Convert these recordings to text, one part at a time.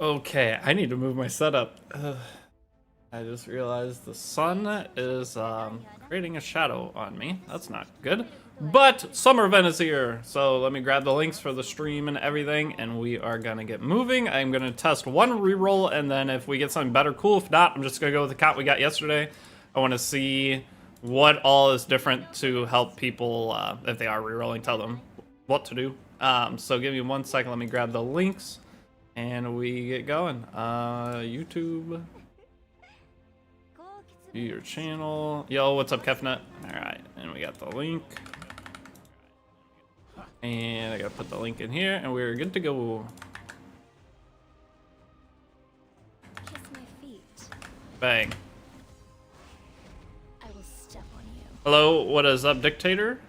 Okay, I need to move my setup. I just realized the sun is creating a shadow on me. That's not good. But summer event is here, so let me grab the links for the stream and everything, and we are gonna get moving. I'm gonna test one reroll, and then if we get something better, cool. If not, I'm just gonna go with the count we got yesterday. I want to see what all is different to help people if they are rerolling. Tell them what to do. So give me 1 second. Let me grab the links. And we get going. YouTube. View your channel. Yo, what's up, Kefnet? Alright, and we got the link. And I gotta put the link in here, and we're good to go. Kiss my feet. Bang. I will step on you. Hello, what is up, Dictator?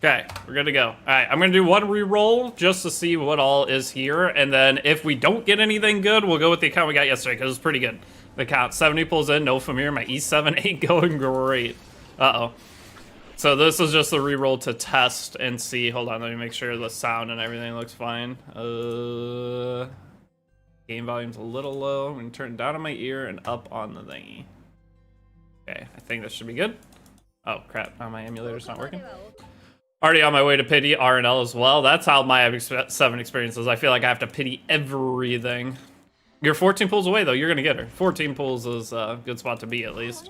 Okay, we're good to go. All right, I'm gonna do one reroll just to see what all is here, and then if we don't get anything good, we'll go with the account we got yesterday because it's pretty good. The count 70 pulls in, no familiar. My E7 ain't going great. Uh-oh. So this is just the reroll to test and see. Hold on, let me make sure the sound and everything looks fine. Game volume's a little low. I'm gonna turn it down on my ear and up on the thingy. Okay, I think this should be good. Oh crap, now my emulator's not working. Already on my way to pity RNL as well. That's how my X7 experience is. I feel like I have to pity everything. You're 14 pulls away, though. You're going to get her. 14 pulls is a good spot to be, at least.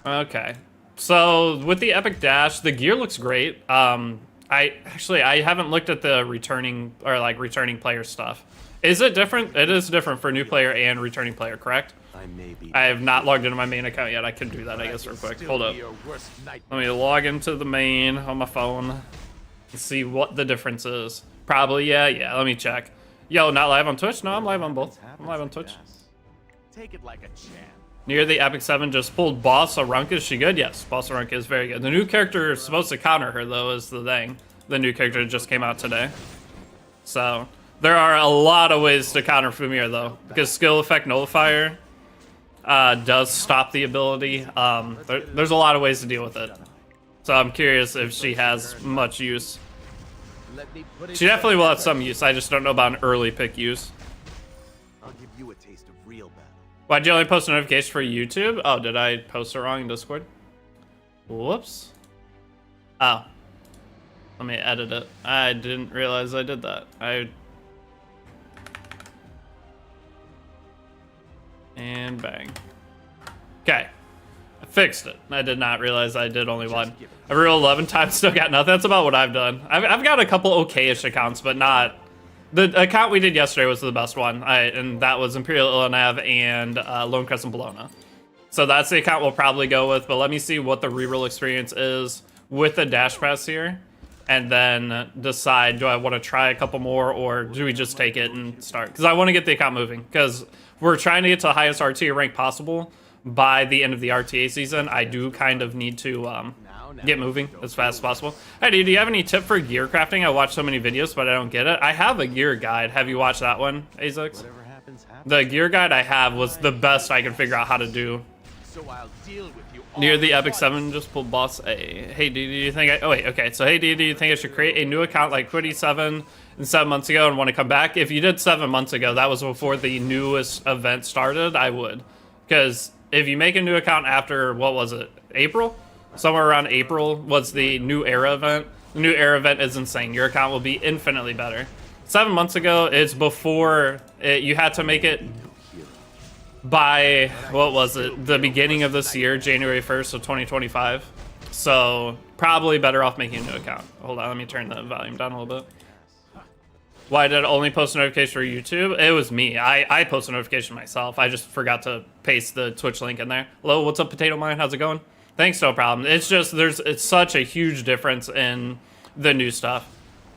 Okay. So, with the Epic Dash, the gear looks great. I haven't looked at the returning player stuff. Is it different? It is different for new player and returning player, correct? I have not logged into my main account yet. I can do that, I guess, real quick. Hold up. Let me log into the main on my phone and see what the difference is. Probably, yeah. Let me check. Yo, not live on Twitch? No, I'm live on both. I'm live on Twitch. Take it like a champ. Near the Epic 7 just pulled Boss Arunka. Is she good? Yes, Boss Arunka is very good. The new character is supposed to counter her, though, is the thing. The new character just came out today. So, there are a lot of ways to counter Fumir, though. Because skill effect nullifier does stop the ability. There's a lot of ways to deal with it. So I'm curious if she has much use. She definitely will have some use. I just don't know about an early pick use. I'll give you a taste of real battle. Why'd you only post a notification for YouTube? Oh, did I post it wrong in Discord? Whoops. Oh. Let me edit it. I didn't realize I did that. And bang. Okay. I fixed it. I did not realize I did only one. I rerolled 11 times, still got nothing. That's about what I've done. I've got a couple okay-ish accounts, but not... The account we did yesterday was the best one, and that was Imperial Illinav and Lone Crescent Bologna. So that's the account we'll probably go with, but let me see what the reroll experience is with the Dash Pass here, and then decide, do I want to try a couple more, or do we just take it and start? Because I want to get the account moving, because we're trying to get to the highest RTA rank possible by the end of the RTA season. I do kind of need to get moving as fast as possible. Hey, do you have any tip for gear crafting? I watch so many videos, but I don't get it. I have a gear guide. Have you watched that one, Azix? The gear guide I have was the best I could figure out how to do. So I'll deal with you Near the Epic 7, just pulled Boss A. Hey, do you think oh wait, okay. So hey, do you think I should create a new account like Quitty 7 and 7 months ago and want to come back? If you did 7 months ago, that was before the newest event started, I would. Because if you make a new account after, what was it, April? Somewhere around April was the new era event. The new era event is insane. Your account will be infinitely better. 7 months ago, it's before you had to make it by, what was it, the beginning of this year, January 1st of 2025. So probably better off making a new account. Hold on, let me turn the volume down a little bit. Why did I only post a notification for YouTube? It was me. I post a notification myself. I just forgot to paste the Twitch link in there. Hello, what's up, Potato Mine? How's it going? Thanks, no problem. It's just, it's such a huge difference in the new stuff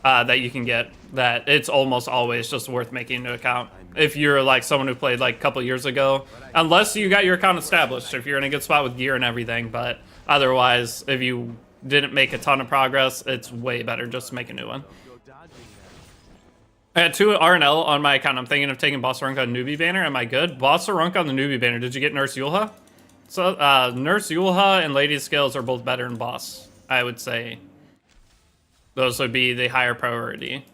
that you can get that it's almost always just worth making a new account. If you're like someone who played like a couple years ago, unless you got your account established, if you're in a good spot with gear and everything, but otherwise, if you didn't make a ton of progress, it's way better just to make a new one. I had 2 RNL on my account. I'm thinking of taking Boss Arunka on Newbie banner. Am I good? Boss Arunka on the Newbie banner. Did you get Nurse Yulha? So Nurse Yulha and Lady of Scales are both better than boss. I would say those would be the higher priority.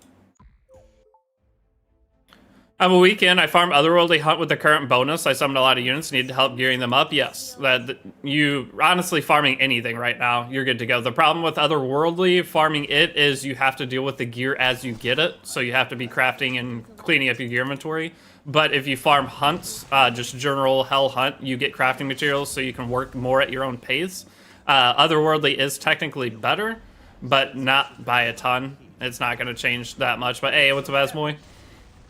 I'm a weekend. I farm Otherworldly Hunt with the current bonus. I summoned a lot of units. Need help gearing them up. Yes, that you honestly farming anything right now, you're good to go. The problem with Otherworldly farming it is you have to deal with the gear as you get it. So you have to be crafting and cleaning up your gear inventory. But if you farm hunts, just general hell hunt, you get crafting materials so you can work more at your own pace. Otherworldly is technically better, but not by a ton. It's not going to change that much. But hey, what's up, Asmoy?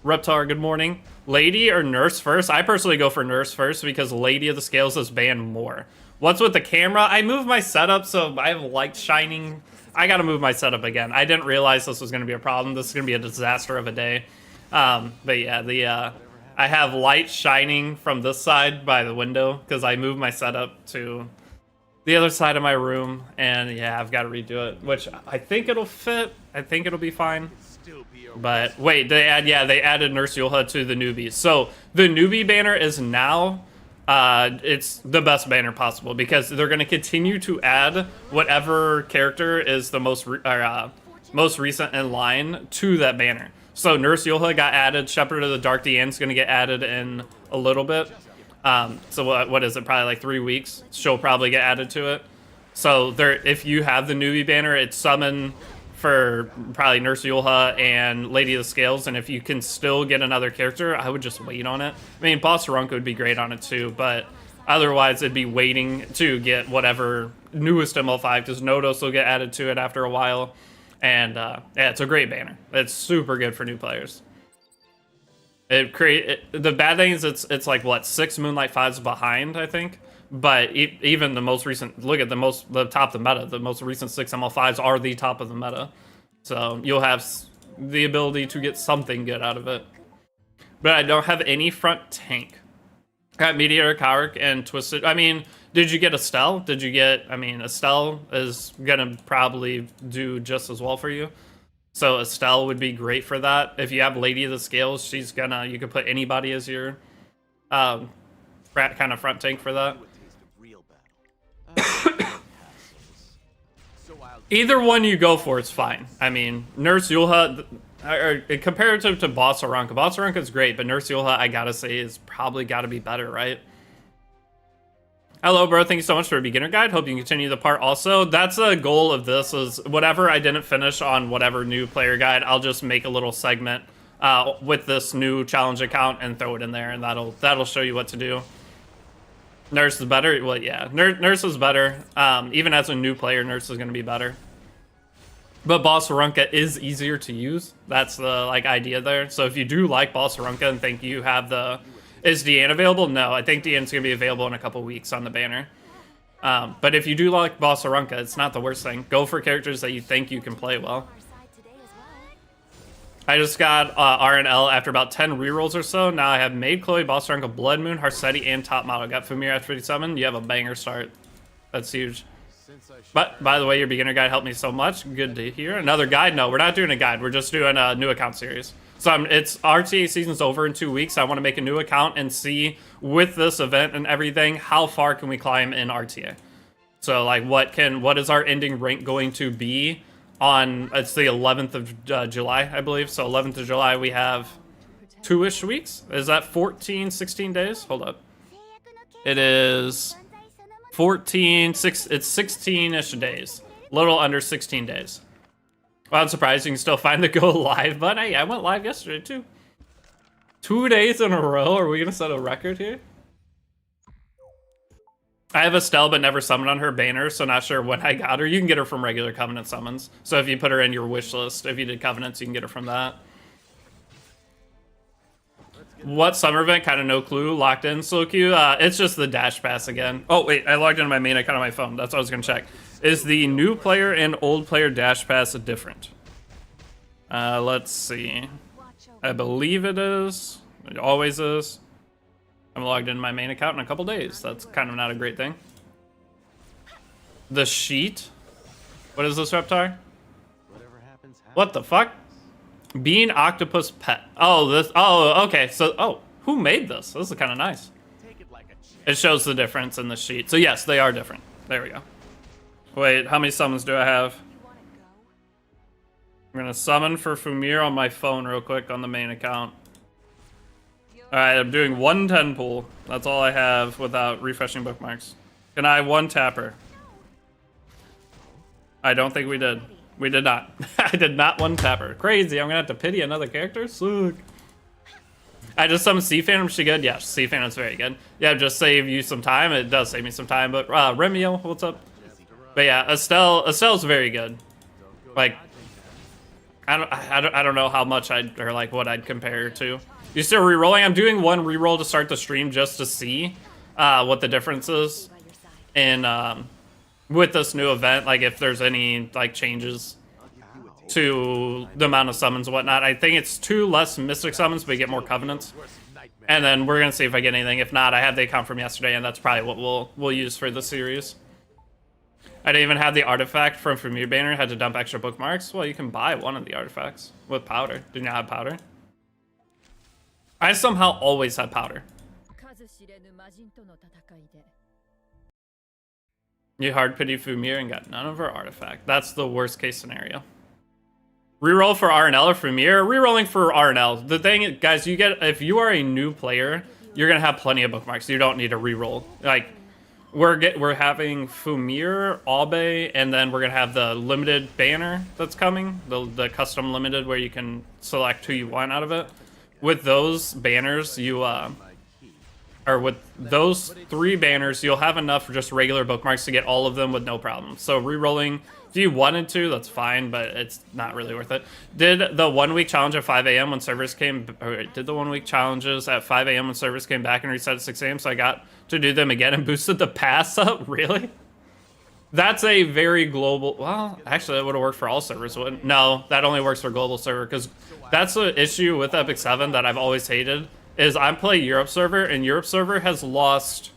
Reptar, good morning. Lady or Nurse first? I personally go for Nurse first because Lady of the Scales is banned more. What's with the camera? I moved my setup, so I have light shining. I gotta move my setup again. I didn't realize this was gonna be a problem. This is gonna be a disaster of a day. But yeah, I have light shining from this side by the window because I moved my setup to the other side of my room, and yeah, I've got to redo it, which I think it'll fit. I think it'll be fine. But wait, they added Nurse Yulha to the Newbie. So the Newbie banner is now, it's the best banner possible because they're going to continue to add whatever character is the most recent in line to that banner. So Nurse Yulha got added. Shepherd of the Dark Deanne's going to get added in a little bit. So what is it? Probably like 3 weeks. She'll probably get added to it. So if you have the Newbie banner, it's summon for probably Nurse Yulha and Lady of the Scales, and if you can still get another character, I would just wait on it. I mean, Boss Runka would be great on it too, but otherwise it'd be waiting to get whatever newest ML5, because Nodos will get added to it after a while, and yeah, it's a great banner. It's super good for new players. The bad thing is it's like what, 6 Moonlight 5s behind, I think. But even the most recent, look at the top of the meta. The most recent 6 ML5s are the top of the meta. So you'll have the ability to get something good out of it. But I don't have any front tank. I got Meteor, Karik, and Twisted. I mean, did you get Estelle? Estelle is going to probably do just as well for you. So Estelle would be great for that. If you have Lady of the Scales, you can put anybody as your kind of front tank for that. Either one you go for is fine. I mean, Nurse Yulha, comparative to Boss Aranka. Boss Aranka is great, but Nurse Yulha, I gotta say, is probably gotta be better, right? Hello, bro. Thank you so much for a beginner guide. Hope you can continue the part also. That's a goal of this, is whatever I didn't finish on whatever new player guide, I'll just make a little segment with this new challenge account and throw it in there, and that'll show you what to do. Nurse is better? Well, yeah. Nurse is better. Even as a new player, Nurse is going to be better. But Boss Arunka is easier to use. That's the idea there. So if you do like Boss Arunka and think you have the... Is Deanne available? No, I think Deanne's going to be available in a couple weeks on the banner. But if you do like Boss Arunka, it's not the worst thing. Go for characters that you think you can play well. I just got RNL after about 10 rerolls or so. Now I have Maid Chloe, Boss Arunka, Blood Moon, Harsetti, and Top Model. Got Fumir at 57. You have a banger start. That's huge. But, by the way, your beginner guide helped me so much. Good to hear. Another guide? No, we're not doing a guide. We're just doing a new account series. So it's RTA season's over in 2 weeks. I want to make a new account and see, with this event and everything, how far can we climb in RTA. So, what is our ending rank going to be on, it's the 11th of July, I believe. So 11th of July, we have 2-ish weeks. Is that 14, 16 days? Hold up. It is 14, 6, it's 16-ish days. A little under 16 days. Well, I'm surprised you can still find the go live button. Hey, I went live yesterday too. 2 days in a row? Are we gonna set a record here? I have Estelle, but never summoned on her banner, so not sure when I got her. You can get her from regular Covenant summons. So if you put her in your wish list, if you did Covenants, you can get her from that. What summer event? Kind of no clue. Locked in, slow queue. It's just the dash pass again. Oh, wait, I logged into my main account on my phone. That's what I was going to check. Is the new player and old player dash pass different? Let's see. I believe it is. It always is. I'm logged into my main account in a couple days. That's kind of not a great thing. The sheet? What is this, Reptar? What the fuck? Bean Octopus Pet. Oh, this. Oh, okay. So, who made this? This is kind of nice. It shows the difference in the sheet. So yes, they are different. There we go. Wait, how many summons do I have? I'm gonna summon for Fumir on my phone real quick on the main account. Alright, I'm doing 110 pool. That's all I have without refreshing bookmarks. Can I one tapper? I don't think we did. We did not. I did not one tapper. Crazy, I'm gonna have to pity another character? Suck. I just summoned Sea Phantom. She good? Yes, Sea Phantom's very good. Yeah, just save you some time. It does save me some time, but Remio, what's up? But yeah, Estelle's very good. Like, I don't know how much what I'd compare her to. You still rerolling? I'm doing one reroll to start the stream just to see what the difference is in with this new event, like if there's any like changes to the amount of summons and whatnot. I think it's 2 less mystic summons, but you get more covenants. And then we're gonna see if I get anything. If not, I have the account from yesterday, and that's probably what we'll use for the series. I didn't even have the artifact from Fumir banner. Had to dump extra bookmarks. Well, you can buy one of the artifacts with powder. Do you not have powder? I somehow always have powder. You hard pity Fumir and got none of her artifact. That's the worst case scenario. Reroll for RNL or Fumir? Rerolling for RNL. The thing, guys, you get, if you are a new player, you're gonna have plenty of bookmarks. You don't need to reroll. Like, we're having Fumir, Aube, and then we're gonna have the limited banner that's coming, the custom limited where you can select who you want out of it. With those banners, or with those 3 banners, you'll have enough for just regular bookmarks to get all of them with no problem. So rerolling, if you wanted to, that's fine, but it's not really worth it. Did the 1 week challenge at 5 a.m. when servers came, or did the 1 week challenges at 5 a.m. when servers came back and reset at 6 a.m. so I got to do them again and boosted the pass up? Really? That's a very global, well, actually that would have worked for all servers, wouldn't? No, that only works for global server, because that's the issue with Epic 7 that I've always hated, is I play Europe server, and Europe server has lost,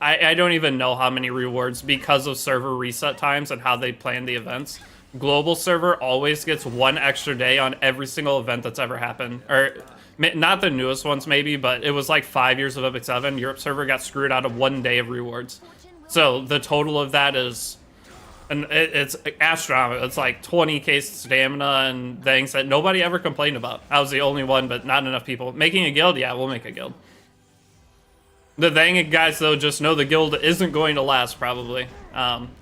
I don't even know how many rewards because of server reset times and how they plan the events. Global server always gets 1 extra day on every single event that's ever happened. Or, not the newest ones maybe, but it was like 5 years of Epic 7. Europe server got screwed out of 1 day of rewards. So the total of that is, and it's astronomical. It's like 20k stamina and things that nobody ever complained about. I was the only one, but not enough people. Making a guild? Yeah, we'll make a guild. The thing, guys, though, just know the guild isn't going to last, probably.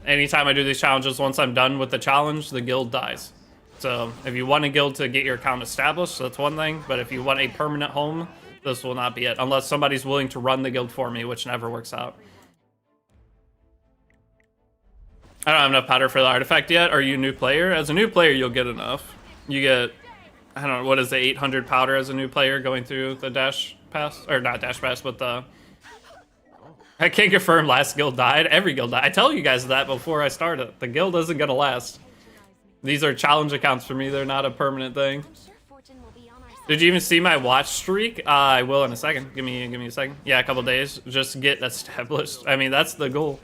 Anytime I do these challenges, once I'm done with the challenge, the guild dies. So if you want a guild to get your account established, that's one thing. But if you want a permanent home, this will not be it. Unless somebody's willing to run the guild for me, which never works out. I don't have enough powder for the artifact yet. Are you a new player? As a new player, you'll get enough. You get, I don't know, what is the 800 powder as a new player going through the dash pass? Or not dash pass, but the... I can't confirm last guild died. Every guild died. I tell you guys that before I started. The guild isn't gonna last. These are challenge accounts for me. They're not a permanent thing. Did you even see my watch streak? I will in a second. Give me a second. Yeah, a couple days. Just get established. I mean, that's the goal.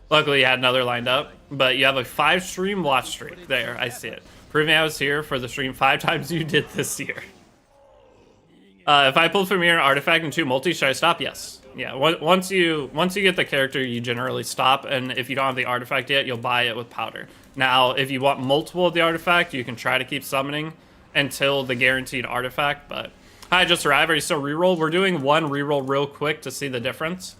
Luckily, you had another lined up. But you have a 5-stream watch streak. There, I see it. Proving I was here for the stream 5 times you did this year. If I pulled from here an artifact and 2 multi, should I stop? Yes. Yeah, once you get the character, you generally stop, and if you don't have the artifact yet, you'll buy it with powder. Now, if you want multiple of the artifact, you can try to keep summoning until the guaranteed artifact, but... Hi, just arrived. Are you still reroll? We're doing 1 reroll real quick to see the difference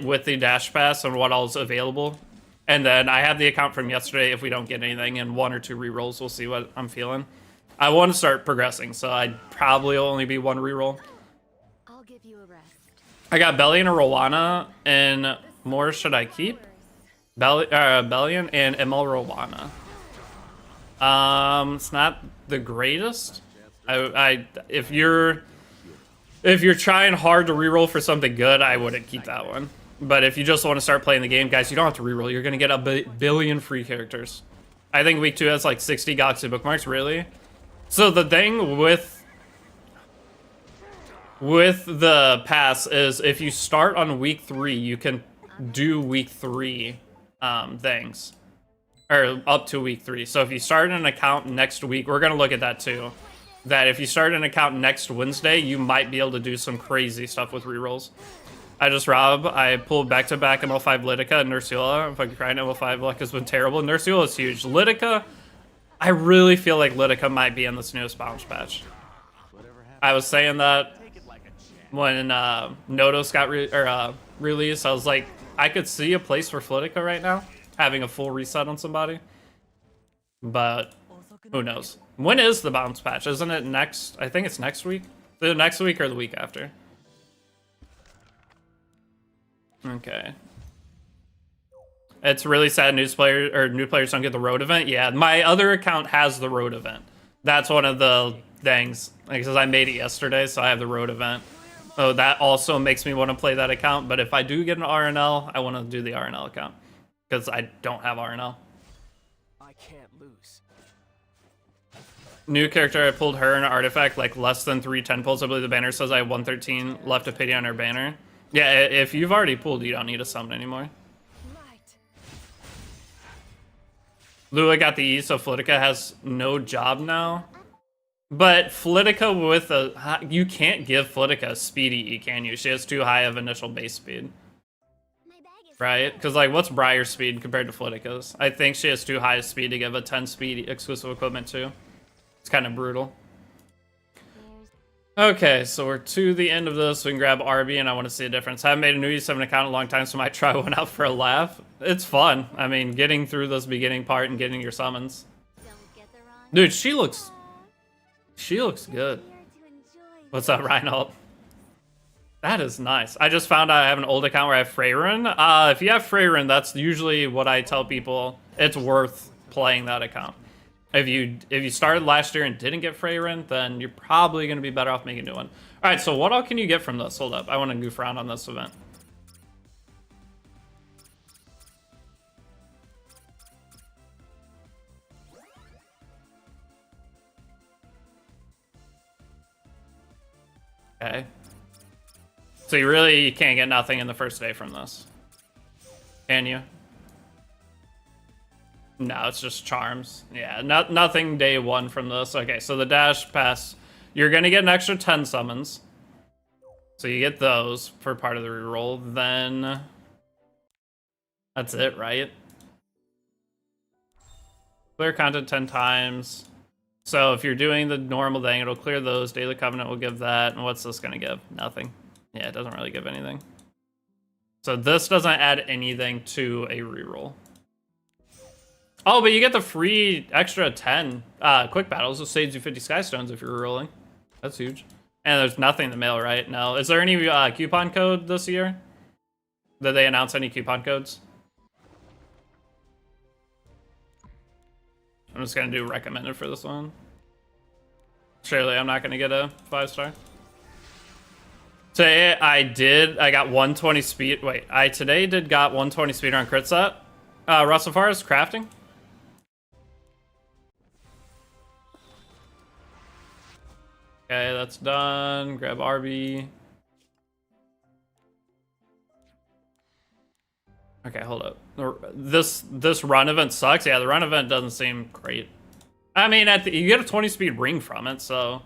with the dash pass and what all is available. And then I have the account from yesterday. If we don't get anything in 1 or 2 rerolls, we'll see what I'm feeling. I want to start progressing, so I'd probably only be 1 reroll. I'll give you a rest. I got Belly and a Rowana, and more should I keep? Bellion and Emil Rowana. It's not the greatest. If you're trying hard to reroll for something good, I wouldn't keep that one. But if you just want to start playing the game, guys, you don't have to reroll. You're gonna get a billion free characters. I think week 2 has like 60 Galaxy bookmarks, really. So the thing with the pass is if you start on week 3, you can do week 3 things, or up to week 3. So if you start an account next week, we're gonna look at that too. That if you start an account next Wednesday, you might be able to do some crazy stuff with rerolls. I just rob. I pulled back-to-back ML5 Litica and Nursula. If I could cry, ML5 luck has been terrible. Nursula is huge. Litica, I really feel like Litica might be in this newest bounce patch. I was saying that when Nodos got released. I was like, I could see a place for Flitica right now, having a full reset on somebody. But who knows? When is the bounce patch? Isn't it next? I think it's next week. The next week or the week after. Okay. It's really sad new players don't get the road event. Yeah, my other account has the road event. That's one of the things. Because I made it yesterday, so I have the road event. So that also makes me want to play that account. But if I do get an RNL, I want to do the RNL account. Because I don't have RNL. I can't lose. New character, I pulled her in an artifact, like less than 3 10 pulls. I believe the banner says I have 113 left of pity on her banner. Yeah, if you've already pulled, you don't need a summon anymore. Lua got the E, so Flitica has no job now. But Flitica with a... You can't give Flitica a speedy E, can you? She has too high of initial base speed. Right? Because, like, what's Briar's speed compared to Flitica's? I think she has too high a speed to give a 10 speed exclusive equipment to. It's kind of brutal. Okay, so we're to the end of this. We can grab RB, and I want to see a difference. I haven't made a new E7 account in a long time, so I might try one out for a laugh. It's fun. I mean, getting through this beginning part and getting your summons. Dude, she looks good. What's up, Reinhold? That is nice. I just found out I have an old account where I have Freyrin. If you have Freyrin, that's usually what I tell people. It's worth playing that account. If you started last year and didn't get Freyrin, then you're probably going to be better off making a new one. All right, so what all can you get from this? Hold up. I want to goof around on this event. Okay. So you can't get nothing in the first day from this. Can you? No, it's just charms. Yeah, nothing day 1 from this. Okay, so the dash pass, you're gonna get an extra 10 summons. So you get those for part of the reroll. Then that's it, right? Clear content 10 times. So if you're doing the normal thing, it'll clear those. Daily Covenant will give that. And what's this gonna give? Nothing. Yeah, it doesn't really give anything. So this doesn't add anything to a reroll. Oh, but you get the free extra 10 quick battles. It saves you 50 Sky Stones if you're rolling. That's huge. And there's nothing in the mail, right? No. Is there any coupon code this year? Did they announce any coupon codes? I'm just going to do recommended for this one. Surely I'm not going to get a 5-star. Today I got 120 speed. Wait, today got 120 speed on crit set. Russafara's crafting. Okay, that's done. Grab RB. Okay, hold up. This run event sucks. Yeah, the run event doesn't seem great. I mean, you get a 20 speed ring from it, so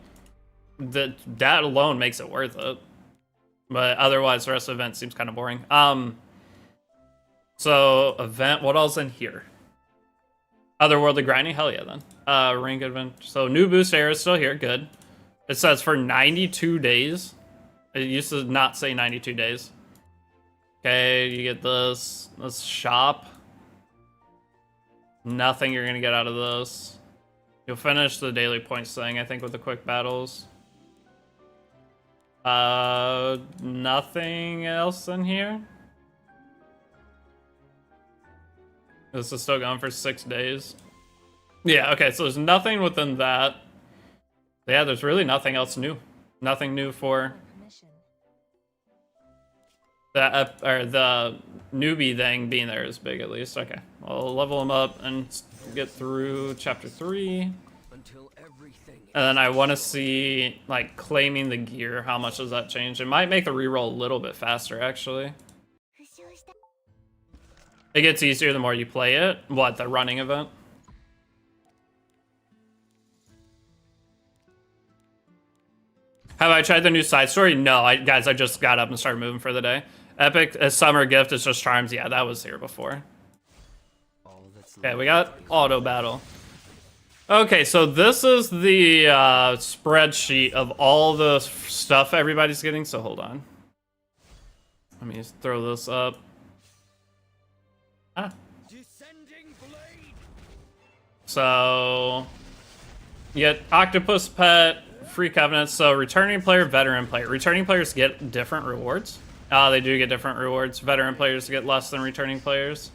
that alone makes it worth it. But otherwise, the rest of the event seems kind of boring. So event, what else in here? Otherworldly grinding, hell yeah then. Ring event. So new boost era is still here, good. It says for 92 days. It used to not say 92 days. Okay, you get this shop. Nothing you're gonna get out of this. You'll finish the daily points thing, I think, with the quick battles. Nothing else in here. This is still going for 6 days. Yeah, okay, so there's nothing within that. Yeah, there's really nothing else new. Nothing new for the newbie thing being there is big, at least. Okay, I'll level them up and get through chapter 3. And then I want to see, like, claiming the gear. How much does that change? It might make the reroll a little bit faster, actually. It gets easier the more you play it. What, the running event? Have I tried the new side story? No, guys, I just got up and started moving for the day. Epic summer gift is just charms. Yeah, that was here before. Okay, we got auto battle. Okay, so this is the spreadsheet of all the stuff everybody's getting. So hold on. Let me just throw this up. Ah. So you get Octopus Pet, Free Covenant. So returning player, veteran player. Returning players get different rewards. They do get different rewards. Veteran players get less than returning players.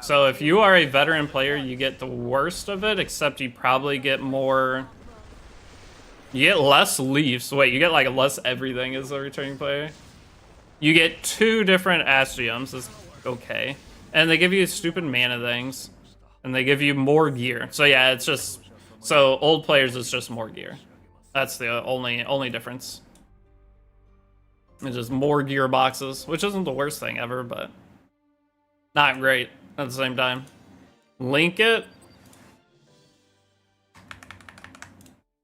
So if you are a veteran player, you get the worst of it, except you probably get more... You get less leaves. Wait, you get like less everything as a returning player. You get 2 different ass gems. That's okay. And they give you stupid mana things. And they give you more gear. So yeah, it's just... So old players is just more gear. That's the only difference. It's just more gear boxes, which isn't the worst thing ever, but not great at the same time. Link it.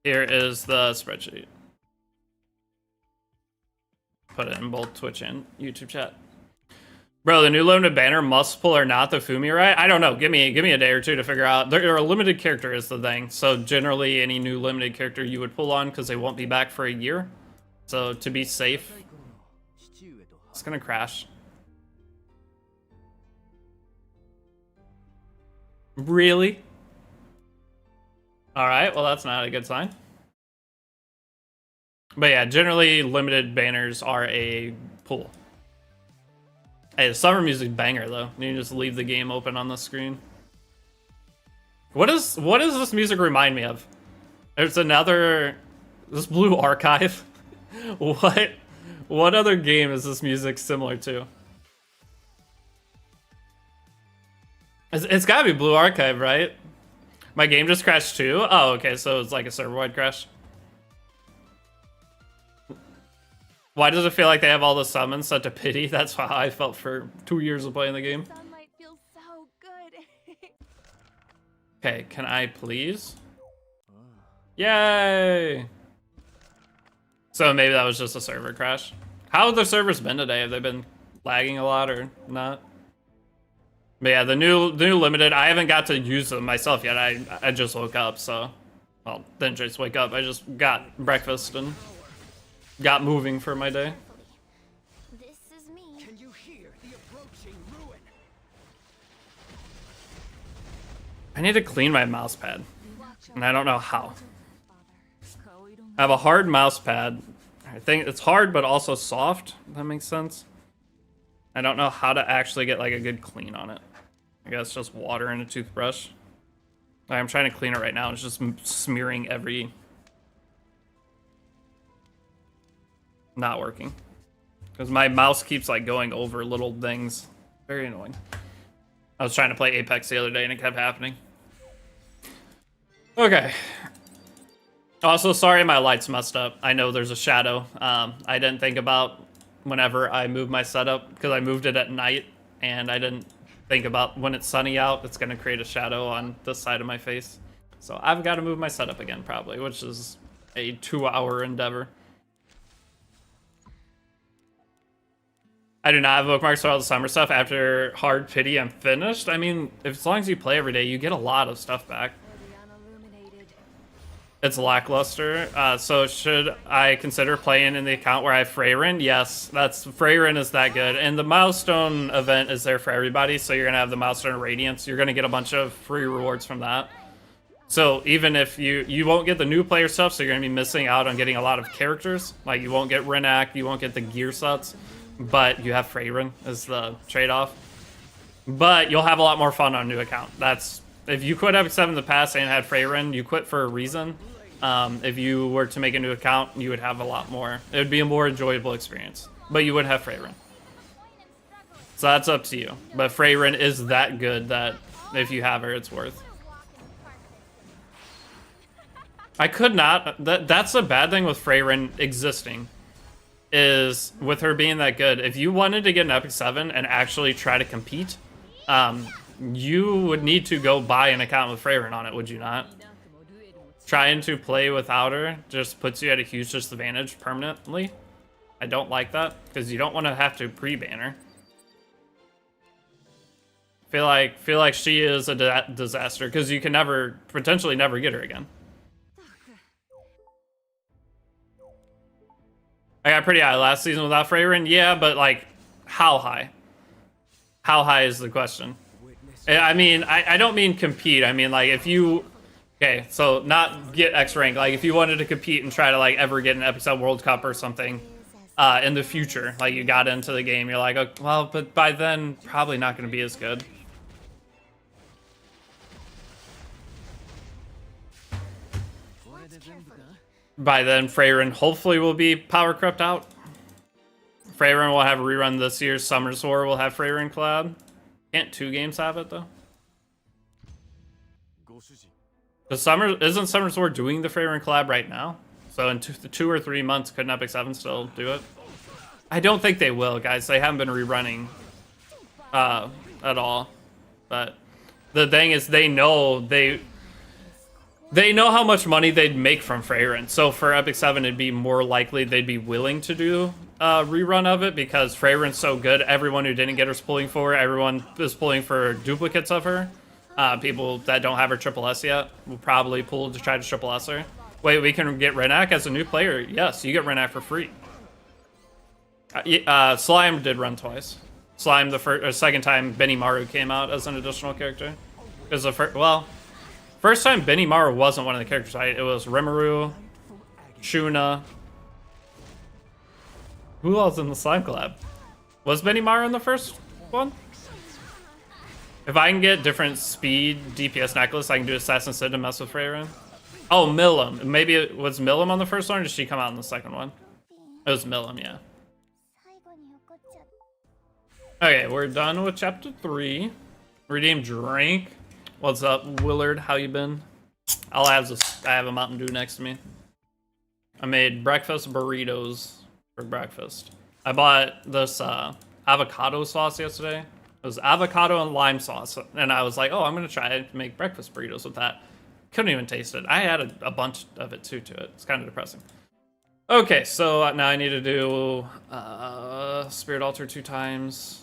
Here is the spreadsheet. Put it in both Twitch and YouTube chat. Bro, the new limited banner must pull or not the Fumi, right? I don't know. Give me a day or two to figure out. They're a limited character is the thing. So generally any new limited character you would pull on because they won't be back for a year. So to be safe, it's gonna crash. Really? All right, well that's not a good sign. But yeah, generally limited banners are a pull. Hey, the summer music banger though. You can just leave the game open on the screen. What does this music remind me of? There's another... This Blue Archive? What other game is this music similar to? It's gotta be Blue Archive, right? My game just crashed too? Oh, okay, so it's like a server-wide crash. Why does it feel like they have all the summons set to pity? That's how I felt for 2 years of playing the game. Sunlight feels so good. Okay, can I please? Yay! So maybe that was just a server crash. How have the servers been today? Have they been lagging a lot or not? But yeah, the new limited, I haven't got to use them myself yet. I just woke up, so... Well, didn't just wake up. I just got breakfast and got moving for my day. This is me. Can you hear the approaching ruin? I need to clean my mouse pad, and I don't know how. I have a hard mouse pad. I think it's hard, but also soft, if that makes sense. I don't know how to actually get like a good clean on it. I guess just water and a toothbrush. I'm trying to clean it right now. It's just smearing every... Not working. Because my mouse keeps like going over little things. Very annoying. I was trying to play Apex the other day and it kept happening. Okay. Also, sorry my light's messed up. I know there's a shadow. I didn't think about whenever I moved my setup because I moved it at night and I didn't think about when it's sunny out, it's going to create a shadow on this side of my face. So I've got to move my setup again probably, which is a 2-hour endeavor. I do not have bookmarks for all the summer stuff. After Hard Pity, I'm finished. I mean, as long as you play every day, you get a lot of stuff back. It's lackluster. So should I consider playing in the account where I have Freyrin? Yes, Freyrin is that good. And the milestone event is there for everybody. So you're gonna have the milestone Radiance. You're gonna get a bunch of free rewards from that. So even if you won't get the new player stuff, so you're gonna be missing out on getting a lot of characters. Like you won't get Renak, you won't get the gear sets. But you have Freyrin as the trade-off. But you'll have a lot more fun on a new account. That's if you quit Epic 7 in the past and had Freyrin, you quit for a reason. If you were to make a new account, you would have a lot more. It would be a more enjoyable experience. But you would have Freyrin. So that's up to you. But Freyrin is that good that if you have her, it's worth. I could not. That's a bad thing with Freyrin existing. Is with her being that good, if you wanted to get an Epic 7 and actually try to compete, you would need to go buy an account with Freyrin on it, would you not? Trying to play without her just puts you at a huge disadvantage permanently. I don't like that because you don't want to have to pre-banner. Feel like she is a disaster because you can potentially never get her again. I got pretty high last season without Freyrin, yeah, but like, how high? How high is the question? I mean, I don't mean compete. I mean, like, if you... Okay, so not get X rank. Like, if you wanted to compete and try to, like, ever get an Epic World Cup or something in the future, like, you got into the game, you're like, oh, well, but by then, probably not going to be as good. By then, Freyrin hopefully will be power crept out. Freyrin will have a rerun this year's Summer's War. Will have Freyrin collab. Can't 2 games have it, though? Isn't Summer's War doing the Freyrin collab right now? So in 2 or 3 months, couldn't Epic 7 still do it? I don't think they will, guys. They haven't been rerunning at all. But the thing is, they know how much money they'd make from Freyrin. So for Epic 7, it'd be more likely they'd be willing to do a rerun of it because Freyrin's so good. Everyone who didn't get her is pulling for her. Everyone is pulling for duplicates of her. People that don't have her triple S yet will probably pull to try to triple S her. Wait, we can get Renak as a new player? Yes, you get Renak for free. Slime did run twice. Slime the second time Benimaru came out as an additional character. Because the first time Benimaru wasn't one of the characters, right? It was Rimuru, Shuna. Who else in the Slime collab? Was Benimaru in the first one? If I can get different speed DPS necklace, I can do Assassin Sid to mess with Freyrin. Oh, Milim. Maybe it was Milim on the first one, or did she come out in the second one? It was Milim, yeah. Okay, we're done with chapter 3. Redeem drink. What's up, Willard? How you been? I have a Mountain Dew next to me. I made breakfast burritos for breakfast. I bought this avocado sauce yesterday. It was avocado and lime sauce, and I was like, oh, I'm gonna try to make breakfast burritos with that. Couldn't even taste it. I added a bunch of it too to it. It's kind of depressing. Okay, so now I need to do Spirit Altar 2 times.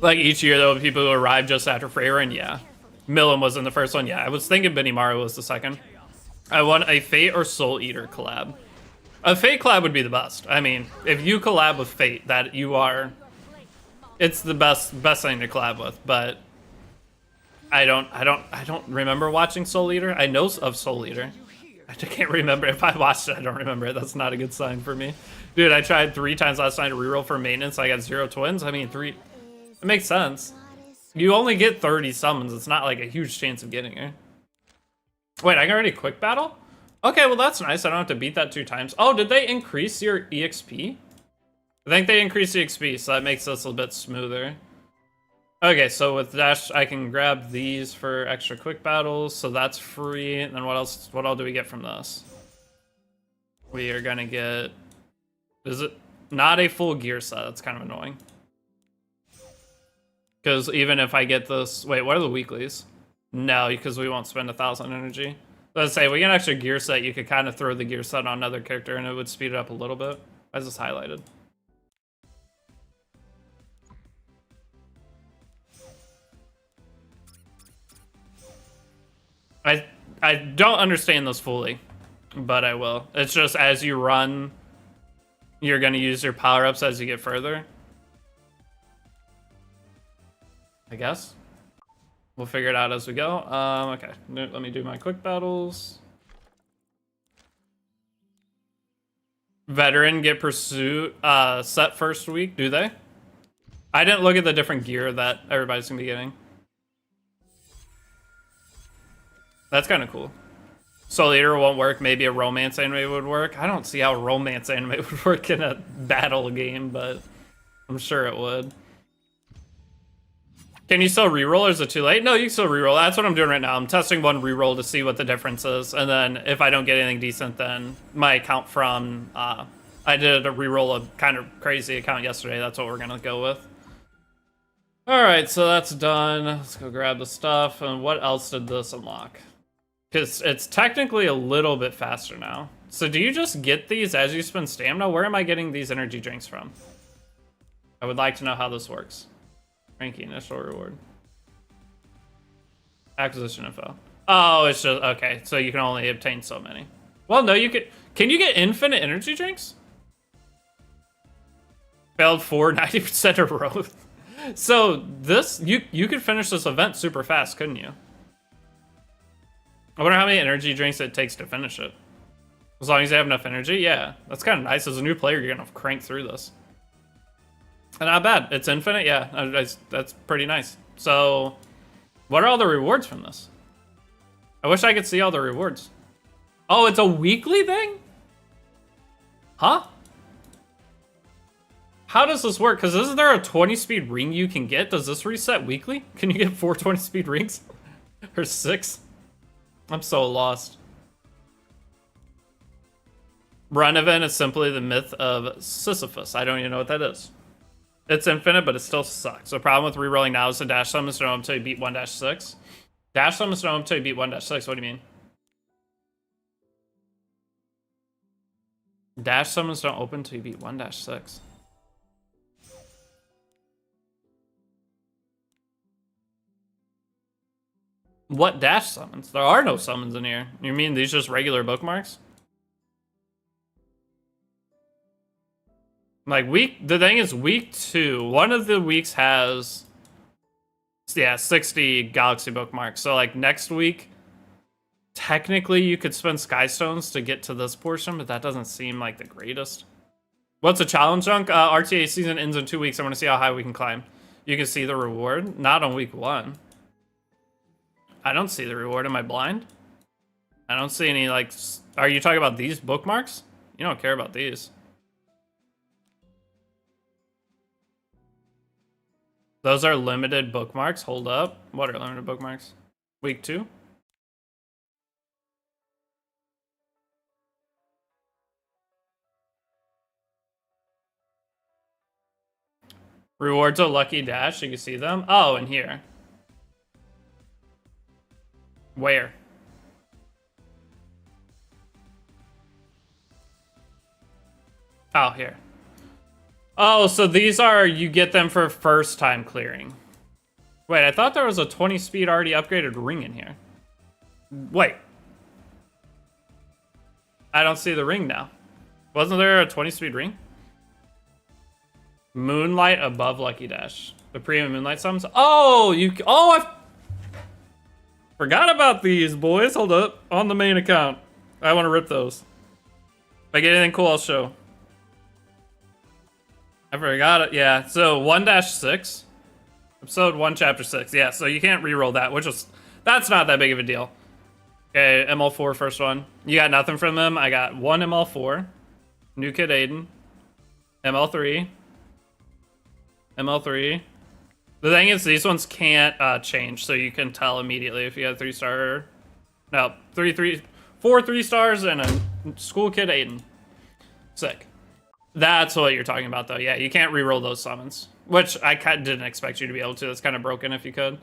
Like each year, though, people who arrive just after Freyrin, yeah. Milim was in the first one, yeah. I was thinking Benimaru was the second. I want a Fate or Soul Eater collab. A Fate collab would be the best. I mean, if you collab with Fate, that you are... It's the best thing to collab with, but... I don't remember watching Soul Eater. I know of Soul Eater. I can't remember. If I watched it, I don't remember it. That's not a good sign for me. Dude, I tried 3 times last night to reroll for maintenance. I got 0 twins. I mean, 3... It makes sense. You only get 30 summons. It's not like a huge chance of getting her. Wait, I can already quick battle? Okay, well that's nice. I don't have to beat that 2 times. Oh, did they increase your EXP? I think they increased the XP, so that makes this a bit smoother. Okay, so with Dash, I can grab these for extra quick battles, so that's free. And then what else? What all do we get from this? We are gonna get... Is it not a full gear set? That's kind of annoying. Because even if I get this... Wait, what are the weeklies? No, because we won't spend 1,000 energy. Let's say we get an extra gear set, you could kind of throw the gear set on another character and it would speed it up a little bit. Why is this highlighted? I don't understand this fully, but I will. It's just as you run, you're going to use your power-ups as you get further. I guess. We'll figure it out as we go. Okay, let me do my quick battles. Veteran get pursuit set first week, do they? I didn't look at the different gear that everybody's gonna be getting. That's kind of cool. Soul Eater won't work. Maybe a romance anime would work. I don't see how romance anime would work in a battle game, but I'm sure it would. Can you still reroll, or is it too late? No, you can still reroll. That's what I'm doing right now. I'm testing one reroll to see what the difference is, and then if I don't get anything decent, then my account from... I did a reroll of kind of crazy account yesterday. That's what we're going to go with. Alright, so that's done. Let's go grab the stuff. And what else did this unlock? Because it's technically a little bit faster now. So do you just get these as you spend stamina? Where am I getting these energy drinks from? I would like to know how this works. Ranking, initial reward. Acquisition info. Oh, it's just, okay. So you can only obtain so many. Well, no, you could, can you get infinite energy drinks? Failed 90% in a row. So this, you could finish this event super fast, couldn't you? I wonder how many energy drinks it takes to finish it. As long as you have enough energy, yeah. That's kind of nice. As a new player, you're gonna crank through this. And not bad. It's infinite, yeah. That's pretty nice. So, what are all the rewards from this? I wish I could see all the rewards. Oh, it's a weekly thing? Huh? How does this work? Because isn't there a 20 speed ring you can get? Does this reset weekly? Can you get 4 20 speed rings? Or 6? I'm so lost. Run event is simply the myth of Sisyphus. I don't even know what that is. It's infinite, but it still sucks. The problem with rerolling now is the dash summons don't until you beat 1-6. Dash summons don't until you beat 1-6. What do you mean? Dash summons don't open until you beat 1-6. What dash summons? There are no summons in here. You mean these just regular bookmarks? Like the thing is week 2, one of the weeks has, yeah, 60 galaxy bookmarks. So like next week, technically you could spend Skystones to get to this portion, but that doesn't seem like the greatest. What's a challenge chunk? RTA season ends in 2 weeks. I want to see how high we can climb. You can see the reward, not on week 1. I don't see the reward. Am I blind? I don't see any, like, are you talking about these bookmarks? You don't care about these. Those are limited bookmarks. Hold up. What are limited bookmarks? Week 2? Rewards a lucky dash. You can see them. Oh, in here. Where? Oh, here. Oh, so these are, you get them for first time clearing. Wait, I thought there was a 20 speed already upgraded ring in here. Wait. I don't see the ring now. Wasn't there a 20 speed ring? Moonlight above Lucky Dash. The premium Moonlight summons. Oh, I forgot about these, boys. Hold up. On the main account. I want to rip those. If I get anything cool, I'll show. I forgot it. Yeah, so 1-6. Episode 1, Chapter 6. Yeah, so you can't reroll that, which is, that's not that big of a deal. Okay, ML4, first one. You got nothing from them. I got 1 ML4. New Kid Aiden. ML3. ML3. The thing is, these ones can't change, so you can tell immediately if you have 3-star. No, 4 3-stars and a School Kid Aiden. Sick. That's what you're talking about, though. Yeah, you can't reroll those summons, which I didn't expect you to be able to. That's kind of broken if you could.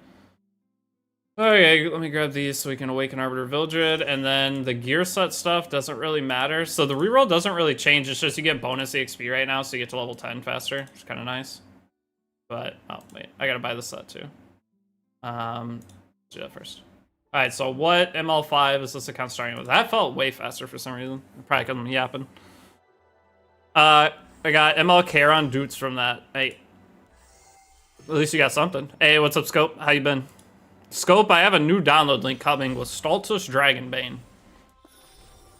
Okay, let me grab these so we can awaken Arbiter Vildred, and then the gear set stuff doesn't really matter. So the reroll doesn't really change. It's just you get bonus EXP right now, so you get to level 10 faster, which is kind of nice. But, oh, wait, I gotta buy the set, too. Let's do that first. Alright, so what ML5 is this account starting with? That felt way faster for some reason. Probably because I'm yapping. I got ML Charon Doots from that. Hey. At least you got something. Hey, what's up, Scope? How you been? Scope, I have a new download link coming with Stultus Dragonbane.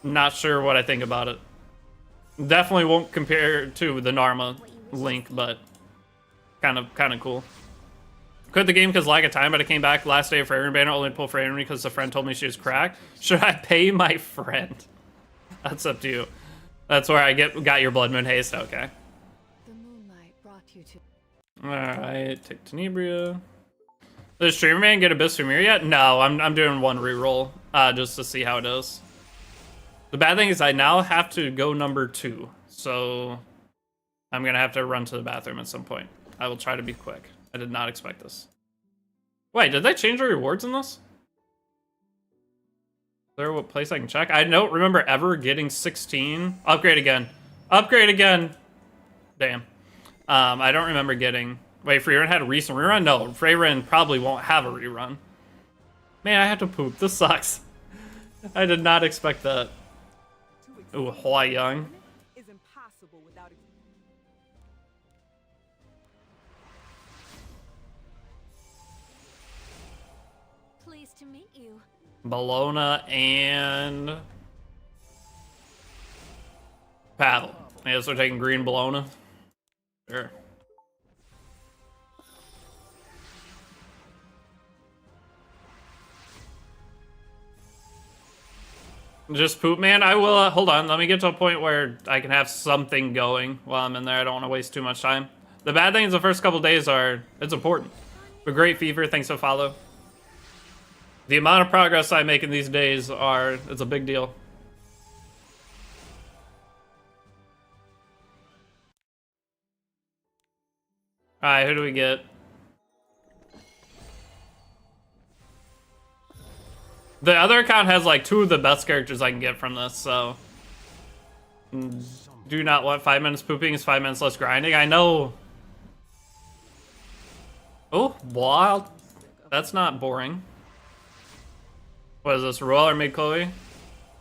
Not sure what I think about it. Definitely won't compare to the Narma link, but kind of cool. Quit the game because lag of time, but I came back last day of Fragrant Banner, only to pull Fragrant because a friend told me she was cracked. Should I pay my friend? That's up to you. That's where I got your Blood Moon Haste. Okay. The moonlight brought you to. All right, take Tenebria. Does Streamer Man get Abyss Premier yet? No, I'm doing one reroll just to see how it is. The bad thing is I now have to go number 2, so I'm gonna have to run to the bathroom at some point. I will try to be quick. I did not expect this. Wait, did they change the rewards in this? Is there a place I can check? I don't remember ever getting 16. Upgrade again. Upgrade again. Damn. I don't remember getting... Wait, Freerun had a recent rerun? No, Freerun probably won't have a rerun. Man, I have to poop. This sucks. I did not expect that. Ooh, Hua Young. Is impossible without Pleased to meet you. Bologna and... Paddle. I guess we're taking green Bologna. Sure. Just poop, man. I will, hold on. Let me get to a point where I can have something going while I'm in there. I don't want to waste too much time. The bad things the first couple days are, it's important. But great fever, thanks for follow. The amount of progress I make in these days it's a big deal. Alright, who do we get? The other account has like 2 of the best characters I can get from this, so... Do not want 5 minutes pooping is 5 minutes less grinding. I know... Oh, wild. That's not boring. What is this, Royal or mid-Chloe?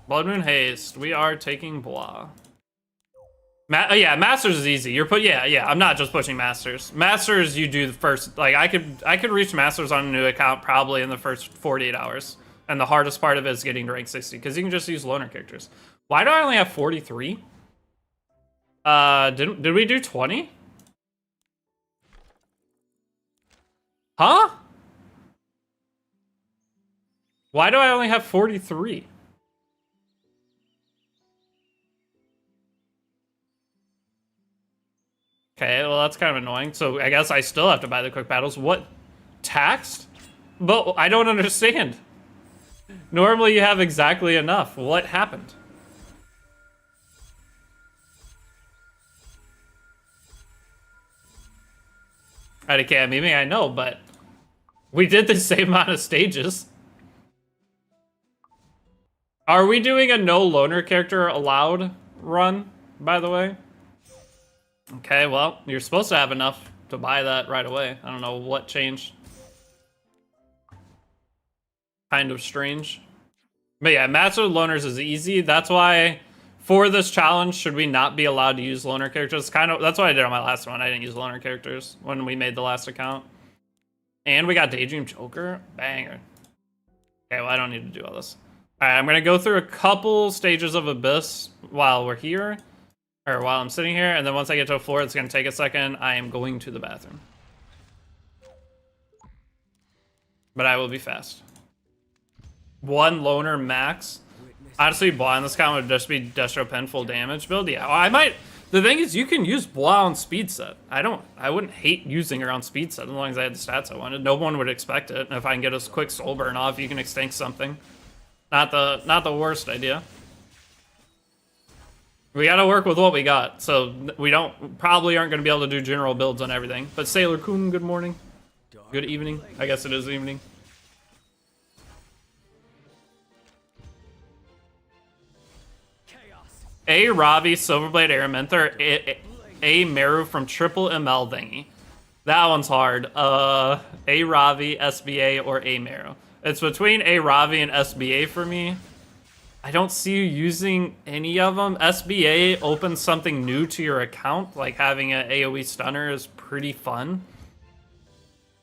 Blood Moon Haste. We are taking Bois. Yeah, Masters is easy. Yeah, I'm not just pushing Masters. Masters, you do the first... Like, I could reach Masters on a new account probably in the first 48 hours. And the hardest part of it is getting to rank 60, because you can just use loner characters. Why do I only have 43? Did we do 20? Huh? Why do I only have 43? Okay, well that's kind of annoying. So I guess I still have to buy the quick battles. What? Taxed? But I don't understand. Normally you have exactly enough. What happened? At a camp meeting, I know, but we did the same amount of stages. Are we doing a no loner character allowed run, by the way? Okay, well, you're supposed to have enough to buy that right away. I don't know what changed. Kind of strange. But yeah, Master of Loners is easy. That's why for this challenge, should we not be allowed to use loner characters? That's what I did on my last one. I didn't use loner characters when we made the last account. And we got Daydream Joker. Banger. Okay, well, I don't need to do all this. Alright, I'm gonna go through a couple stages of Abyss while we're here. Or while I'm sitting here, and then once I get to a floor, it's gonna take a second. I am going to the bathroom. But I will be fast. 1 loner max. Honestly, Bois on this count would just be Destro Pen full damage build. Yeah, well, I might. The thing is, you can use Bois on speed set. I wouldn't hate using her on speed set as long as I had the stats I wanted. No one would expect it. And if I can get a quick soul burn off, you can extinct something. Not the worst idea. We gotta work with what we got, so we probably aren't gonna be able to do general builds on everything. But Sailor Kun, good morning. Good evening. I guess it is evening. A Ravi, Silverblade, Araminther, A Meru from Triple ML thingy. That one's hard. A Ravi, SBA, or A Meru. It's between A Ravi and SBA for me. I don't see you using any of them. SBA opens something new to your account, like having an AoE stunner is pretty fun.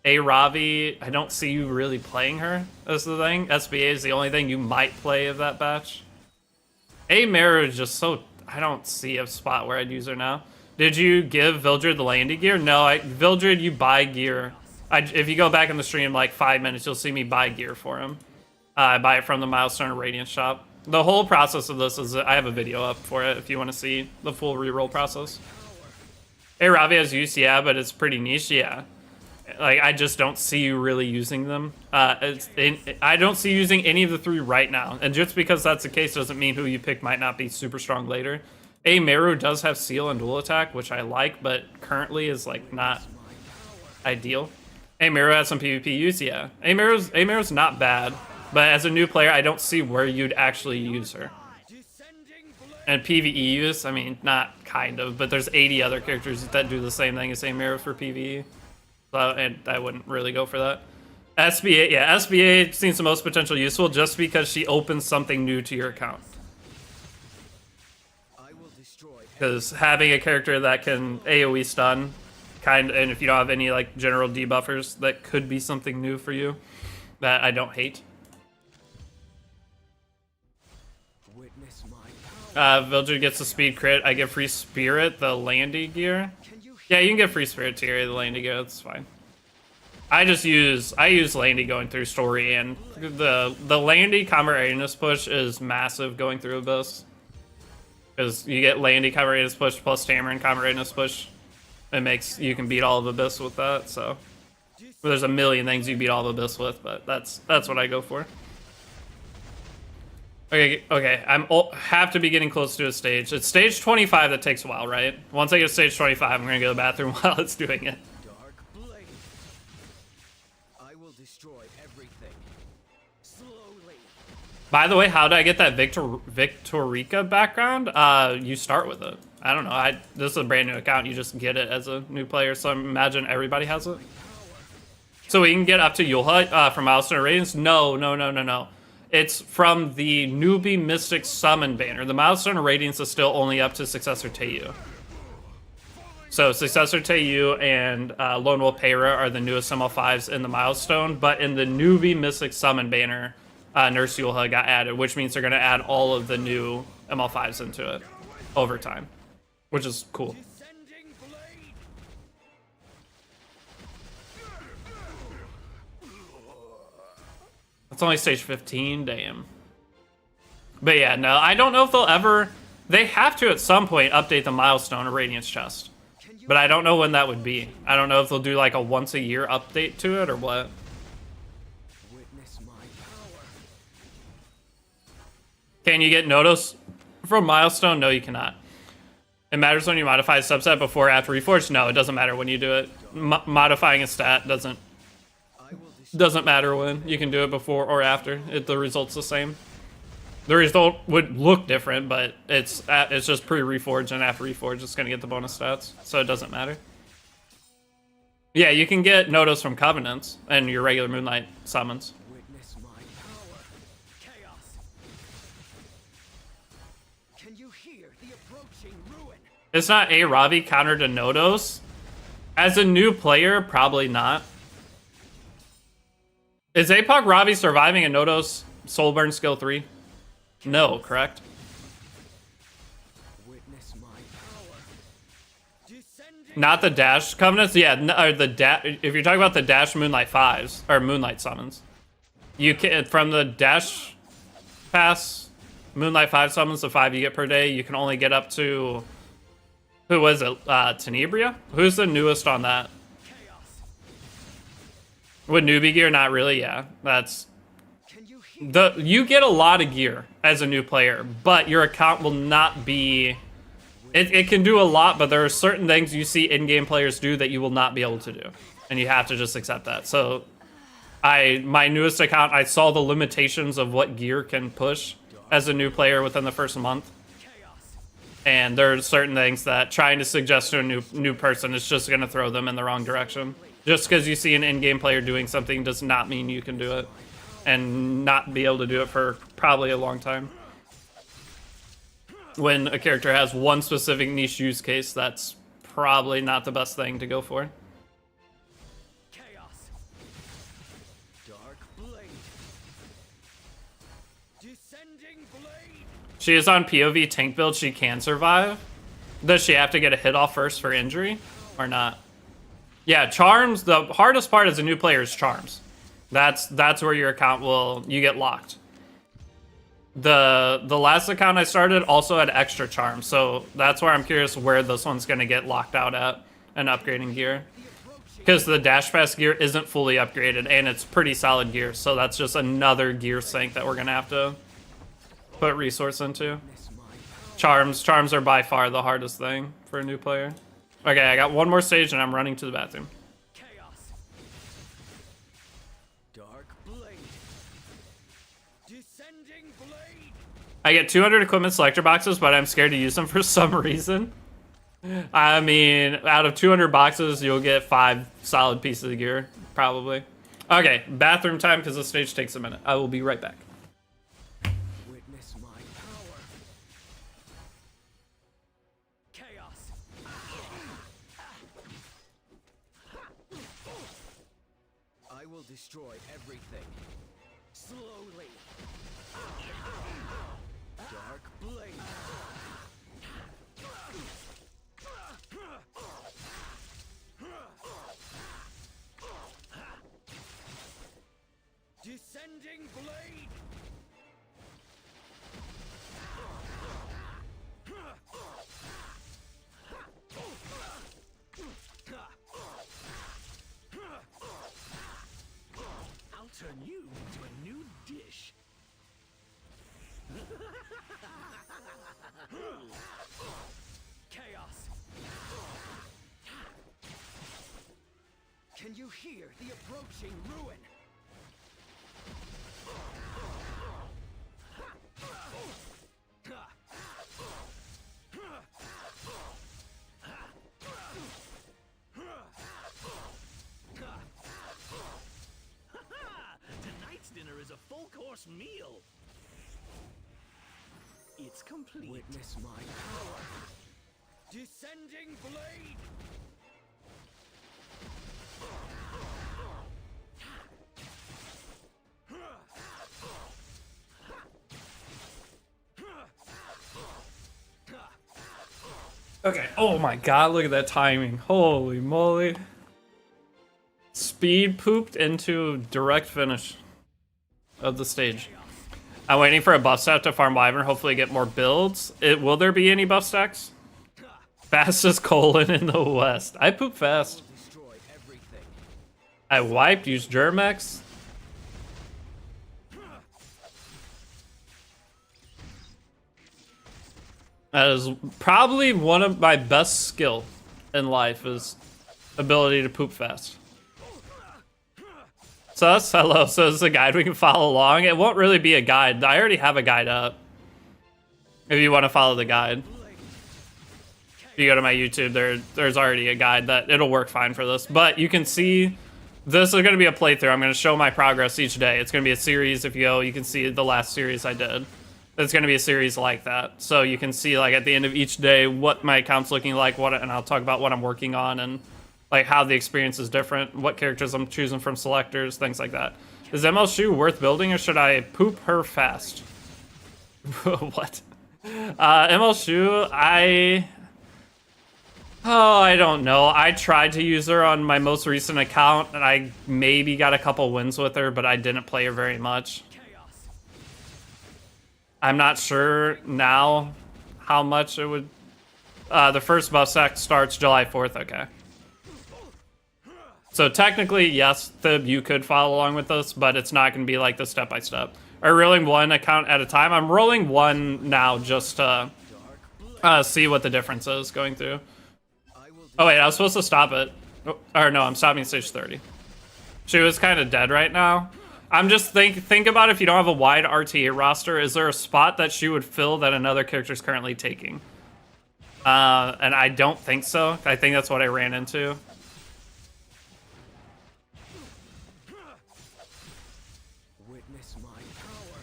A Ravi, I don't see you really playing her, is the thing. SBA is the only thing you might play of that batch. A Meru is just so... I don't see a spot where I'd use her now. Did you give Vildred the Landy gear? No, Vildred, you buy gear. If you go back in the stream like 5 minutes, you'll see me buy gear for him. I buy it from the Milestone Radiant shop. The whole process of this is... I have a video up for it if you want to see the full reroll process. A Ravi has use, yeah, but it's pretty niche, yeah. Like, I just don't see you really using them. I don't see you using any of the 3 right now. And just because that's the case doesn't mean who you pick might not be super strong later. A Meru does have seal and dual attack, which I like, but currently is, like, not ideal. Amiru has some PvP use, yeah. Amiru's not bad, but as a new player, I don't see where you'd actually use her. And PvE use, I mean, not kind of, but there's 80 other characters that do the same thing as Amiru for PvE. So, and I wouldn't really go for that. SBA, yeah, SBA seems the most potential useful just because she opens something new to your account. Because having a character that can AoE stun, and if you don't have any like general debuffers, that could be something new for you that I don't hate. Villager gets a speed crit. I get free spirit, the Landy gear. Yeah, you can get free spirit tier, the Landy gear. That's fine. I use Landy going through story, and the Landy combat readiness push is massive going through Abyss. Because you get Landy combat readiness push plus Tamarin combat readiness push. It makes you can beat all of Abyss with that. So there's a million things you beat all of Abyss with, but that's what I go for. Okay, have to be getting close to a stage. It's stage 25 that takes a while, right? Once I get to stage 25, I'm gonna go to the bathroom while it's doing it. By the way, how did I get that Victorica background? You start with it. I don't know. This is a brand new account. You just get it as a new player, so I imagine everybody has it. So we can get up to Yulha from Milestone Radiance? No. It's from the Newbie Mystic Summon banner. The Milestone Radiance is still only up to Successor Teiyu. So Successor Teiyu and Lone Wolf Payra are the newest ML5s in the Milestone, but in the Newbie Mystic Summon banner, Nurse Yulha got added, which means they're going to add all of the new ML5s into it over time, which is cool. It's only stage 15, damn. But yeah, no, I don't know if they'll ever... They have to, at some point, update the Milestone or Radiance chest. But I don't know when that would be. I don't know if they'll do like a once-a-year update to it or what. Can you get Nodos from Milestone? No, you cannot. It matters when you modify a subset before or after Reforged? No, it doesn't matter when you do it. Modifying a stat doesn't matter when. You can do it before or after. The result's the same. The result would look different, but it's just pre-Reforged, and after Reforged it's going to get the bonus stats, so it doesn't matter. Yeah, you can get Nodos from Covenants and your regular Moonlight summons. It's not a Ravi counter to Nodos. As a new player, probably not. Is APOC Ravi surviving a Nodos Soulburn skill 3? No, correct? Not the dash covenants? Yeah, or if you're talking about the dash Moonlight 5s, or Moonlight summons. You can, from the dash pass Moonlight 5 summons, the 5 you get per day, you can only get up to... Who was it? Tenebria? Who's the newest on that? With newbie gear? Not really, yeah. That's... You get a lot of gear as a new player, but your account will not be... It can do a lot, but there are certain things you see in-game players do that you will not be able to do. And you have to just accept that. So, my newest account, I saw the limitations of what gear can push as a new player within the first month. And there are certain things that trying to suggest to a new person is just going to throw them in the wrong direction. Just because you see an in-game player doing something does not mean you can do it. And not be able to do it for probably a long time. When a character has one specific niche use case, that's probably not the best thing to go for. Chaos. Dark blade. Descending blade. She is on POV tank build, she can survive. Does she have to get a hit off first for injury? Or not? Yeah, charms, the hardest part as a new player is charms. That's where your account you get locked. The last account I started also had extra charms, so that's where I'm curious where this one's gonna get locked out at and upgrading gear. Because the Dash Pass gear isn't fully upgraded and it's pretty solid gear, so that's just another gear sink that we're gonna have to put resource into. Charms are by far the hardest thing for a new player. Okay, I got one more stage and I'm running to the bathroom. I get 200 equipment selector boxes, but I'm scared to use them for some reason. I mean, out of 200 boxes, you'll get 5 solid pieces of gear, probably. Okay, bathroom time because the stage takes a minute. I will be right back. Witness my power. Chaos. I will destroy everything. Slowly. Dark blade. Descending blade. I'll turn you into a new dish. Chaos. Can you hear the approaching ruin? Tonight's dinner is a full-course meal. It's complete. Witness my power. Descending blade. Okay. Oh my god, look at that timing. Holy moly. Speed pooped into direct finish of the stage. I'm waiting for a buff stack to farm Wyvern, hopefully get more builds. Will there be any buff stacks? Fastest colon in the West. I poop fast. Destroy everything. I wiped, used Germex. That is probably one of my best skill in life is ability to poop fast. Sus, hello. So this is a guide we can follow along. It won't really be a guide. I already have a guide up. If you want to follow the guide. If you go to my YouTube, there's already a guide that it'll work fine for this. But you can see this is going to be a playthrough. I'm going to show my progress each day. It's going to be a series. If you go, you can see the last series I did. It's going to be a series like that. So you can see like at the end of each day what my account's looking like, and I'll talk about what I'm working on and like how the experience is different, what characters I'm choosing from selectors, things like that. Is ML Shoe worth building or should I poop her fast? What? ML Shoe, I don't know. I tried to use her on my most recent account and I maybe got a couple wins with her, but I didn't play her very much. I'm not sure now how much it would... the first buff stack starts July 4th, okay. So technically, yes, you could follow along with this, but it's not going to be like the step-by-step. Are rolling one account at a time? I'm rolling one now just to see what the difference is going through. Oh wait, I was supposed to stop it. Or no, I'm stopping stage 30. She was kind of dead right now. I'm just think about if you don't have a wide RTA roster, is there a spot that she would fill that another character is currently taking? And I don't think so. I think that's what I ran into. Witness my power.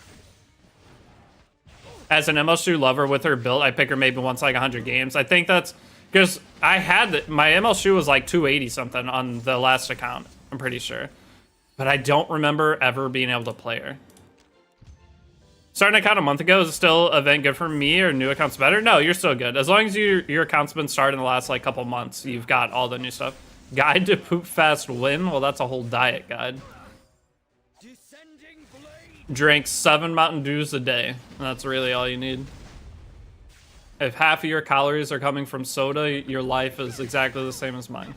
As an ML lover with her build, I pick her maybe once like 100 games. I think that's because I had my ML was like 280 something on the last account. I'm pretty sure. But I don't remember ever being able to play her. Starting an account a month ago, is still event good for me or new accounts better? No, you're still good. As long as your account's been started in the last like couple months, you've got all the new stuff. Guide to poop fast win? Well, that's a whole diet guide. Descending blade. Drink 7 Mountain Dews a day. That's really all you need. If half of your calories are coming from soda, your life is exactly the same as mine.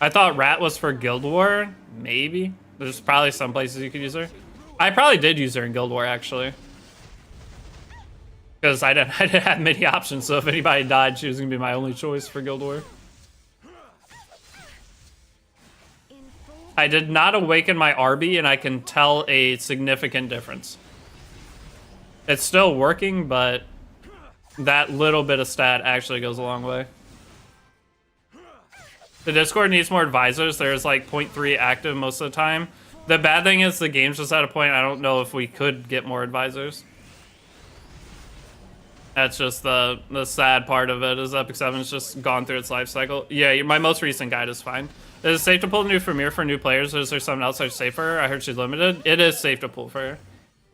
I thought Rat was for Guild War. Maybe. There's probably some places you could use her. I probably did use her in Guild War, actually. Because I didn't have many options, so if anybody died, she was going to be my only choice for Guild War. I did not awaken my RB, and I can tell a significant difference. It's still working, but that little bit of stat actually goes a long way. The Discord needs more advisors. There's like 0.3 active most of the time. The bad thing is the game's just at a point I don't know if we could get more advisors. That's just the sad part of it, is Epic 7's just gone through its life cycle. Yeah, my most recent guide is fine. Is it safe to pull the new Premier for new players, or is there something else that's safer? I heard she's limited. It is safe to pull for her.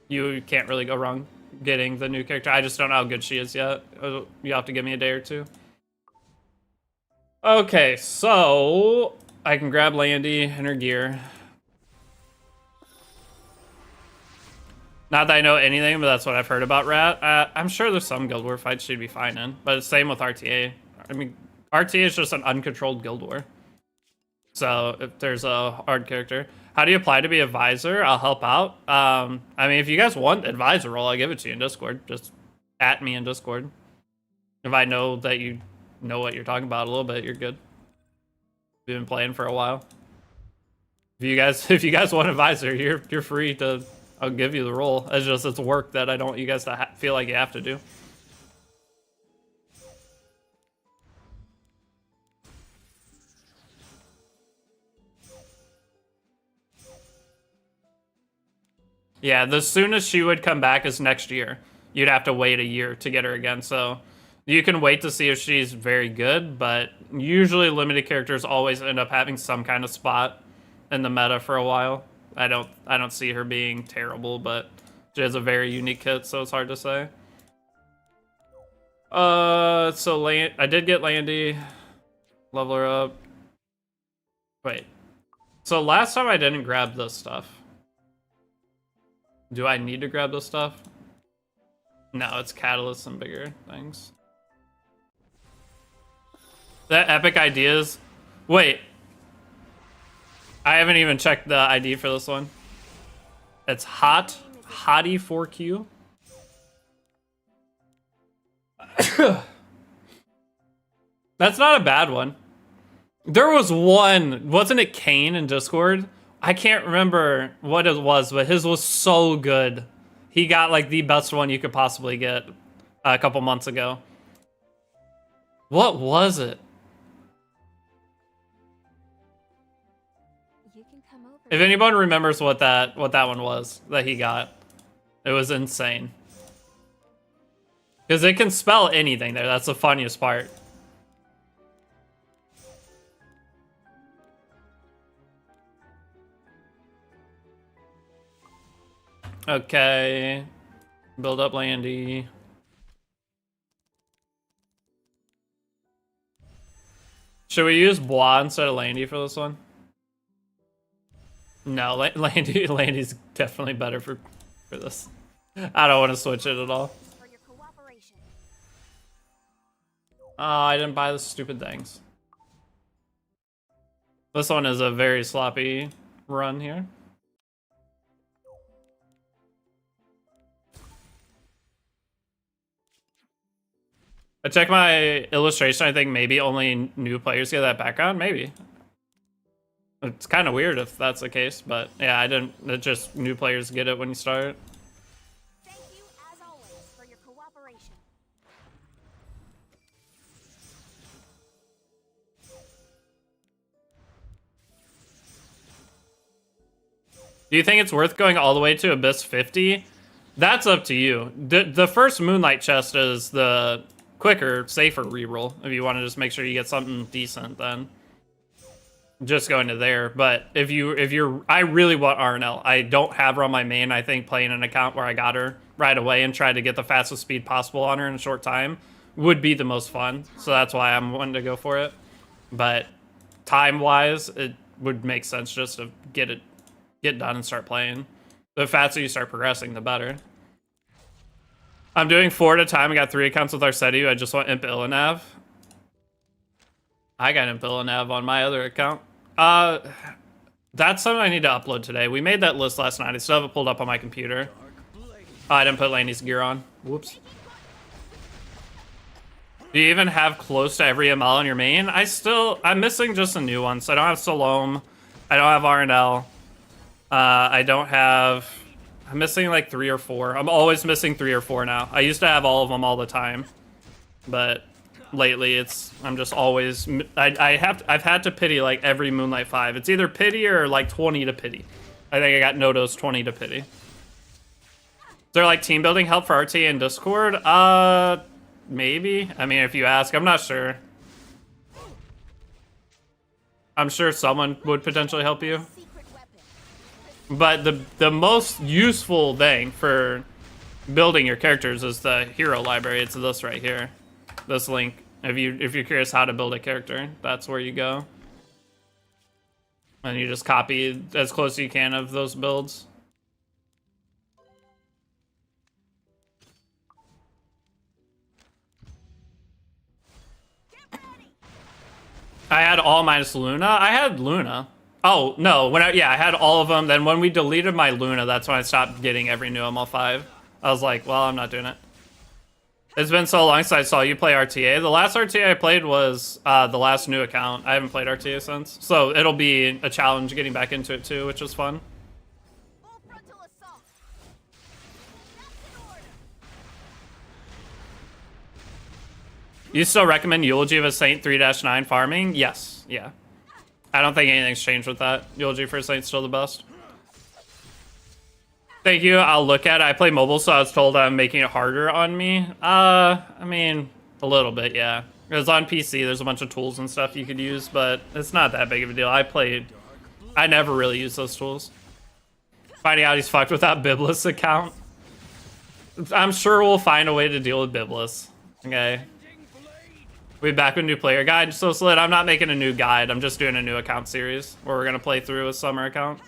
You can't really go wrong getting the new character. I just don't know how good she is yet. You have to give me a day or two. Okay, so I can grab Landy and her gear. Not that I know anything, but that's what I've heard about Rat. I'm sure there's some Guild War fights she'd be fine in, but it's same with RTA. I mean, RTA is just an uncontrolled Guild War. So if there's a hard character. How do you apply to be advisor? I'll help out. I mean, if you guys want advisor role, I'll give it to you in Discord. Just at me in Discord. If I know that you know what you're talking about a little bit, you're good. You've been playing for a while. If you guys want advisor, you're free to. I'll give you the role. It's work that I don't want you guys to feel like you have to do. Yeah, the soonest she would come back is next year. You'd have to wait a year to get her again, so you can wait to see if she's very good, but usually limited characters always end up having some kind of spot in the meta for a while. I don't see her being terrible, but she has a very unique kit, so it's hard to say. So I did get Landy. Level her up. Wait. So last time I didn't grab this stuff. Do I need to grab this stuff? No, it's catalysts and bigger things. The epic ideas. Wait. I haven't even checked the ID for this one. It's Hottie 4Q. That's not a bad one. There was one, wasn't it Kane in Discord? I can't remember what it was, but his was so good. He got like the best one you could possibly get a couple months ago. What was it? You can come over. If anyone remembers what that one was that he got, it was insane. Because it can spell anything there. That's the funniest part. Okay. Build up Landy. Should we use Bois instead of Landy for this one? No, Landy's definitely better for this. I don't want to switch it at all. For your cooperation. Oh, I didn't buy the stupid things. This one is a very sloppy run here. I checked my illustration. I think maybe only new players get that background. Maybe. It's kind of weird if that's the case, but yeah, I didn't. It's just new players get it when you start. Thank you, as always, for your cooperation. Do you think it's worth going all the way to Abyss 50? That's up to you. The first Moonlight chest is the quicker, safer reroll. If you want to just make sure you get something decent, then just going to there. But if you're, I really want RNL. I don't have her on my main. I think playing an account where I got her right away and tried to get the fastest speed possible on her in a short time would be the most fun. So that's why I'm wanting to go for it. But time-wise, it would make sense just to get done and start playing. The faster you start progressing, the better. I'm doing 4 at a time. I got 3 accounts with Arcetti. I just want Imp Illinav. I got Imp Illinav on my other account. That's something I need to upload today. We made that list last night. I still have it pulled up on my computer. Oh, I didn't put Landy's gear on. Whoops. Do you even have close to every ML on your main? I'm missing just a new one, so I don't have Salome. I don't have RNL. I don't have... I'm missing like 3 or 4. I'm always missing 3 or 4 now. I used to have all of them all the time. But lately I'm just always... I've had to pity like every Moonlight 5. It's either pity or like 20 to pity. I think I got Nodo's 20 to pity. Is there like team building help for RTA and Discord? Maybe. I mean, if you ask, I'm not sure. I'm sure someone would potentially help you. But the most useful thing for building your characters is the hero library. It's this right here. This link. If you're curious how to build a character, that's where you go. And you just copy as close as you can of those builds. I had all minus Luna. I had Luna. Oh, no. I had all of them. Then when we deleted my Luna, that's when I stopped getting every new ML5. I was like, well, I'm not doing it. It's been so long since I saw you play RTA. The last RTA I played was the last new account. I haven't played RTA since. So it'll be a challenge getting back into it too, which is fun. Full frontal assault. That's in order. You still recommend Eulogy of a Saint 3-9 farming? Yes. Yeah. I don't think anything's changed with that. Eulogy for a Saint's still the best. Thank you. I'll look at it. I play mobile, so I was told I'm making it harder on me. I mean, a little bit, yeah. Because on PC, there's a bunch of tools and stuff you could use, but it's not that big of a deal. I never really use those tools. Finding out he's fucked with that Biblis account. I'm sure we'll find a way to deal with Biblis. Okay. We'll be back with a new player guide. So Slid, I'm not making a new guide. I'm just doing a new account series where we're going to play through a summer account.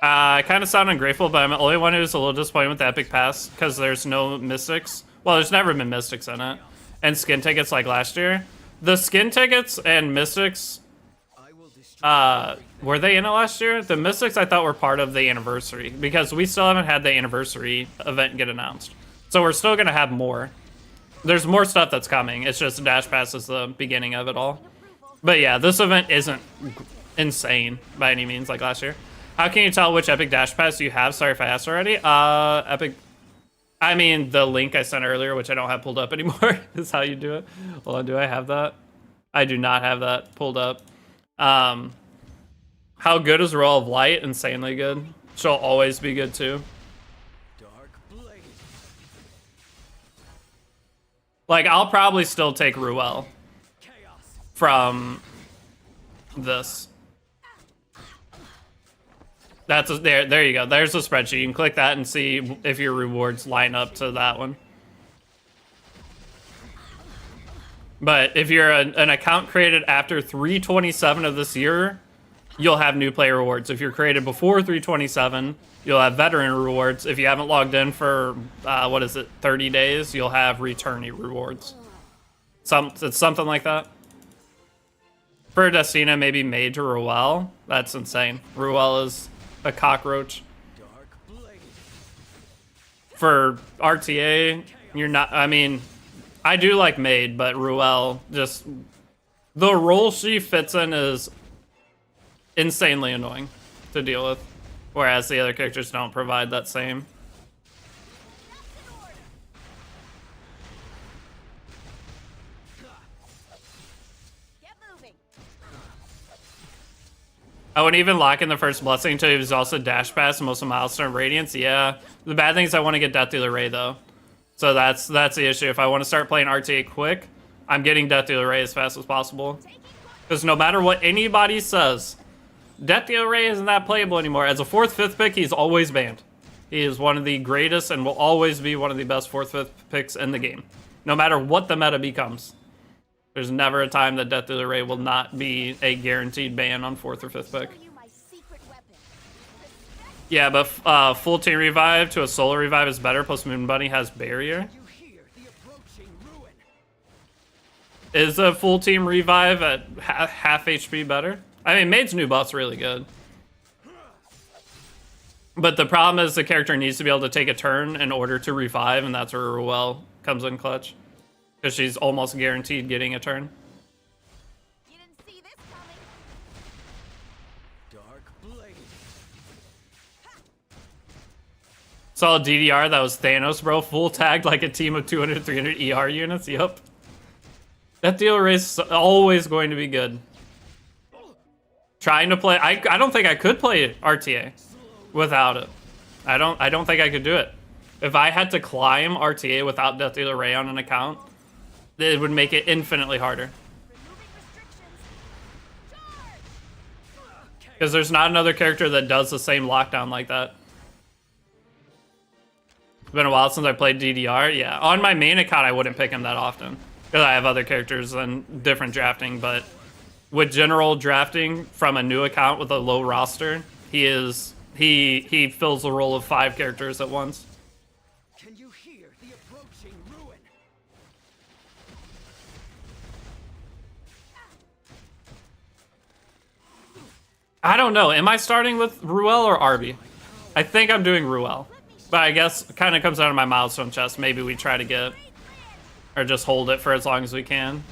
I kind of sound ungrateful, but I'm the only one who's a little disappointed with the Epic Pass because there's no Mystics. Well, there's never been Mystics in it. And skin tickets like last year. The skin tickets and Mystics, were they in it last year? The Mystics I thought were part of the anniversary because we still haven't had the anniversary event get announced. So we're still going to have more. There's more stuff that's coming. It's just Dash Pass is the beginning of it all. But yeah, this event isn't insane by any means like last year. How can you tell which Epic Dash Pass you have? Sorry if I asked already. Epic... I mean, the link I sent earlier, which I don't have pulled up anymore, is how you do it. Hold on, do I have that? I do not have that pulled up. How good is Roll of Light? Insanely good. She'll always be good, too. Dark blade. Like, I'll probably still take Ruel Chaos. from this. There you go. There's the spreadsheet. You can click that and see if your rewards line up to that one. But if you're an account created after 3/27 of this year, you'll have new player rewards. If you're created before 3/27, you'll have veteran rewards. If you haven't logged in for, 30 days, you'll have returnee rewards. It's something like that. For Destina, maybe Mage or Ruel. That's insane. Ruel is a cockroach. Dark blade. For RTA, you're not... I mean, I do like Maid, but Ruel, just... The role she fits in is insanely annoying to deal with. Whereas the other characters don't provide that same. Get moving. I wouldn't even lock in the first blessing until he was also Dash Pass and most of Milestone Radiance. Yeah. The bad thing is I want to get Death Dealer Ray, though. So that's the issue. If I want to start playing RTA quick, I'm getting Death Dealer Ray as fast as possible. Because no matter what anybody says, Death Dealer Ray isn't that playable anymore. As a 4th, 5th pick, he's always banned. He is one of the greatest and will always be one of the best 4th, 5th picks in the game. No matter what the meta becomes. There's never a time that Death Dealer Ray will not be a guaranteed ban on 4th or 5th pick. Show you my secret weapon. Yeah, but full team revive to a solo revive is better. Plus Moon Bunny has barrier. You hear the approaching ruin. Is a full team revive at half HP better? I mean, Maid's new buff's really good. But the problem is the character needs to be able to take a turn in order to revive, and that's where Ruel comes in clutch. Because she's almost guaranteed getting a turn. You didn't see this coming. Dark blade. Saw a DDR that was Thanos, bro. Full tagged like a team of 200, 300 ER units. Yup. That deal race is always going to be good. Trying to play, I don't think I could play RTA without it. I don't think I could do it. If I had to climb RTA without Death Dealer Ray on an account, it would make it infinitely harder. Removing restrictions. Charge! Because there's not another character that does the same lockdown like that. It's been a while since I played DDR. Yeah, on my main account, I wouldn't pick him that often. Because I have other characters and different drafting, but with general drafting from a new account with a low roster, he fills the role of 5 characters at once. Can you hear the approaching ruin? I don't know. Am I starting with Ruel or Arby? I think I'm doing Ruel. But I guess it kind of comes out of my milestone chest. Maybe we try to get, or just hold it for as long as we can.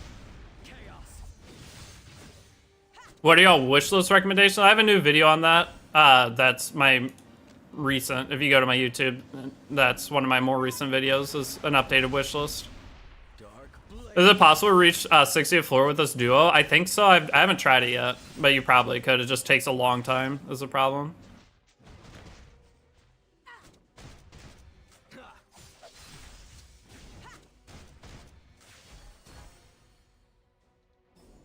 What are y'all wish list recommendations? I have a new video on that. That's my recent, if you go to my YouTube, that's one of my more recent videos, is an updated wish list. Is it possible to reach 60th floor with this duo? I think so. I haven't tried it yet, but you probably could. It just takes a long time is the problem.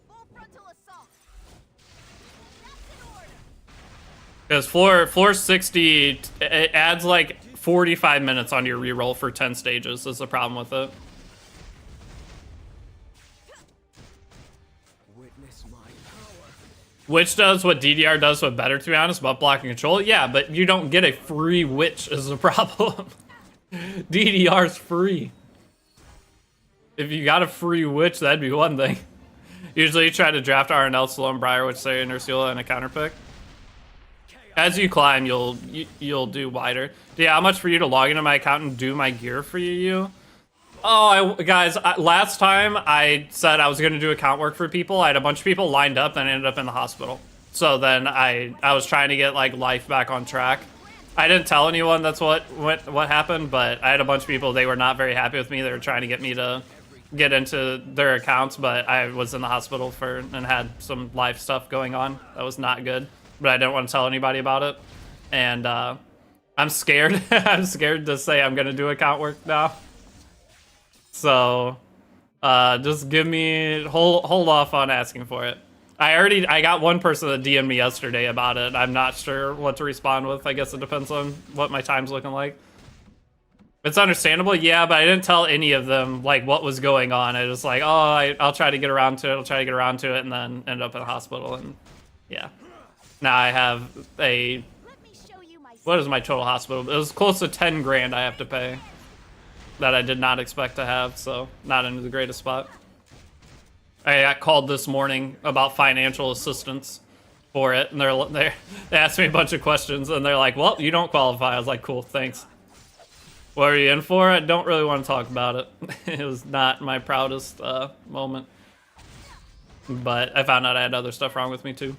Full frontal assault. That's in order. Because floor 60, it adds like 45 minutes on your reroll for 10 stages is the problem with it. Witness my power. Witch does what DDR does, but better, to be honest, butt block and control. Yeah, but you don't get a free Witch is the problem. DDR's free. If you got a free Witch, that'd be one thing. Usually you try to draft RNL, Slow, and Briar, which say Inertial and a counter pick. As you climb, you'll do wider. Yeah, how much for you to log into my account and do my gear for you? Oh, guys, last time I said I was going to do account work for people, I had a bunch of people lined up and ended up in the hospital. So then I was trying to get like life back on track. I didn't tell anyone that's what happened, but I had a bunch of people, they were not very happy with me. They were trying to get me to get into their accounts, but I was in the hospital and had some life stuff going on. That was not good, but I didn't want to tell anybody about it. And I'm scared. I'm scared to say I'm going to do account work now. So just give me, hold off on asking for it. I got one person that DM'd me yesterday about it. I'm not sure what to respond with. I guess it depends on what my time's looking like. It's understandable, yeah, but I didn't tell any of them like what was going on. I was like, oh, I'll try to get around to it. I'll try to get around to it, and then end up in the hospital. And yeah, now I have a, Let me show you my what is my total hospital? It was close to 10 grand I have to pay that I did not expect to have, so not in the greatest spot. I got called this morning about financial assistance for it, and they asked me a bunch of questions, and they're like, well, you don't qualify. I was like, cool, thanks. What are you in for? I don't really want to talk about it. It was not my proudest moment. But I found out I had other stuff wrong with me too.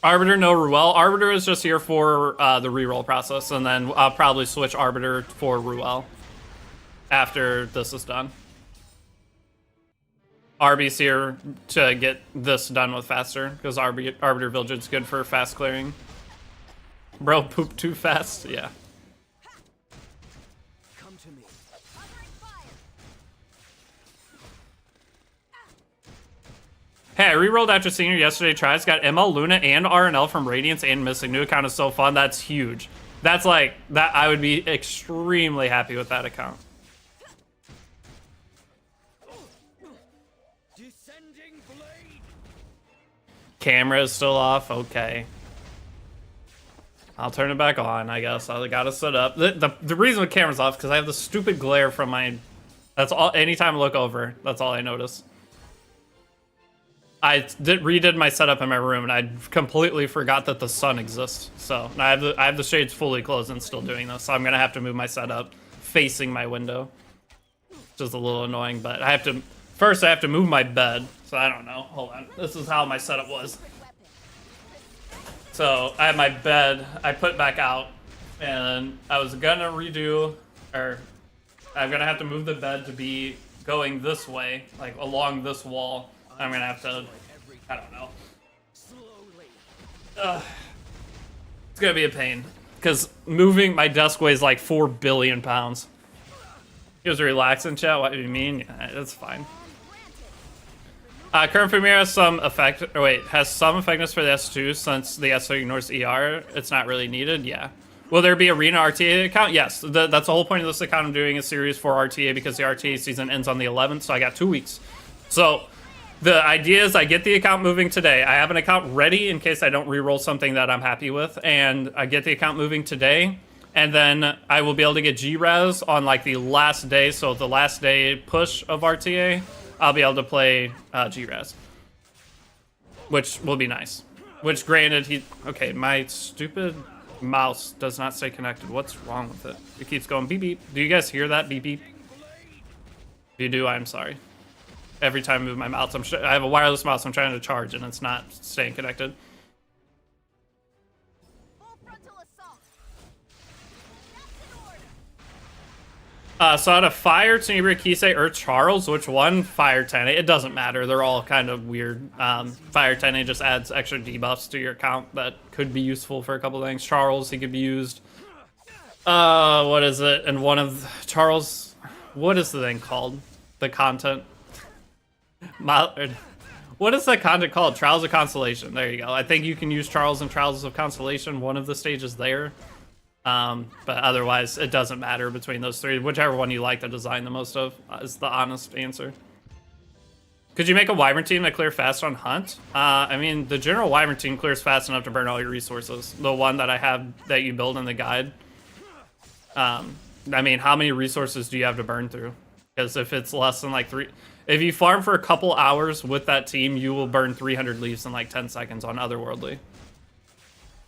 Arbiter, no Ruel. Arbiter is just here for the reroll process, and then I'll probably switch Arbiter for Ruel after this is done. Arby's here to get this done with faster, because Arbiter Vigilance is good for fast clearing. Bro, poop too fast? Yeah. Come to me. covering fire. Hey, I rerolled after seeing her yesterday tries. Got ML, Luna, and RNL from Radiance and Missing. New account is so fun. That's huge. That's like, that. I would be extremely happy with that account. Descending blade. Camera is still off. Okay. I'll turn it back on, I guess. I gotta set up. The reason the camera's off is because I have the stupid glare from my... That's all. Anytime I look over, that's all I notice. I redid my setup in my room, and I completely forgot that the sun exists. So I have the shades fully closed and still doing this. So I'm gonna have to move my setup facing my window. which is a little annoying. But I have to first I have to move my bed. So I don't know. Hold on. This is how my setup was. So I have my bed. I put back out, and I was gonna redo, or I'm gonna have to move the bed to be going this way, like along this wall. I'm gonna have to, I don't know. It's gonna be a pain because moving my desk weighs like 4 billion pounds. He was relaxing, chat. What do you mean? Yeah, that's fine. Current Premier has some effect. Or wait, has some effectiveness for the S2 since the S2 ignores ER. It's not really needed. Yeah. Will there be Arena RTA account? Yes. That's the whole point of this account. I'm doing a series for RTA because the RTA season ends on the 11th, so I got 2 weeks. So the idea is I get the account moving today. I have an account ready in case I don't reroll something that I'm happy with, and I get the account moving today, and then I will be able to get G-Res on like the last day. So the last day push of RTA, I'll be able to play G-Res, which will be nice. Which granted, okay, my stupid mouse does not stay connected. What's wrong with it? It keeps going beep beep. Do you guys hear that beep beep? If you do, I'm sorry. Every time I move my mouse, I have a wireless mouse I'm trying to charge and it's not staying connected. Full frontal assault. So out of Fire, Tenebria, Kisei, or Charles, which one? Fire 10. It doesn't matter. They're all kind of weird. Fire 10 just adds extra debuffs to your account that could be useful for a couple things. Charles, he could be used. What is it? And one of Charles, what is the thing called? The content. What is that content called? Trials of Constellation. There you go. I think you can use Charles and Trials of Constellation. One of the stages there. But otherwise, it doesn't matter between those three. Whichever one you like the design the most of is the honest answer. Could you make a Wyvern team that clear fast on Hunt? I mean, the general Wyvern team clears fast enough to burn all your resources. The one that I have that you build in the guide. I mean, how many resources do you have to burn through? Because if it's less than like 3... If you farm for a couple hours with that team, you will burn 300 leaves in like 10 seconds on Otherworldly.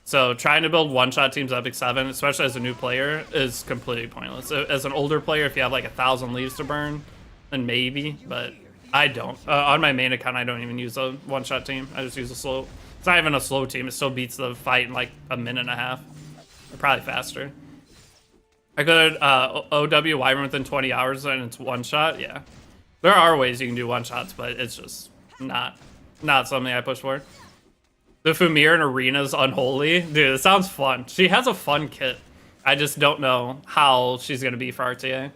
So trying to build one-shot teams Epic 7, especially as a new player, is completely pointless. As an older player, if you have like 1,000 leaves to burn, then maybe, but I don't. On my main account, I don't even use a one-shot team. I just use a slow... It's not even a slow team. It still beats the fight in like a minute and a half. Or probably faster. I could OW Wyvern within 20 hours and it's one-shot, yeah. There are ways you can do one-shots, but it's just not something I push for. The Fumir in Arena's unholy. Dude, it sounds fun. She has a fun kit. I just don't know how she's going to be for RTA.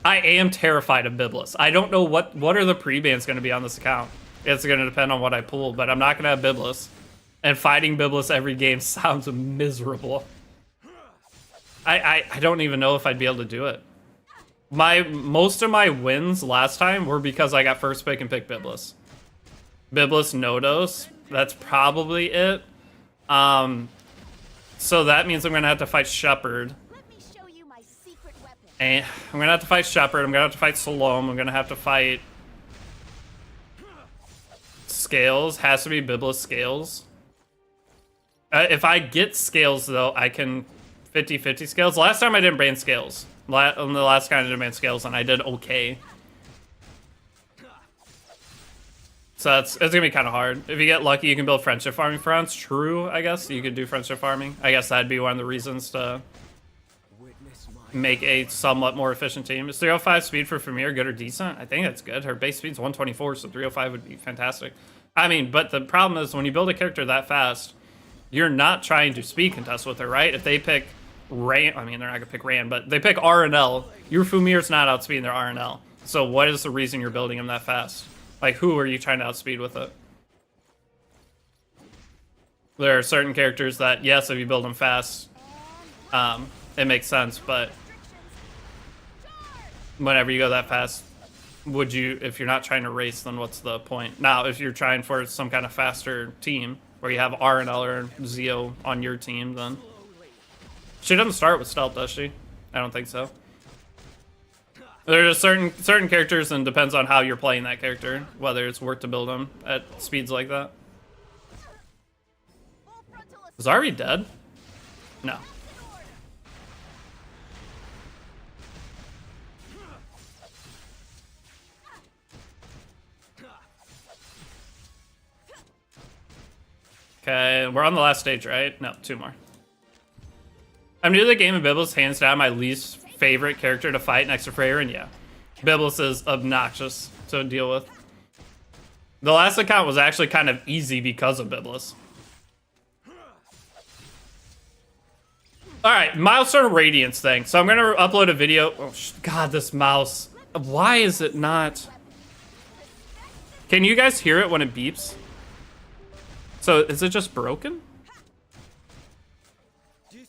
I am terrified of Biblis. I don't know what are the pre-bans going to be on this account. It's going to depend on what I pull, but I'm not going to have Biblis. And fighting Biblis every game sounds miserable. I don't even know if I'd be able to do it. Most of my wins last time were because I got first pick and picked Biblis. Biblis Nodos. That's probably it. So that means I'm gonna have to fight Shepherd. Let me show you my secret weapon. And I'm gonna have to fight Shepherd. I'm gonna have to fight Salome. I'm gonna have to fight Scales. Has to be Biblis Scales. If I get Scales though, I can 50-50 Scales. Last time I didn't ban Scales. On the last kind I didn't ban Scales and I did okay. So it's gonna be kind of hard. If you get lucky, you can build friendship farming fronts. True, I guess you could do friendship farming. I guess that'd be one of the reasons to make a somewhat more efficient team. Is 305 speed for Fumir good or decent? I think that's good. Her base speed's 124, so 305 would be fantastic. I mean, but the problem is when you build a character that fast, you're not trying to speed contest with her, right? If they pick Ran, I mean, they're not gonna pick Ran, but they pick R and L. Your Fumir's not outspeeding their R and L. So what is the reason you're building him that fast? Like, who are you trying to outspeed with it? There are certain characters that, yes, if you build them fast, it makes sense, but whenever you go that fast, would you, if you're not trying to race, then what's the point? Now, if you're trying for some kind of faster team, where you have R and L or Zeo on your team, then... She doesn't start with stealth, does she? I don't think so. There's certain characters, and depends on how you're playing that character, whether it's worth to build them at speeds like that. Is Ari dead? No. Okay, we're on the last stage, right? No, 2 more. I'm new to the game, and Biblis hands down my least favorite character to fight next to Freyr, and yeah, Biblis is obnoxious to deal with. The last account was actually kind of easy because of Biblis. Alright, milestone radiance thing. So I'm gonna upload a video. Oh, God, this mouse. Why is it not? Can you guys hear it when it beeps? So is it just broken?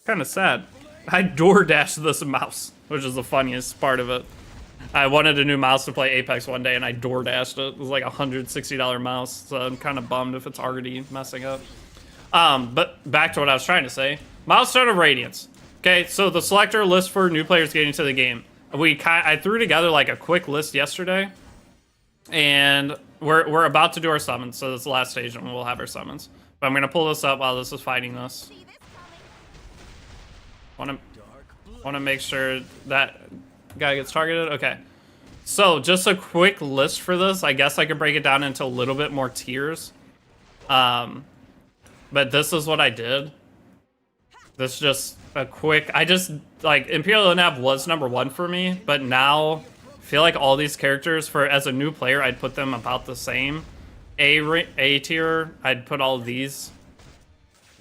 Kind of sad. I door dashed this mouse, which is the funniest part of it. I wanted a new mouse to play Apex one day, and I door dashed it. It was like a $160 mouse, so I'm kind of bummed if it's already messing up. But back to what I was trying to say. Milestone of Radiance. Okay, so the selector list for new players getting to the game. I threw together like a quick list yesterday, and we're about to do our summons. So this is the last stage, and we'll have our summons. But I'm gonna pull this up while this is fighting this. Want to make sure that guy gets targeted. Okay. So just a quick list for this. I guess I could break it down into a little bit more tiers. But this is what I did. This is just a quick, like, Imperial Nav was #1 for me, but now I feel like all these characters, as a new player, I'd put them about the same. A tier, I'd put all of these.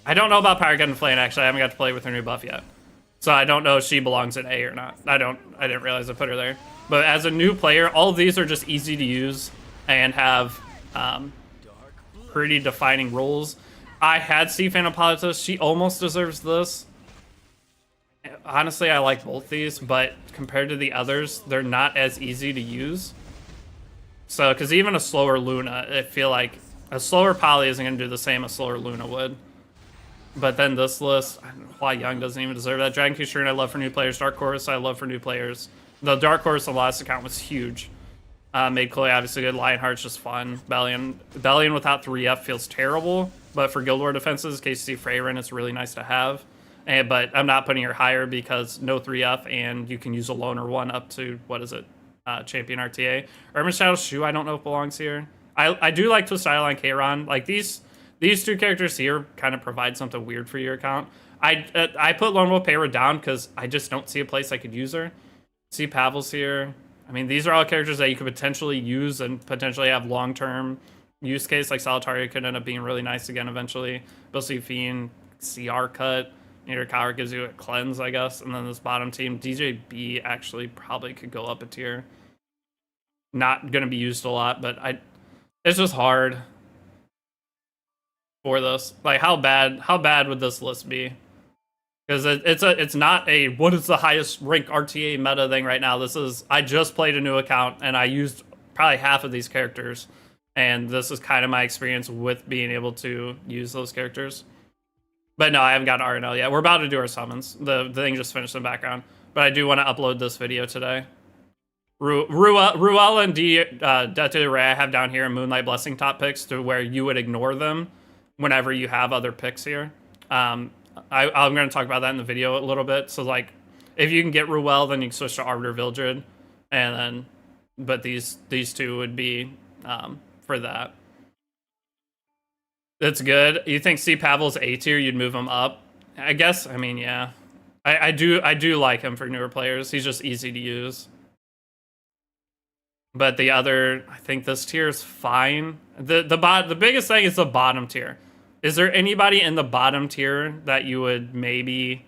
I don't know about Power Gun and Flame, actually. I haven't got to play with her new buff yet. So I don't know if she belongs in A or not. I didn't realize I put her there. But as a new player, all of these are just easy to use and have pretty defining roles. I had C Phanopolitus. She almost deserves this. Honestly, I like both these, but compared to the others, they're not as easy to use. So, because even a slower Luna, I feel like a slower Poly isn't going to do the same a slower Luna would. But then this list, Hua Young doesn't even deserve that. Dragon Q-Shireen I love for new players. Dark Horse I love for new players. The Dark Horse on the last account was huge. Made Chloe obviously good. Lionheart's just fun. Bellion without 3F feels terrible. But for Guild War defenses, KCC Freyrin, it's really nice to have. But I'm not putting her higher because no 3F, and you can use a loner 1 up to, what is it? Champion RTA. Urban Shadow Shu I don't know if belongs here. I do like Twist Eyeline Kayron. Like these two characters here kind of provide something weird for your account. I put Lone Wolf Payra down because I just don't see a place I could use her. See Pavel's here. I mean, these are all characters that you could potentially use and potentially have long-term use case. Like Solitaria could end up being really nice again eventually. Bilsi Fiend, CR Cut. Nader Cower gives you a cleanse, I guess. And then this bottom team, DJB actually probably could go up a tier. Not going to be used a lot, but it's just hard for this. Like, how bad would this list be? Because it's not a what is the highest rank RTA meta thing right now. This is, I just played a new account and I used probably half of these characters, and this is kind of my experience with being able to use those characters. But no, I haven't gotten RNL yet. We're about to do our summons. The thing just finished in the background, but I do want to upload this video today. Ruel and Deity Ray I have down here in Moonlight Blessing top picks to where you would ignore them whenever you have other picks here. I'm going to talk about that in the video a little bit. So, like, if you can get Ruel, then you can switch to Arbiter Vildred. And then, but these two would be for that. That's good. You think C Pavel's A tier, you'd move him up? I guess, I mean, yeah. I do like him for newer players. He's just easy to use. But the other, I think this tier is fine. The biggest thing is the bottom tier. Is there anybody in the bottom tier that you would maybe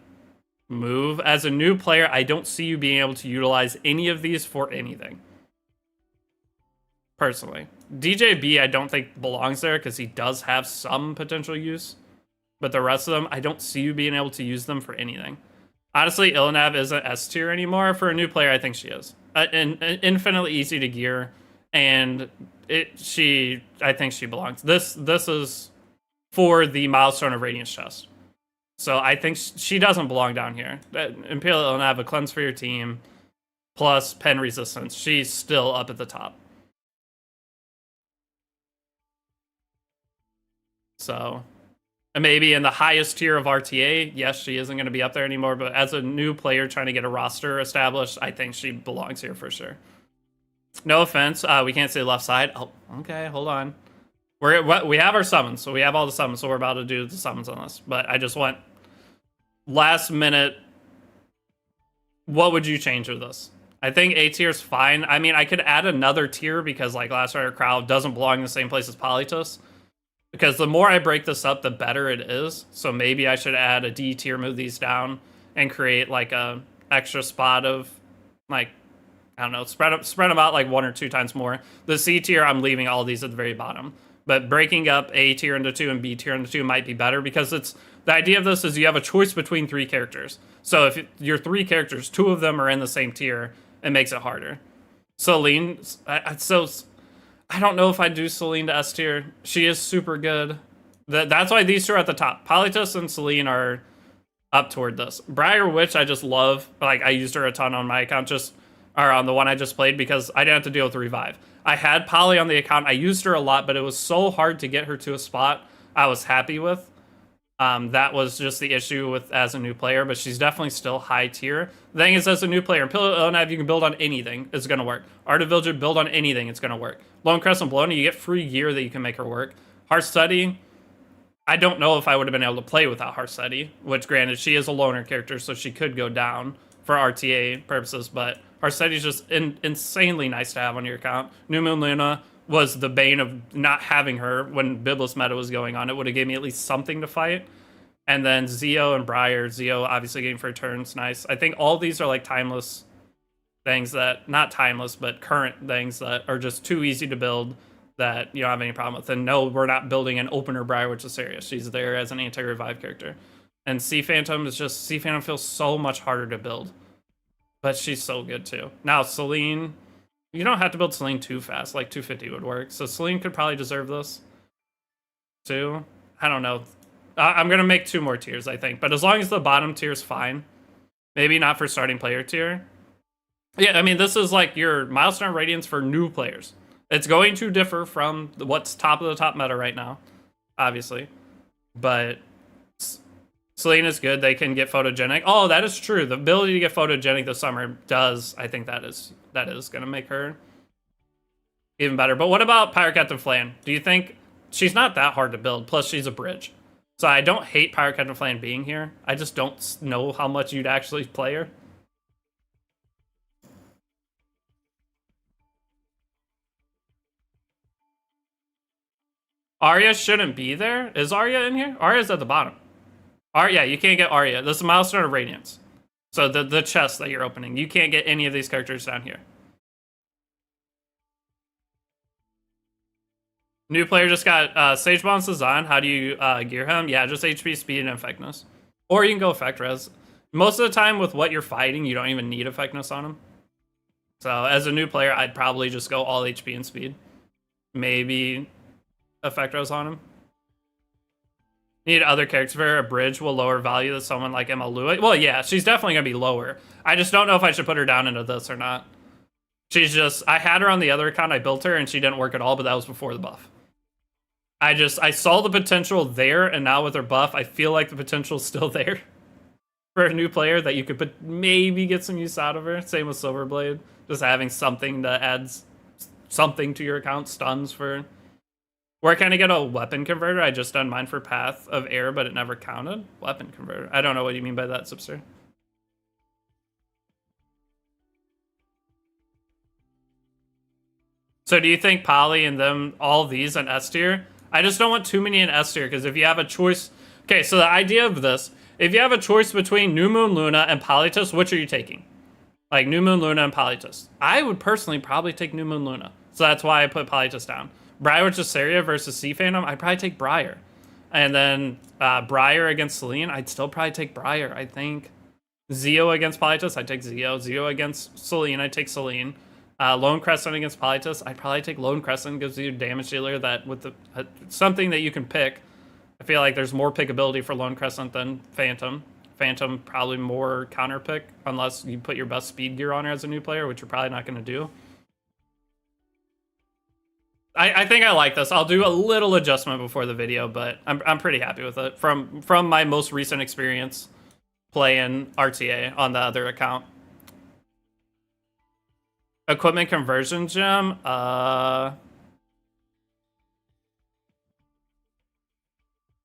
move? As a new player, I don't see you being able to utilize any of these for anything. Personally. DJB, I don't think belongs there because he does have some potential use. But the rest of them, I don't see you being able to use them for anything. Honestly, Ilanav isn't S tier anymore. For a new player, I think she is. And infinitely easy to gear. And I think she belongs. This is for the Milestone of Radiance chest. So I think she doesn't belong down here. Imperial Ilanav, a cleanse for your team, plus pen resistance. She's still up at the top. So, and maybe in the highest tier of RTA, yes, she isn't going to be up there anymore, but as a new player trying to get a roster established, I think she belongs here for sure. No offense, we can't say left side. Oh, okay, hold on. We have our summons, so we have all the summons, so we're about to do the summons on this. But I just want last minute. What would you change with this? I think A tier is fine. I mean, I could add another tier because like Last Rider Crowd doesn't belong in the same place as Polytus. Because the more I break this up, the better it is. So maybe I should add a D tier, move these down, and create like a extra spot of like, I don't know, spread them out like 1 or 2 times more. The C tier, I'm leaving all these at the very bottom. But breaking up A tier into 2 and B tier into 2 might be better because it's the idea of this is you have a choice between 3 characters. So if your 3 characters, 2 of them are in the same tier, it makes it harder. Celine, I don't know if I'd do Celine to S tier. She is super good. That's why these 2 are at the top. Polytus and Celine are up toward this. Briar Witch, I just love. Like, I used her a ton on my account, or on the one I just played, because I didn't have to deal with revive. I had Polly on the account. I used her a lot, but it was so hard to get her to a spot I was happy with. That was just the issue with as a new player, but she's definitely still high tier. The thing is, as a new player, in Pillar Elnav, you can build on anything. It's going to work. Art of Villager, build on anything. It's going to work. Lone Crescent Bologna, you get free gear that you can make her work. Heart Study, I don't know if I would have been able to play without Heart Study, which granted, she is a loner character, so she could go down for RTA purposes, but Heart Study is just insanely nice to have on your account. New Moon Luna was the bane of not having her when Biblis meta was going on. It would have gave me at least something to fight. And then Zeo and Briar. Zeo obviously getting for turns, nice. I think all these are like timeless things that, not timeless, but current things that are just too easy to build that you don't have any problem with. And no, we're not building an opener Briar, which is serious. She's there as an anti-revive character. And Sea Phantom is just, Sea Phantom feels so much harder to build. But she's so good too. Now, Celine, you don't have to build Celine too fast. Like 250 would work. So Celine could probably deserve this too. I don't know. I'm going to make 2 more tiers, I think. But as long as the bottom tier is fine. Maybe not for starting player tier. Yeah, I mean, this is like your milestone radiance for new players. It's going to differ from what's top of the top meta right now, obviously. But Celine is good. They can get photogenic. Oh, that is true. The ability to get photogenic this summer does, I think that is going to make her even better. But what about Pirate Captain Flan? Do you think she's not that hard to build? Plus, she's a bridge. So I don't hate Pirate Captain Flan being here. I just don't know how much you'd actually play her. Arya shouldn't be there. Is Arya in here? Arya's at the bottom. Yeah, you can't get Arya. This is a milestone of Radiance. So the chest that you're opening. You can't get any of these characters down here. New player just got Sage Bomb Sazan. How do you gear him? Yeah, just HP, speed, and effectiveness. Or you can go effect res. Most of the time with what you're fighting, you don't even need effectiveness on him. So as a new player, I'd probably just go all HP and speed. Maybe effect res on him. Need other characters for a bridge will lower value than someone like Emma Lua. Well, yeah, she's definitely going to be lower. I just don't know if I should put her down into this or not. She's just, I had her on the other account, I built her, and she didn't work at all, but that was before the buff. I saw the potential there, and now with her buff, I feel like the potential's still there for a new player that you could maybe get some use out of her. Same with Silverblade. Just having something that adds something to your account, stuns for... Where can I get a weapon converter? I just done mine for Path of Air, but it never counted. Weapon converter. I don't know what you mean by that, Sipster. So do you think Poly and them, all these in S tier? I just don't want too many in S tier, because if you have a choice... Okay, so the idea of this, if you have a choice between New Moon Luna and Polytus, which are you taking? Like New Moon Luna and Polytus. I would personally probably take New Moon Luna. So that's why I put Polytus down. Briar with Justeria versus Sea Phantom, I'd probably take Briar. And then Briar against Celine, I'd still probably take Briar, I think. Zeo against Polytus, I'd take Zeo. Zeo against Celine, I'd take Celine. Lone Crescent against Polytus, I'd probably take Lone Crescent. Gives you damage dealer that with the something that you can pick. I feel like there's more pickability for Lone Crescent than Phantom. Phantom probably more counter pick unless you put your best speed gear on her as a new player, which you're probably not going to do. I think I like this. I'll do a little adjustment before the video, but I'm pretty happy with it from my most recent experience playing RTA on the other account. Equipment conversion gem.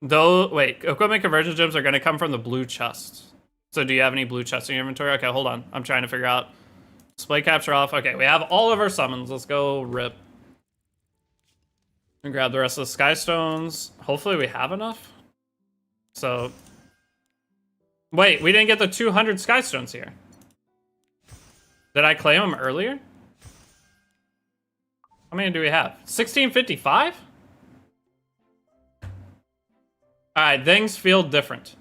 Though, wait, equipment conversion gems are going to come from the blue chests. So do you have any blue chests in your inventory? Okay, hold on. I'm trying to figure out. Display capture off. Okay, we have all of our summons. Let's go rip. And grab the rest of the sky stones. Hopefully we have enough. So, wait, we didn't get the 200 sky stones here. Did I claim them earlier? How many do we have? 1655? Alright, things feel different.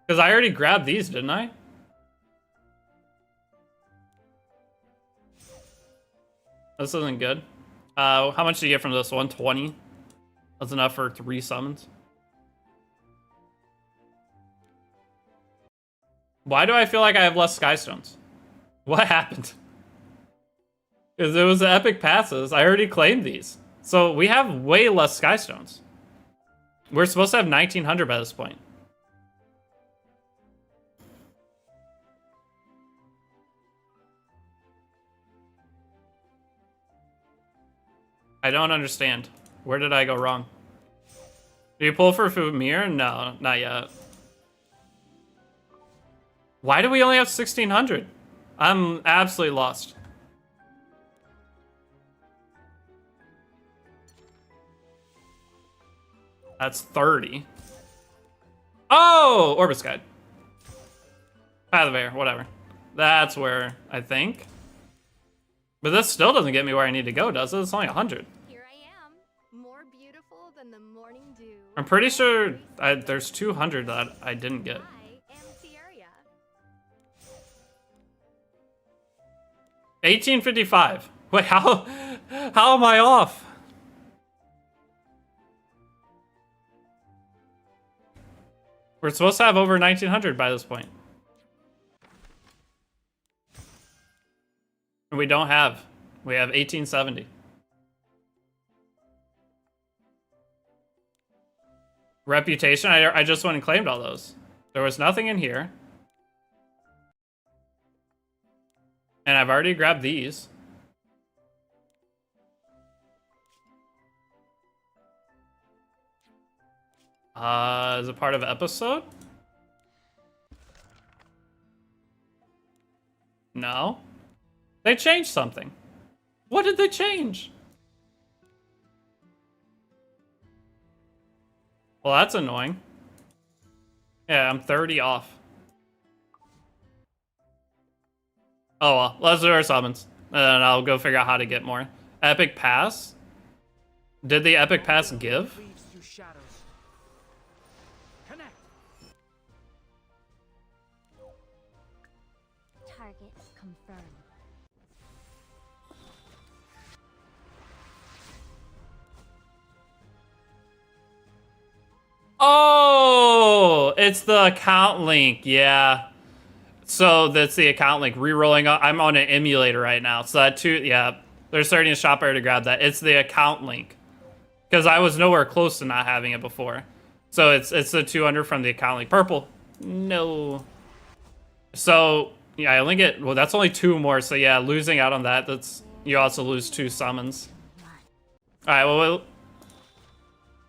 Because I already grabbed these, didn't I? This isn't good. How much do you get from this? 120? That's enough for 3 summons. Why do I feel like I have less sky stones? What happened? Because it was the epic passes. I already claimed these. So we have way less sky stones. We're supposed to have 1900 by this point. I don't understand. Where did I go wrong? Do you pull for Fumir? No, not yet. Why do we only have 1600? I'm absolutely lost. That's 30. Oh, Orbis Guide. Path of Air, whatever. That's where I think. But this still doesn't get me where I need to go, does it? It's only 100. Here I am, more beautiful than the morning dew. I'm pretty sure there's 200 that I didn't get. I am Tieria. 1855. Wait, how am I off? We're supposed to have over 1900 by this point. And we don't have. We have 1870. Reputation, I just went and claimed all those. There was nothing in here. And I've already grabbed these. Is it part of episode? No. They changed something. What did they change? Well, that's annoying. Yeah, I'm 30 off. Oh well, let's do our summons. And then I'll go figure out how to get more. Epic Pass? Did the Epic Pass give? Leads to shadows. Connect. Target confirmed. Oh, it's the account link. Yeah. So that's the account link. Rerolling. I'm on an emulator right now. So that too. Yeah. There's starting a shop area to grab that. It's the account link. Because I was nowhere close to not having it before. So it's the 200 from the account link. Purple. No. So yeah, I only get. Well, that's only 2 more. So yeah, losing out on that. That's you also lose 2 summons. All right. Well.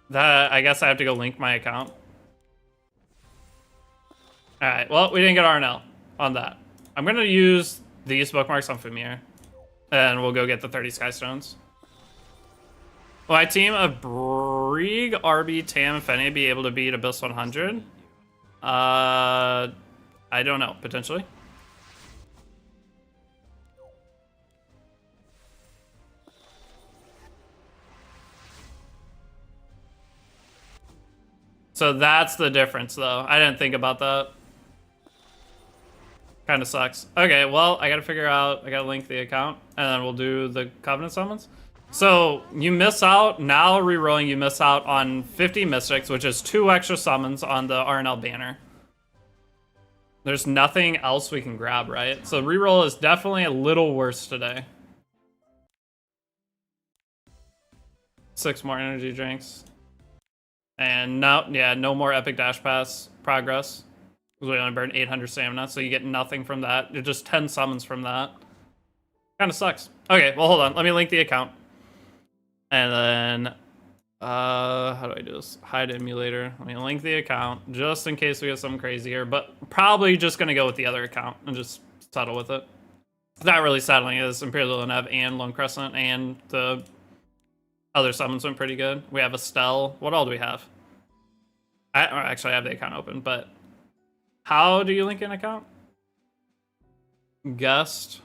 That, I guess I have to go link my account. Alright, well, we didn't get RNL on that. I'm going to use these bookmarks on Fumir. And we'll go get the 30 Sky Stones. Will my team of Brig, RB, Tam, and Fene be able to beat Abyss 100? I don't know, potentially. So that's the difference, though. I didn't think about that. Kind of sucks. Okay, well, I gotta figure out... I gotta link the account, and then we'll do the Covenant summons. So, you miss out... Now, rerolling, you miss out on 50 Mystics, which is 2 extra summons on the RNL banner. There's nothing else we can grab, right? So, reroll is definitely a little worse today. 6 more energy drinks. And now, yeah, no more Epic Dash Pass progress. Because we only burn 800 stamina, so you get nothing from that. You're just 10 summons from that. Kind of sucks. Okay, well, hold on. Let me link the account. And then How do I do this? Hide emulator. Let me link the account just in case we get something crazy here, but probably just gonna go with the other account and just settle with it. It's not really settling. It's Imperial Nev and Lone Crescent, and the other summons went pretty good. We have Estelle. What all do we have? Actually, I have the account open, but how do you link an account? Guest.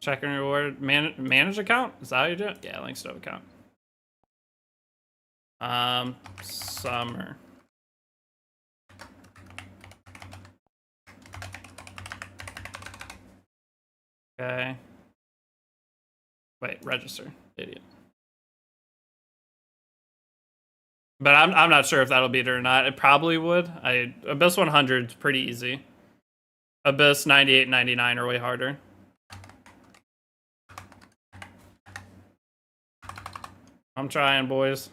Check and reward. Manage account? Is that how you do it? Yeah, links to account. Summer. Okay. Wait, register. Idiot. But I'm not sure if that'll beat it or not. It probably would. Abyss 100 is pretty easy. Abyss 98 and 99 are way harder. I'm trying, boys.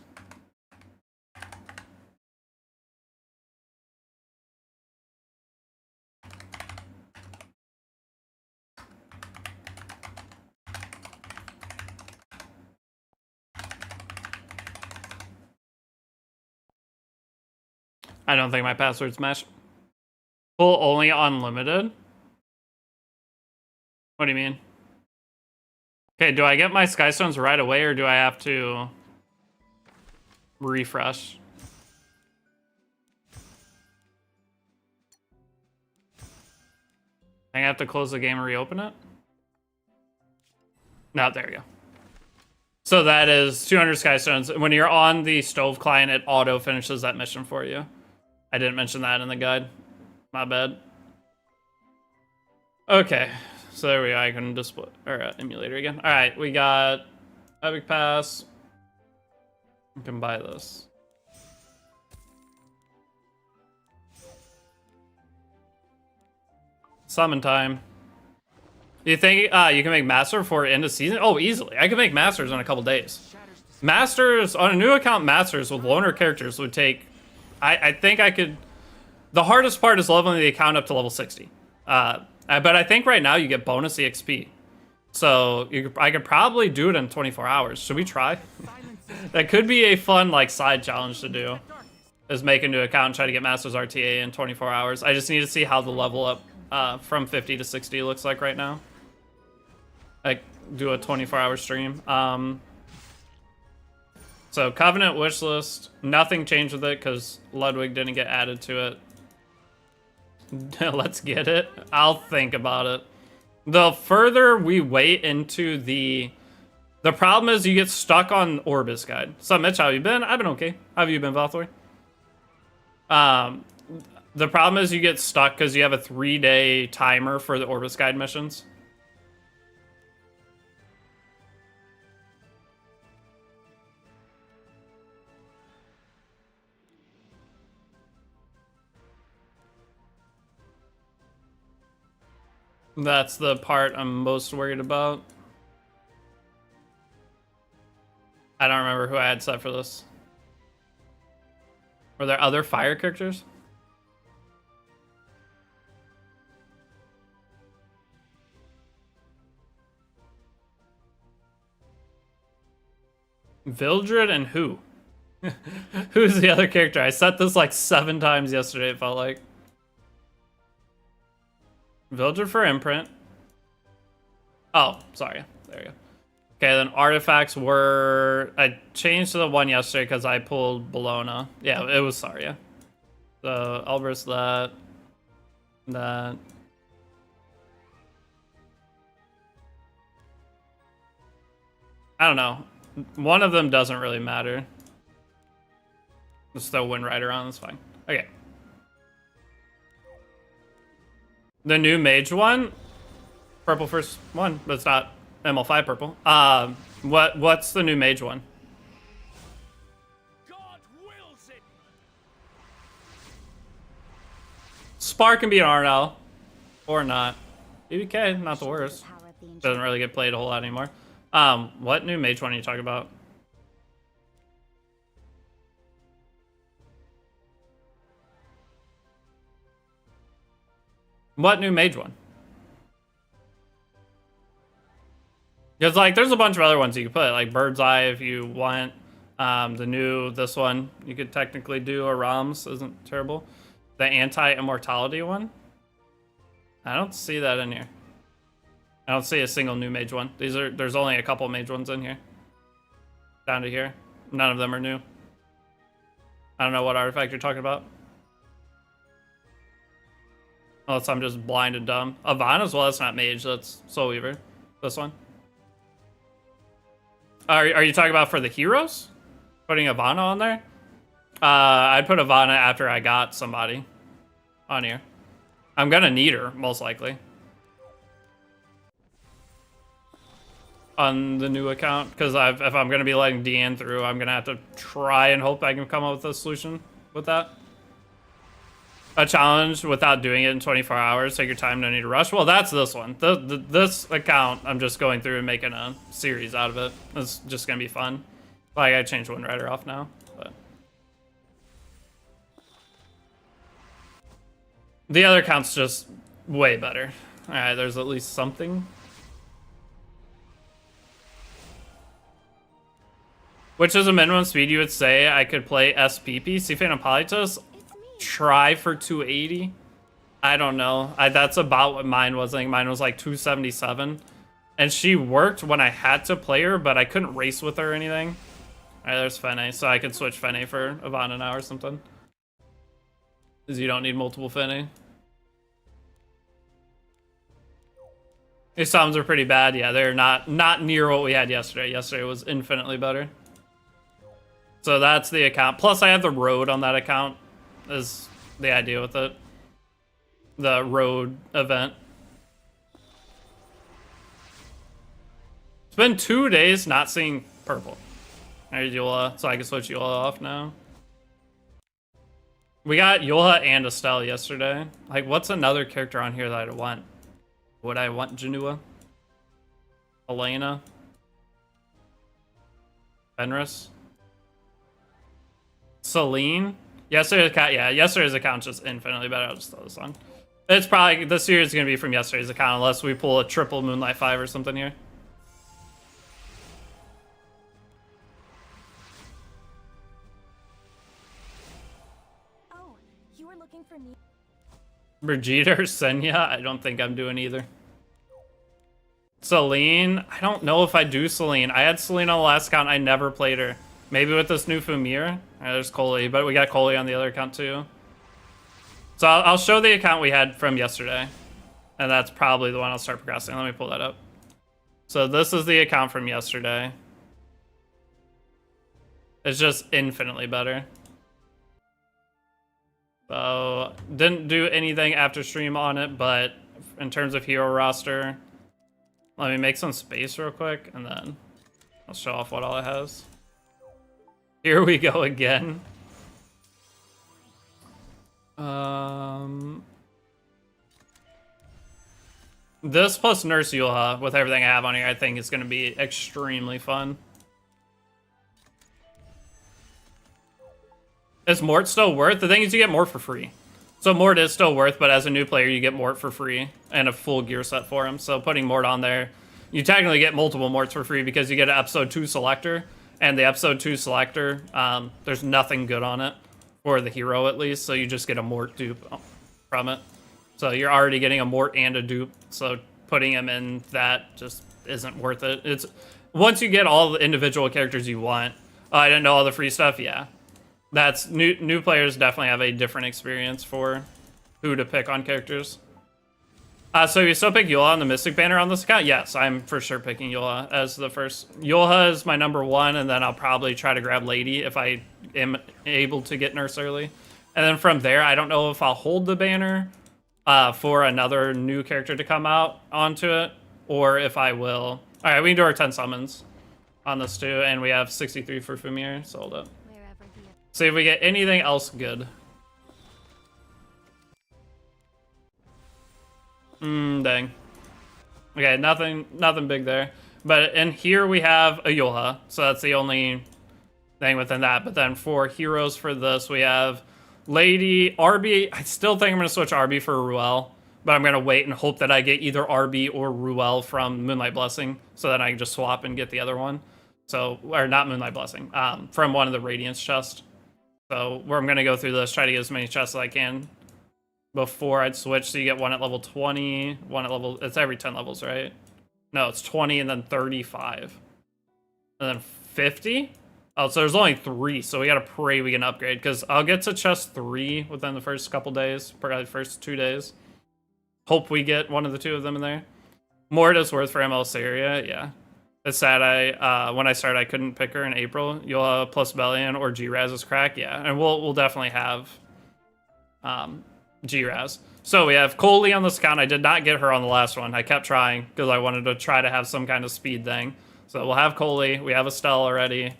I don't think my password's matched. Full only unlimited? What do you mean? Okay, do I get my Skystones right away or do I have to refresh? I have to close the game and reopen it? No, there we go. So that is 200 Skystones. When you're on the stove client, it auto finishes that mission for you. I didn't mention that in the guide. My bad. Okay, so there we go. I can display or emulator again. All right, we got Epic Pass. You can buy this. Summon time. You think you can make Master before end of season? Oh, easily. I can make Masters in a couple days. Masters, on a new account, Masters with loner characters would take... I think I could... The hardest part is leveling the account up to level 60. But I think right now you get bonus EXP. So I could probably do it in 24 hours. Should we try? That could be a fun like side challenge to do. Is make a new account and try to get Masters RTA in 24 hours. I just need to see how the level up from 50 to 60 looks like right now. Like do a 24-hour stream. So Covenant wishlist, nothing changed with it because Ludwig didn't get added to it. Let's get it. I'll think about it. The further we wait into the problem is you get stuck on Orbis guide. So Mitch, how you been? I've been okay. How have you been, Valthor? The problem is you get stuck because you have a 3-day timer for the Orbis guide missions. That's the part I'm most worried about. I don't remember who I had set for this. Were there other fire characters? Vildred and who? Who's the other character? I set this like 7 times yesterday, it felt like. Vildred for imprint. Oh, sorry. There you go. Okay, then artifacts were... I changed to the one yesterday because I pulled Bologna. Yeah, it was Saria. So, Elbrus that. That. I don't know. One of them doesn't really matter. Just throw Wind Rider on, that's fine. Okay. The new mage one? Purple first one, but it's not ML5 purple. What's the new mage one? God wills it. Spark can be an RNL. Or not. BBK, not the worst. Doesn't really get played a whole lot anymore. What new mage one are you talking about? What new mage one? Because, like, there's a bunch of other ones you could put, like Bird's Eye if you want. This one, you could technically do a Rams, isn't terrible. The anti-immortality one. I don't see that in here. I don't see a single new mage one. There's only a couple mage ones in here. Down to here. None of them are new. I don't know what artifact you're talking about. Unless I'm just blind and dumb. Avant as well, that's not mage, that's Soul Weaver. This one. Are you talking about for the heroes? Putting Ivana on there? I'd put Ivana after I got somebody on here. I'm gonna need her, most likely. On the new account, because if I'm gonna be letting Deanne through, I'm gonna have to try and hope I can come up with a solution with that. A challenge without doing it in 24 hours. Take your time, no need to rush. Well, that's this one. This account, I'm just going through and making a series out of it. It's just gonna be fun. Well, I gotta change Wind Rider off now, but the other account's just way better. All right, there's at least something. Which is a minimum speed you would say I could play SPP? See Phantom Politus? Try for 280. I don't know. That's about what mine was. I think mine was like 277. And she worked when I had to play her, but I couldn't race with her or anything. All right, there's Fene. So I could switch Fene for Ivana now or something. Because you don't need multiple Fene. These summons are pretty bad. Yeah, they're not near what we had yesterday. Yesterday was infinitely better. So that's the account. Plus I have the road on that account. Is the idea with it. The road event. It's been 2 days not seeing purple. There's Yola, so I can switch Yola off now. We got Yola and Estelle yesterday. Like, what's another character on here that I want? Would I want Janua? Elena? Fenris? Celine? Yesterday's account, yeah, yesterday's account's just infinitely better. I'll just throw this on. It's probably, this series is going to be from yesterday's account unless we pull a triple Moonlight 5 or something here. Oh, you were looking for me. Brigitte or Senya? I don't think I'm doing either. Celine? I don't know if I do Celine. I had Celine on the last account. I never played her. Maybe with this new Fumir. Alright, there's Coley, but we got Coley on the other account too. So I'll show the account we had from yesterday. And that's probably the one I'll start progressing. Let me pull that up. So this is the account from yesterday. It's just infinitely better. So didn't do anything after stream on it, but in terms of hero roster, let me make some space real quick and then I'll show off what all it has. Here we go again. This plus Nurse Yulha with everything I have on here, I think is going to be extremely fun. Is Mort still worth? The thing is you get Mort for free. So Mort is still worth, but as a new player you get Mort for free and a full gear set for him. So putting Mort on there, you technically get multiple Morts for free because you get an episode 2 selector. And the episode 2 selector, there's nothing good on it, for the hero at least, so you just get a Mort dupe from it. So you're already getting a Mort and a dupe, so putting him in that just isn't worth it. It's once you get all the individual characters you want. Oh, I didn't know all the free stuff, yeah. That's new players definitely have a different experience for who to pick on characters. So you still pick Yola on the Mystic banner on this account? Yes, I'm for sure picking Yola as the first. Yola is my number 1, and then I'll probably try to grab Lady if I am able to get Nurse early. And then from there, I don't know if I'll hold the banner for another new character to come out onto it, or if I will. All right, we can do our 10 summons on this too, and we have 63 for Fumir, so hold up. See if we get anything else good. Dang. Okay, nothing big there. But in here we have a Yola, so that's the only thing within that. But then for heroes for this, we have Lady, Arby. I still think I'm going to switch Arby for Ruel. but I'm gonna wait and hope that I get either RB or Ruel from Moonlight Blessing, so that I can just swap and get the other one. So, or not Moonlight Blessing, from one of the Radiance chests. So where I'm gonna go through this, try to get as many chests as I can before I'd switch. So you get one at level 20, one at level, it's every 10 levels, right? No, it's 20 and then 35. And then 50? Oh, so there's only 3, so we gotta pray we can upgrade, because I'll get to chest 3 within the first couple days, probably the first 2 days. Hope we get one of the 2 of them in there. More it is worth for ML Syria, yeah. It's sad when I started I couldn't pick her in April. You'll have plus Bellion or G-Raz's crack, yeah. And we'll definitely have G-Raz. So we have Coley on this account. I did not get her on the last one. I kept trying because I wanted to try to have some kind of speed thing. So we'll have Coley. We have Estelle already.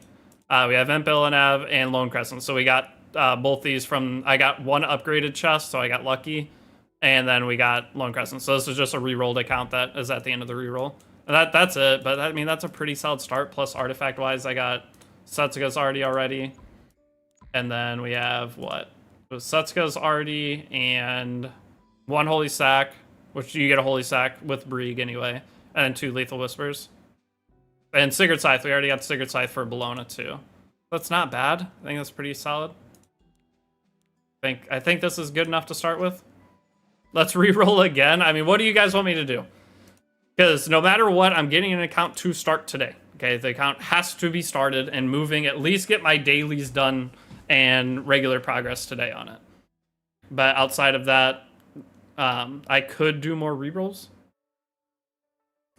We have Imp Illinev and Lone Crescent. So we got both these from... I got one upgraded chest, so I got lucky. And then we got Lone Crescent. So this is just a rerolled account that is at the end of the reroll. And that's it. But I mean, that's a pretty solid start. Plus artifact-wise, I got Setsuga's already. And then we have what? So Setsuga's already and 1 Holy Sack, which you get a Holy Sack with Brieg anyway. And then 2 Lethal Whispers. And Sigurd Scythe, we already got Sigurd Scythe for Bologna too. That's not bad. I think that's pretty solid. I think this is good enough to start with. Let's re-roll again. I mean, what do you guys want me to do? Because no matter what, I'm getting an account to start today. Okay, the account has to be started and moving. At least get my dailies done and regular progress today on it. But outside of that, I could do more re-rolls.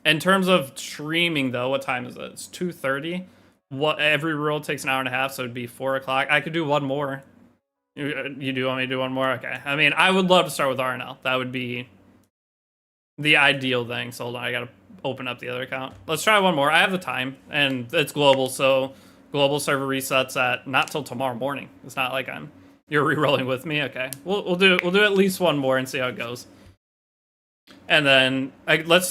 In terms of streaming, though, what time is it? It's 2:30. Every roll takes an hour and a half, so it'd be 4 o'clock. I could do one more. You do want me to do one more? Okay. I mean, I would love to start with RNL. That would be the ideal thing. So hold on, I gotta open up the other account. Let's try one more. I have the time, and it's global, so global server resets at not till tomorrow morning. It's not like you're re-rolling with me. Okay. We'll do at least one more and see how it goes. And then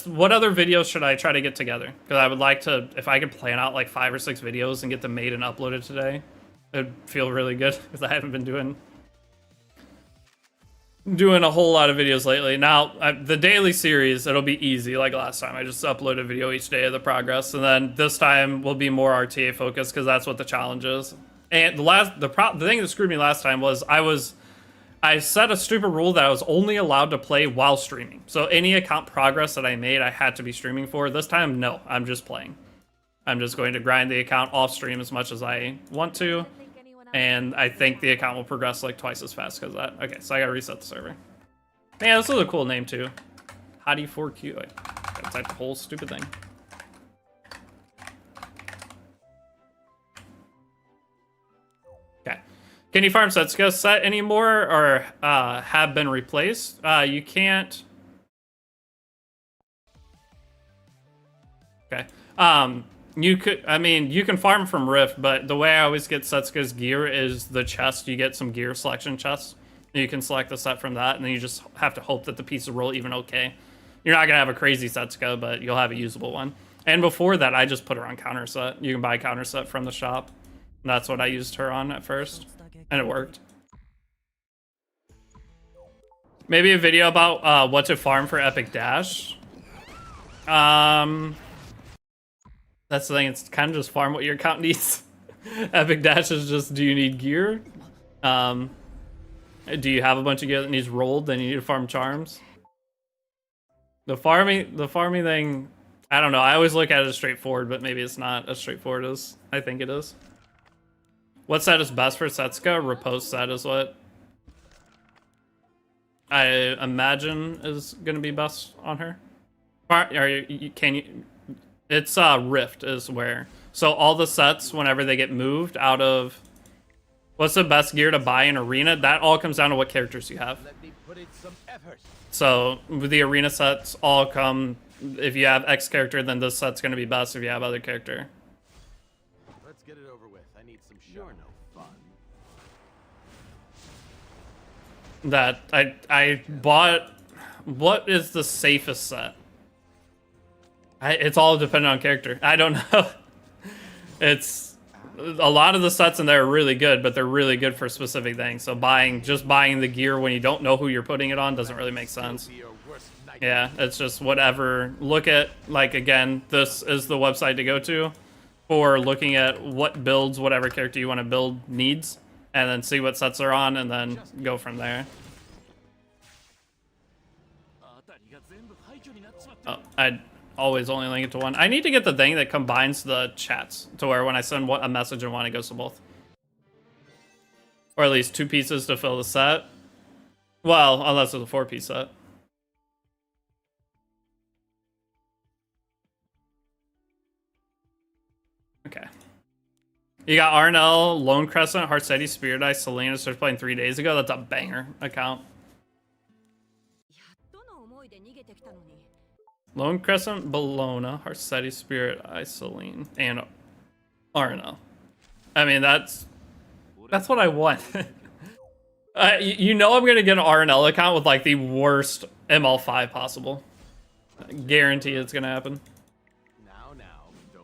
what other videos should I try to get together? Because I would like to, if I could plan out like 5 or 6 videos and get them made and uploaded today, it'd feel really good, because I haven't been doing a whole lot of videos lately. Now, the daily series, it'll be easy like last time. I just upload a video each day of the progress, and then this time will be more RTA focused, because that's what the challenge is. And the thing that screwed me last time was I set a stupid rule that I was only allowed to play while streaming. So any account progress that I made, I had to be streaming for. This time, no, I'm just playing. I'm just going to grind the account off stream as much as I want to. And I think the account will progress like twice as fast because of that. Okay, so I gotta reset the server. Man, this is a cool name too. Hottie4Q. Wait, gotta type the whole stupid thing. Okay. Can you farm Setsuga set anymore, or have been replaced? You can't. Okay. You could, I mean, you can farm from Rift, but the way I always get Setsuga's gear is the chest. You get some gear selection chests. You can select the set from that, and then you just have to hope that the pieces roll even okay. You're not gonna have a crazy Setsuga, but you'll have a usable one. And before that, I just put her on counter set. You can buy counter set from the shop. And that's what I used her on at first, and it worked. Maybe a video about what to farm for Epic Dash. That's the thing, it's kind of just farm what your account needs. Epic Dash is just, do you need gear? Do you have a bunch of gear that needs rolled, then you need to farm charms? The farming thing, I don't know, I always look at it as straightforward, but maybe it's not as straightforward as I think it is. What set is best for Setsuga? Repose set is what I imagine is gonna be best on her. It's Rift is where. So all the sets, whenever they get moved out of what's the best gear to buy in Arena, that all comes down to what characters you have. Let me put in some effort. So the Arena sets all come, if you have X character, then this set's gonna be best if you have other character. Let's get it over with. I need some sure no fun. That I bought. What is the safest set? It's all dependent on character. I don't know. It's a lot of the sets in there are really good, but they're really good for specific things. So just buying the gear when you don't know who you're putting it on doesn't really make sense. Be your worst Yeah, it's just whatever. Look at, like, again, this is the website to go to for looking at what builds whatever character you want to build needs, and then see what sets are on, and then go from there. Oh, I'd always only link it to one. I need to get the thing that combines the chats to where when I send a message in one, it goes to both. Or at least 2 pieces to fill the set. Well, unless it's a 4-piece set. Okay. You got Arnell, Lone Crescent, Heart Steady, Spirit Eye, Selena started playing 3 days ago. That's a banger account. やっとの思いで逃げてきたのに。 Lone Crescent, Bologna, Heart Steady, Spirit Eye, Selene, and Arnell. I mean, that's what I want. You know I'm gonna get an RNL account with like the worst ML5 possible. Guarantee it's gonna happen.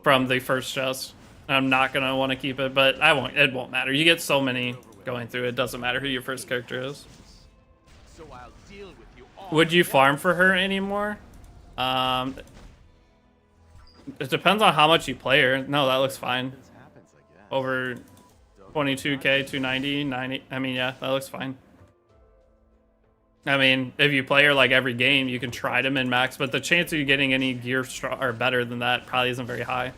From the first chest. I'm not gonna want to keep it, but it won't matter. You get so many going through, it doesn't matter who your first character is. Would you farm for her anymore? It depends on how much you play her. No, that looks fine. Over 22k, 290, 90. I mean, yeah, that looks fine. I mean, if you play her like every game, you can try to min max, but the chance of you getting any gear or better than that probably isn't very high.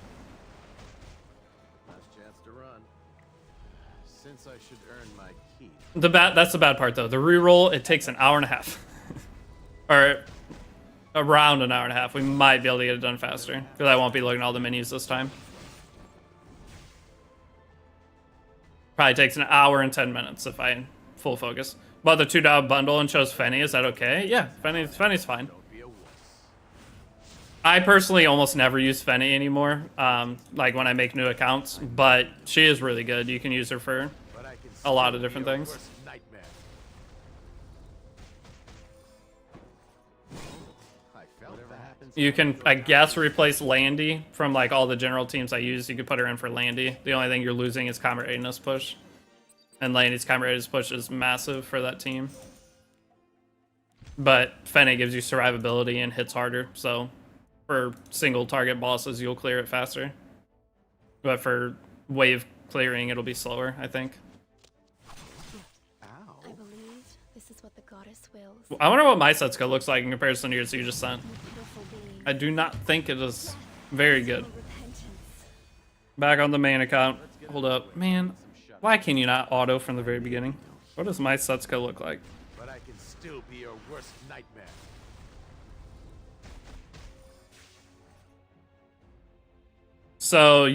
Last chance to run. Since I should earn my keep. That's the bad part though. The reroll, it takes an hour and a half. Or around an hour and a half. We might be able to get it done faster because I won't be looking at all the menus this time. Probably takes an hour and 10 minutes if I full focus. But the $2 bundle and chose Fenny, is that okay? Yeah, Fenny's fine. I personally almost never use Fenny anymore, like when I make new accounts, but she is really good. You can use her for a lot of different things. You can, I guess, replace Landy from like all the general teams I use. You could put her in for Landy. The only thing you're losing is combat readiness push. And Landy's combat readiness push is massive for that team. But Fenny gives you survivability and hits harder. So for single target bosses, you'll clear it faster. But for wave clearing, it'll be slower, I think. I believe this is what the goddess wills. I wonder what my Setsuka looks like in comparison to yours you just sent. Beautiful being. I do not think it is very good. Repentance. Back on the main account. Hold up. Man, why can you not auto from the very beginning? What does my Setsuka look like? But I can still be your worst nightmare. So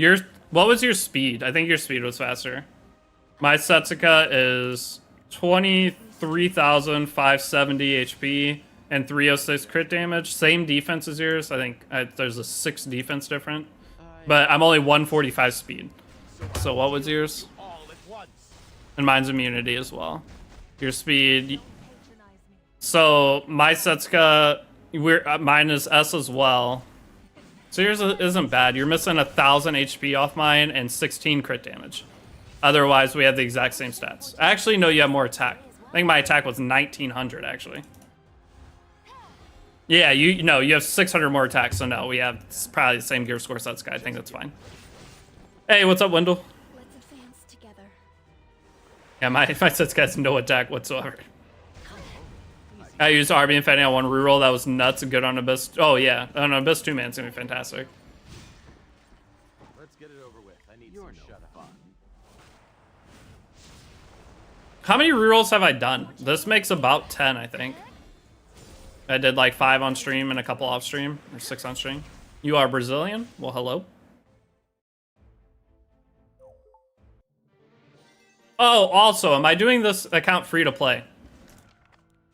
what was your speed? I think your speed was faster. My Setsuka is 23,570 HP and 306 crit damage. Same defense as yours. I think there's a 6 defense different. But I'm only 145 speed. So what was yours? And mine's immunity as well. Your speed. So my Setsuka, mine is S as well. So yours isn't bad. You're missing 1,000 HP off mine and 16 crit damage. Otherwise, we have the exact same stats. Actually, no, you have more attack. I think my attack was 1,900 actually. Yeah, you have 600 more attacks. So no, we have probably the same gear score Setsuka. I think that's fine. Hey, what's up, Wendell? Let's advance together. Yeah, my Setsuka has no attack whatsoever. I used RB and Fenny on one reroll. That was nuts. Good on Abyss. Oh, yeah. On Abyss 2 man's gonna be fantastic. Let's get it over with. I need some shut up. How many rerolls have I done? This makes about 10, I think. I did like 5 on stream and a couple off stream, or 6 on stream. You are Brazilian? Well, hello. Oh, also, am I doing this account free to play?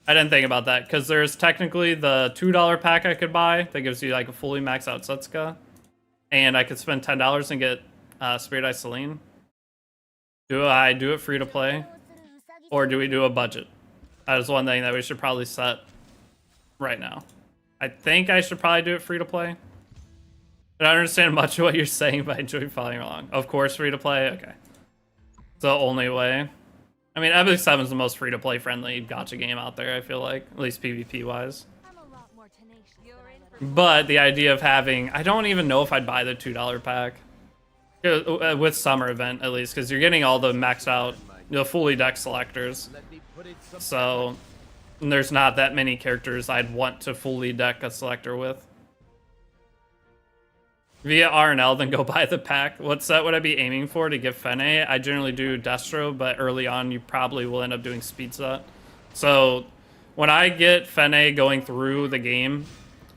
I didn't think about that, because there's technically the $2 pack I could buy that gives you like a fully maxed out Setsuka. And I could spend $10 and get Spirit Eye Selene. Do I do it free to play? Or do we do a budget? That is one thing that we should probably set right now. I think I should probably do it free to play. I don't understand much of what you're saying, but I enjoy following along. Of course, free to play? Okay. It's the only way. I mean, Epic 7 is the most free-to-play friendly gacha game out there, I feel like. At least PvP-wise. I'm a lot more But the idea of having, I don't even know if I'd buy the $2 pack. With summer event, at least, because you're getting all the maxed out, fully decked selectors. So there's not that many characters I'd want to fully deck a selector with. Via R&L, then go buy the pack. What set would I be aiming for to get Fene? I generally do Destro, but early on you probably will end up doing speed set. So when I get Fene going through the game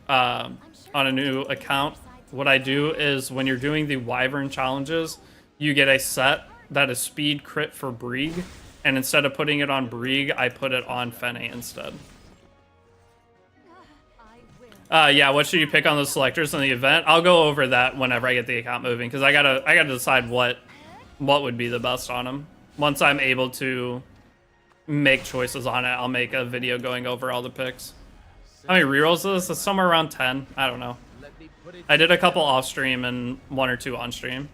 on a new account, what I do is when you're doing the Wyvern challenges, you get a set that is speed crit for Brieg, and instead of putting it on Brieg, I put it on Fene instead. Yeah, what should you pick on the selectors in the event? I'll go over that whenever I get the account moving, because I gotta decide what would be the best on them. Once I'm able to make choices on it, I'll make a video going over all the picks. How many rerolls is this? It's somewhere around 10. I don't know. I did a couple off stream and 1 or 2 on stream.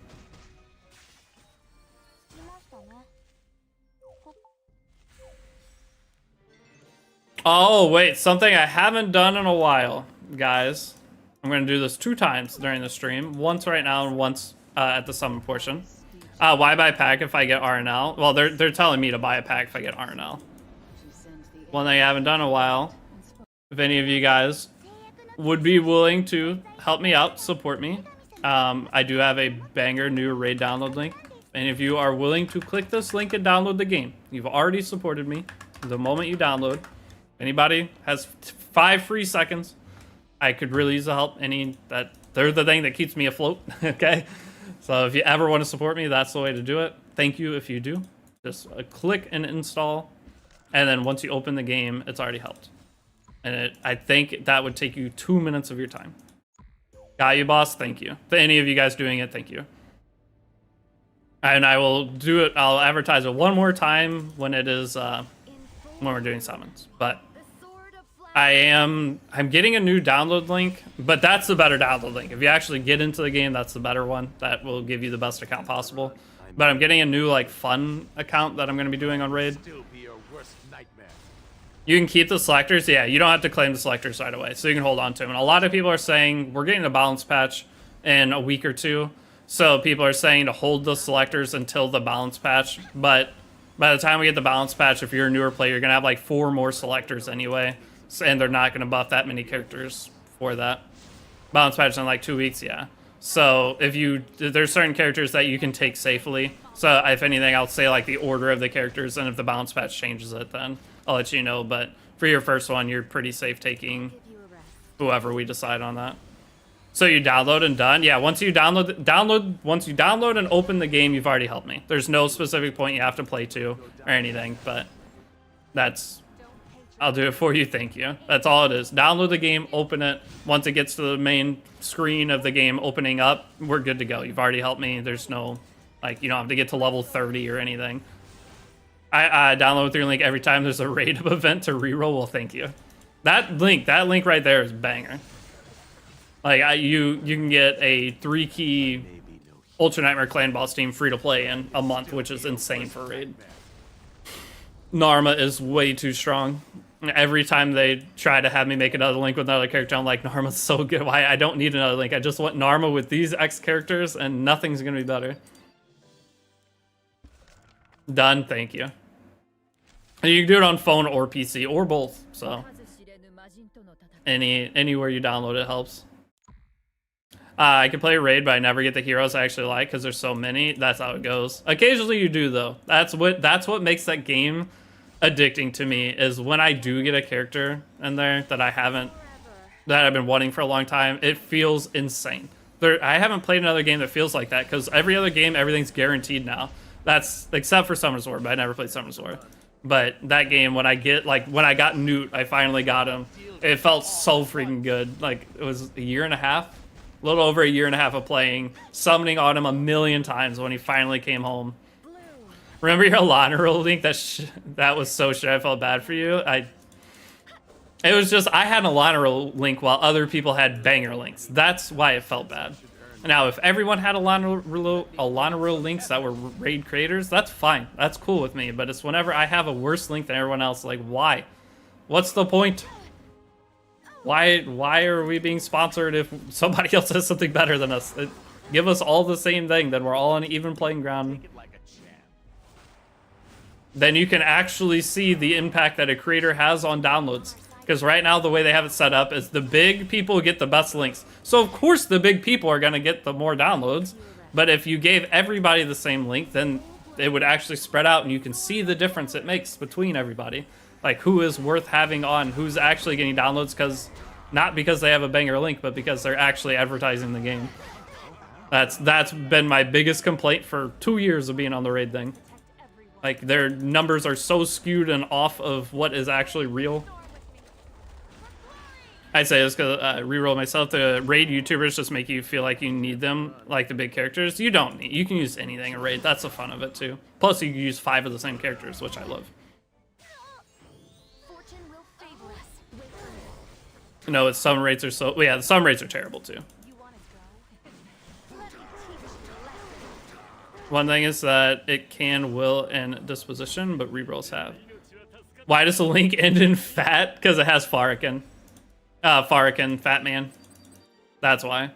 Oh, wait, something I haven't done in a while, guys. I'm going to do this 2 times during the stream. Once right now and once at the summon portion. Why buy a pack if I get RNL? Well, they're telling me to buy a pack if I get RNL. One thing I haven't done in a while. If any of you guys would be willing to help me out, support me, I do have a banger new raid download link. And if you are willing to click this link and download the game, you've already supported me. The moment you download, anybody has 5 free seconds, I could really use the help. They're the thing that keeps me afloat. Okay, so if you ever want to support me, that's the way to do it. Thank you if you do. Just click and install, and then once you open the game, it's already helped. And I think that would take you 2 minutes of your time. Got you, boss. Thank you. For any of you guys doing it, thank you. And I will do it. I'll advertise it one more time when it is when we're doing summons. But I'm getting a new download link, but that's the better download link. If you actually get into the game, that's the better one. That will give you the best account possible. But I'm getting a new fun account that I'm going to be doing on Raid. You can keep the selectors. Yeah, you don't have to claim the selectors right away, so you can hold on to them. And a lot of people are saying we're getting a balance patch in a week or 2. So people are saying to hold the selectors until the balance patch. But by the time we get the balance patch, if you're a newer player, you're going to have 4 more selectors anyway. And they're not going to buff that many characters for that. Balance patch in 2 weeks, yeah. So there's certain characters that you can take safely. So if anything, I'll say the order of the characters, and if the balance patch changes it, then I'll let you know. But for your first one, you're pretty safe taking whoever we decide on that. So you download and done? Yeah, once you download and open the game, you've already helped me. There's no specific point you have to play to or anything, but I'll do it for you, thank you. That's all it is. Download the game, open it. Once it gets to the main screen of the game opening up, we're good to go. You've already helped me. There's no, you don't have to get to level 30 or anything. I download through link every time there's a raid event to reroll. Well, thank you. That link right there is banger. You can get a 3-key Ultra Nightmare Clan Boss team free to play in a month, which is insane for raid. Narma is way too strong. Every time they try to have me make another link with another character, I'm like, Narma's so good. Why? I don't need another link. I just want Narma with these X characters, and nothing's gonna be better. Done. Thank you. And you can do it on phone or PC or both. So anywhere you download it helps. I can play raid, but I never get the heroes I actually like because there's so many. That's how it goes. Occasionally you do though. That's what makes that game addicting to me, is when I do get a character in there that I've been wanting for a long time. It feels insane. I haven't played another game that feels like that, because every other game everything's guaranteed now. That's except for Summer's War, but I never played Summer's War. But that game, when I got Newt, I finally got him. It felt so freaking good. It was a year and a half. A little over a year and a half of playing, summoning on him a million times when he finally came home. Remember your Alana roll link? That was so shit. I felt bad for you. It was just, I had an Alana roll link while other people had banger links. That's why it felt bad. Now, if everyone had Alana roll links that were raid creators, that's fine. That's cool with me. But it's whenever I have a worse link than everyone else, why? What's the point? Why are we being sponsored if somebody else has something better than us? Give us all the same thing, then we're all on an even playing ground. Then you can actually see the impact that a creator has on downloads. Because right now, the way they have it set up is the big people get the best links. So of course the big people are going to get the more downloads. But if you gave everybody the same link, then it would actually spread out and you can see the difference it makes between everybody. Like who is worth having on, who's actually getting downloads, not because they have a banger link, but because they're actually advertising the game. That's been my biggest complaint for 2 years of being on the raid thing. Like their numbers are so skewed and off of what is actually real. I say this because reroll myself. The raid YouTubers just make you feel like you need them, like the big characters. You don't need. You can use anything in raid. That's the fun of it too. Plus, you can use 5 of the same characters, which I love. Fortune will favor us. Wait for it. No, it's some raids are so. Well, yeah, some raids are terrible too. You want to go? Let me teach you a lesson. One thing is that it can will and disposition, but rerolls have. Why does the link end in fat? Because it has Farrakhan. Farrakhan, Fat Man. That's why.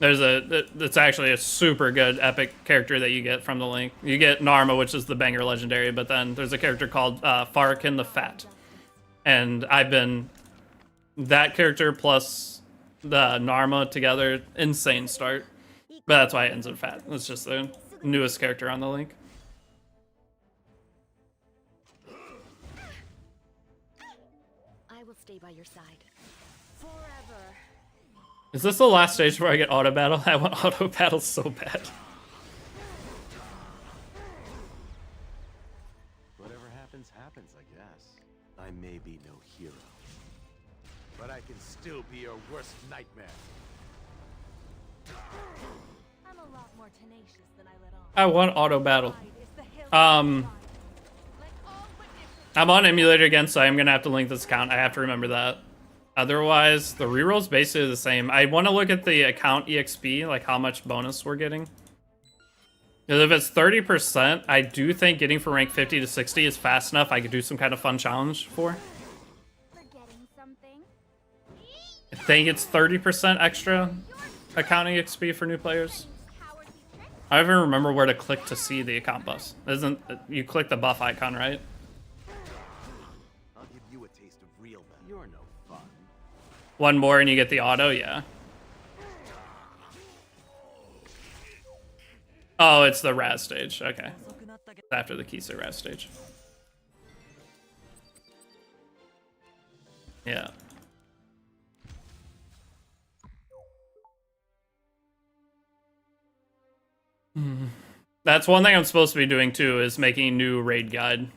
It's actually a super good epic character that you get from the link. You get Narma, which is the banger legendary, but then there's a character called Farrakhan the Fat. And I've been that character plus the Narma together, insane start. But that's why it ends in fat. It's just the newest character on the link. I will stay by your side. Forever. Is this the last stage where I get auto battle? I want auto battle so bad. Whatever happens, happens, I guess. I may be no hero, but I can still be your worst nightmare. I'm a lot more tenacious than I let on. I want auto battle. Is the hill Um, like all witnesses. I'm on emulator again, so I'm gonna have to link this account. I have to remember that. Otherwise, the reroll's basically the same. I want to look at the account EXP, like how much bonus we're getting. Because if it's 30%, I do think getting from rank 50 to 60 is fast enough. I could do some kind of fun challenge for. Forgetting something? I think it's 30% extra account EXP for new players. Cowardly trick? I don't even remember where to click to see the account buffs. Isn't you click the buff icon, right? I'll give you a taste of real battle. You're no fun. One more and you get the auto, yeah. Oh, it's the Raz stage. Okay. After the Kisa Raz stage. Yeah. That's one thing I'm supposed to be doing too, is making a new raid guide.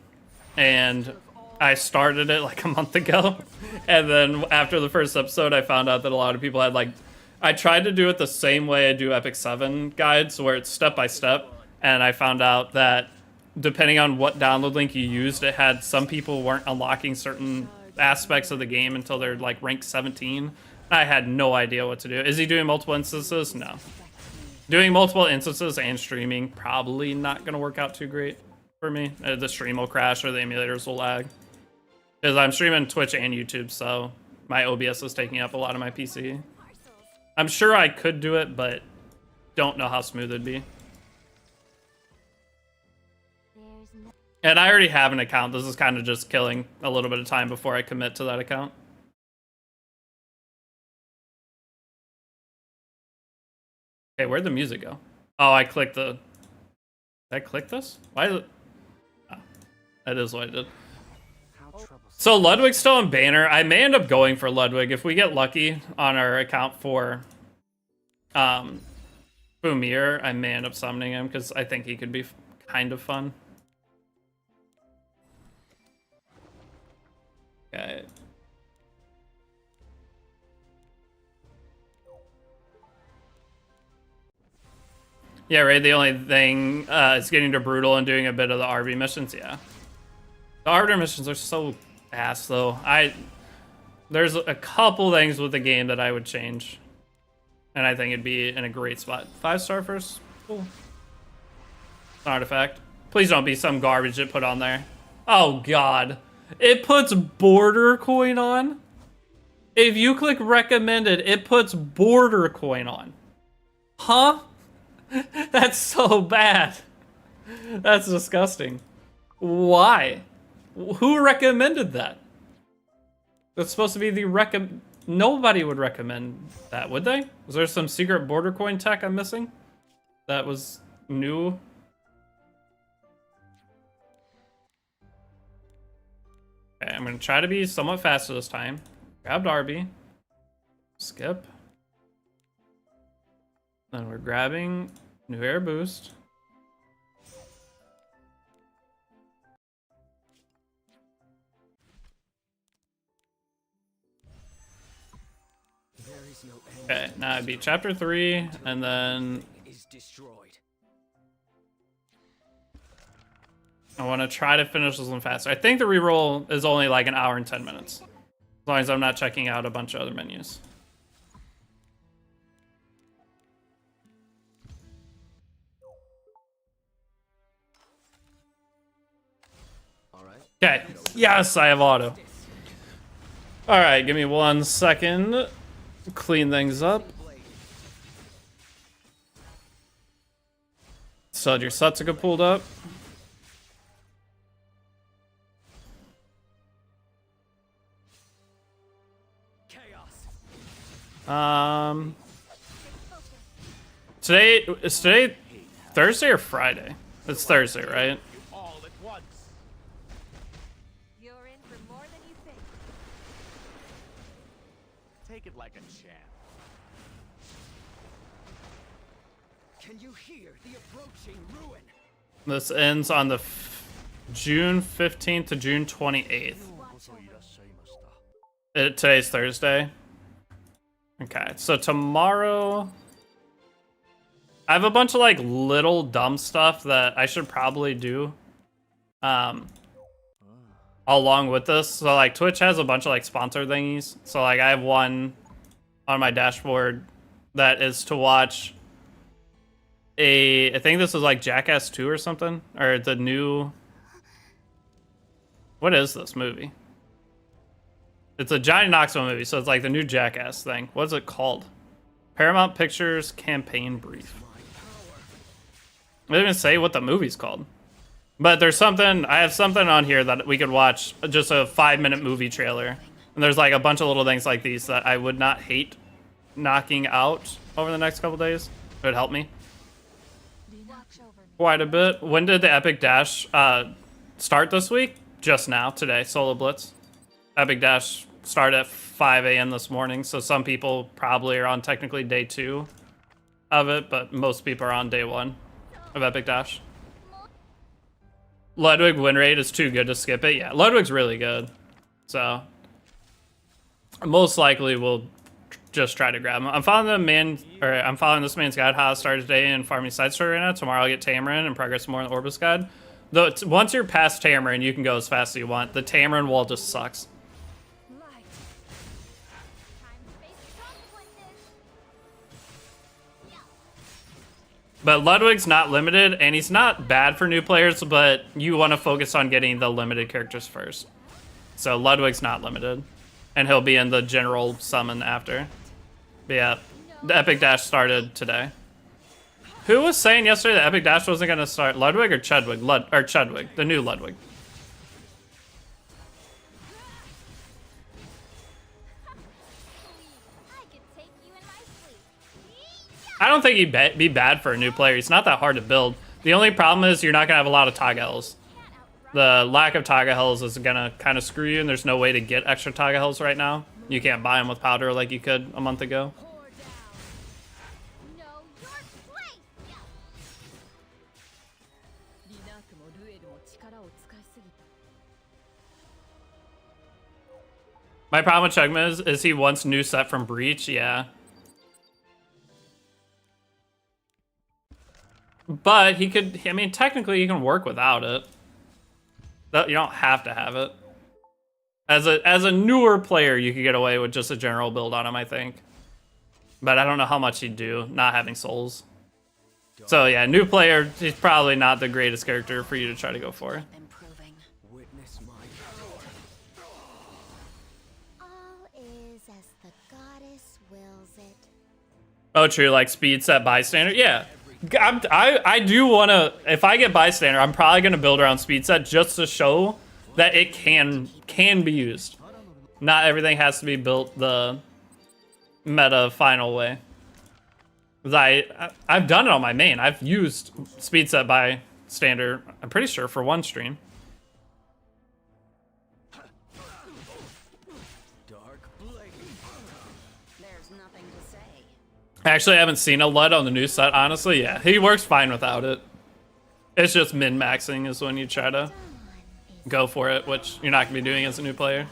And I started it like a month ago. And then after the first episode, I found out that a lot of people had like... I tried to do it the same way I do Epic 7 guides, where it's step by step. And I found out that depending on what download link you used, it had some people weren't unlocking certain aspects of the game until they're like rank 17. I had no idea what to do. Is he doing multiple instances? No. Doing multiple instances and streaming, probably not going to work out too great for me. The stream will crash or the emulators will lag. Because I'm streaming Twitch and YouTube, so my OBS is taking up a lot of my PC. I'm sure I could do it, but don't know how smooth it'd be. And I already have an account. This is kind of just killing a little bit of time before I commit to that account. Okay, where'd the music go? Oh, I clicked the... Did I click this? Why is it... Oh, that is what I did. So Ludwig's still on banner. I may end up going for Ludwig if we get lucky on our account for Bumir. I may end up summoning him because I think he could be kind of fun. Okay. Yeah, right. The only thing is getting to brutal and doing a bit of the RV missions. Yeah, the RV missions are so ass though. There's a couple things with the game that I would change, and I think it'd be in a great spot. 5-star first, cool. Artifact. Please don't be some garbage it put on there. Oh god, it puts border coin on. If you click recommended, it puts border coin on. Huh? That's so bad. That's disgusting. Why? Who recommended that? That's supposed to be the Nobody would recommend that, would they? Was there some secret border coin tech I'm missing? That was new? Okay, I'm gonna try to be somewhat faster this time. Grab Darby. Skip. Then we're grabbing new air boost. Okay, now I beat chapter 3, and then Is destroyed. I want to try to finish this one faster. I think the reroll is only like an hour and 10 minutes. As long as I'm not checking out a bunch of other menus. Okay, yes, I have auto. Alright, give me 1 second. Clean things up. So your Setsuka pulled up. Is today Thursday or Friday? It's Thursday, right? All at once. You're in for more than you think. Take it like a champ. Can you hear the approaching ruin? This ends on the June 15th to June 28th. Today's Thursday. Okay, so tomorrow I have a bunch of like little dumb stuff that I should probably do along with this. So like Twitch has a bunch of like sponsor thingies. So like I have one on my dashboard that is to watch I think this is like Jackass 2 or something, or the new, what is this movie? It's a Johnny Knoxville movie, so it's like the new Jackass thing. What's it called? Paramount Pictures campaign brief. I didn't even say what the movie's called. But there's something, I have something on here that we could watch, just a 5-minute movie trailer. And there's like a bunch of little things like these that I would not hate knocking out over the next couple days. It would help me quite a bit. When did the Epic Dash start this week? Just now, today, Solo Blitz. Epic Dash started at 5 a.m. this morning, so some people probably are on technically day 2 of it, but most people are on day 1 of Epic Dash. Ludwig win rate is too good to skip it. Yeah, Ludwig's really good, so most likely we'll just try to grab him. I'm following this man's guide how to start his day in farming side story right now. Tomorrow I'll get Tamarin and progress more in the Orbis guide. Though once you're past Tamarin, you can go as fast as you want. The Tamarin wall just sucks. Light. Time to face the consequences. But Ludwig's not limited, and he's not bad for new players, but you want to focus on getting the limited characters first. So Ludwig's not limited, and he'll be in the general summon after. But yeah, the Epic Dash started today. Who was saying yesterday that Epic Dash wasn't going to start? Ludwig or Chudwig? Chudwig, the new Ludwig. I could take you in my sleep. I don't think he'd be bad for a new player. He's not that hard to build. The only problem is you're not going to have a lot of Tagahels. The lack of Tagahels is going to kind of screw you, and there's no way to get extra Tagahels right now. You can't buy them with powder like you could a month ago. Pour down. Know your place. My problem with Chugma is he wants new set from Breach, yeah. But he could, I mean, technically he can work without it. You don't have to have it. As a newer player, you could get away with just a general build on him, I think. But I don't know how much he'd do, not having souls. So yeah, new player, he's probably not the greatest character for you to try to go for. Witness my power. All is as Oh, true. Like speed set bystander. Yeah, I do want to. If I get bystander, I'm probably gonna build around speed set just to show that it can be used. Not everything has to be built the meta final way. 'Cause I've done it on my main. I've used speed set bystander. I'm pretty sure for one stream. There's nothing to say. Actually, I haven't seen a LUT on the new set, honestly. Yeah, he works fine without it. It's just min-maxing is when you try to go for it, which you're not going to be doing as a new player.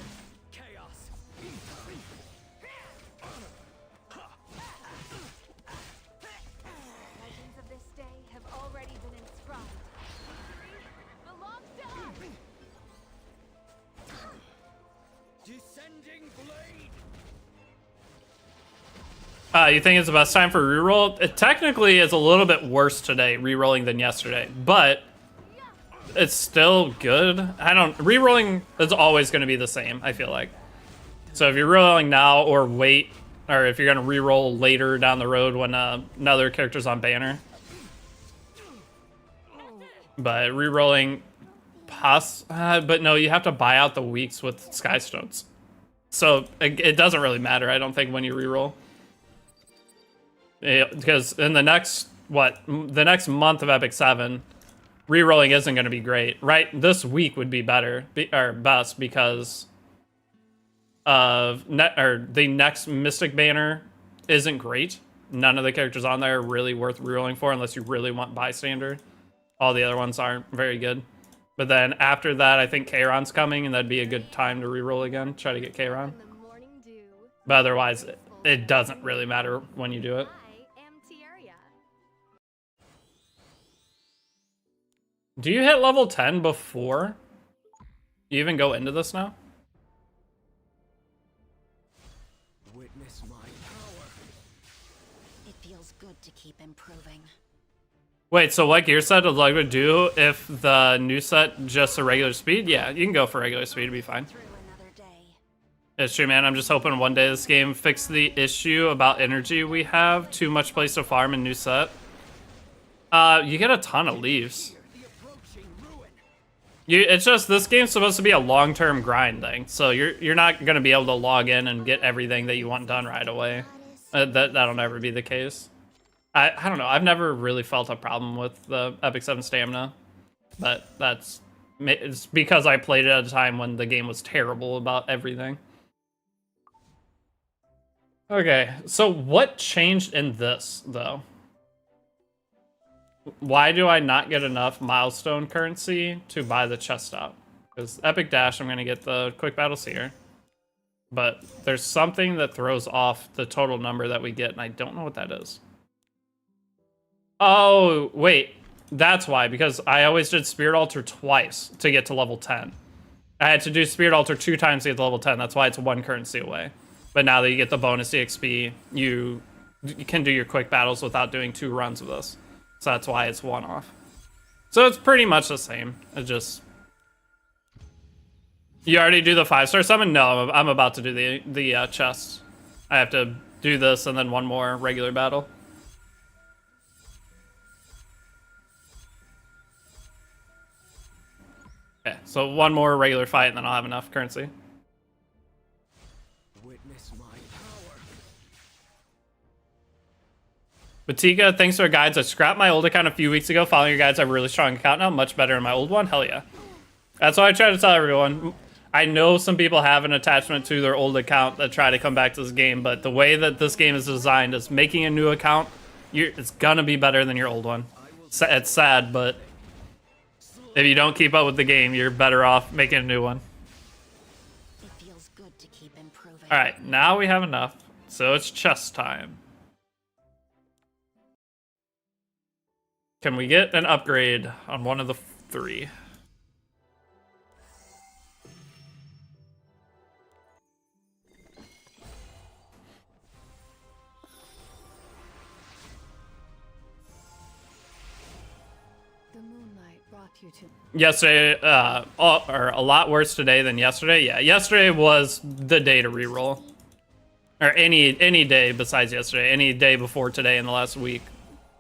Legends of this day have already been inscribed. The lockdown! Descending blade. You think it's the best time for reroll? It technically is a little bit worse today, rerolling than yesterday, but it's still good. Rerolling is always going to be the same, I feel like. So if you're rerolling now or wait, or if you're going to reroll later down the road when another character's on banner. But rerolling, but no, you have to buy out the weeks with Skystones. So it doesn't really matter, I don't think, when you reroll. Because in the next month of Epic 7, rerolling isn't going to be great. Right, this week would be better, or best, because of the next Mystic banner isn't great. None of the characters on there are really worth rerolling for unless you really want bystander. All the other ones aren't very good. But then after that, I think Kayron's coming, and that'd be a good time to reroll again. Try to get Kayron. The morning dew. But otherwise, it doesn't really matter when you do it. I am Tieria. Do you hit level 10 before you even go into this now? Witness my power. It feels good to keep improving. Wait, so what gear set does Lugma do if the new set just a regular speed? Yeah, you can go for regular speed to be fine. Through another day. It's true, man. I'm just hoping one day this game fixes the issue about energy we have. Too much place to farm in new set. You get a ton of leaves. The approaching ruin. It's just this game's supposed to be a long-term grind thing, so you're not gonna be able to log in and get everything that you want done right away. That'll never be the case. I don't know. I've never really felt a problem with the Epic 7 stamina, but it's because I played it at a time when the game was terrible about everything. Okay, so what changed in this, though? Why do I not get enough milestone currency to buy the chest out? Because Epic Dash, I'm going to get the Quick Battle Seer. But there's something that throws off the total number that we get, and I don't know what that is. Oh, wait. That's why, because I always did Spirit Altar twice to get to level 10. I had to do Spirit Altar 2 times to get to level 10. That's why it's 1 currency away. But now that you get the bonus EXP, you can do your quick battles without doing 2 runs of this. So that's why it's 1 off. So it's pretty much the same. It just... You already do the 5-star summon? No, I'm about to do the chest. I have to do this and then 1 more regular battle. Okay, so 1 more regular fight and then I'll have enough currency. Witness my power. Batika, thanks for our guides. I scrapped my old account a few weeks ago. Following your guides, I have a really strong account now. Much better than my old one. Hell yeah. That's what I try to tell everyone. I know some people have an attachment to their old account that try to come back to this game, but the way that this game is designed is making a new account, it's gonna be better than your old one. It's sad, but if you don't keep up with the game, you're better off making a new one. It feels good to keep improving. All right, now we have enough, so it's chest time. Can we get an upgrade on one of the 3? The moonlight brought you to... Yesterday, or a lot worse today than yesterday. Yeah, yesterday was the day to reroll. Or any day besides yesterday, any day before today in the last week,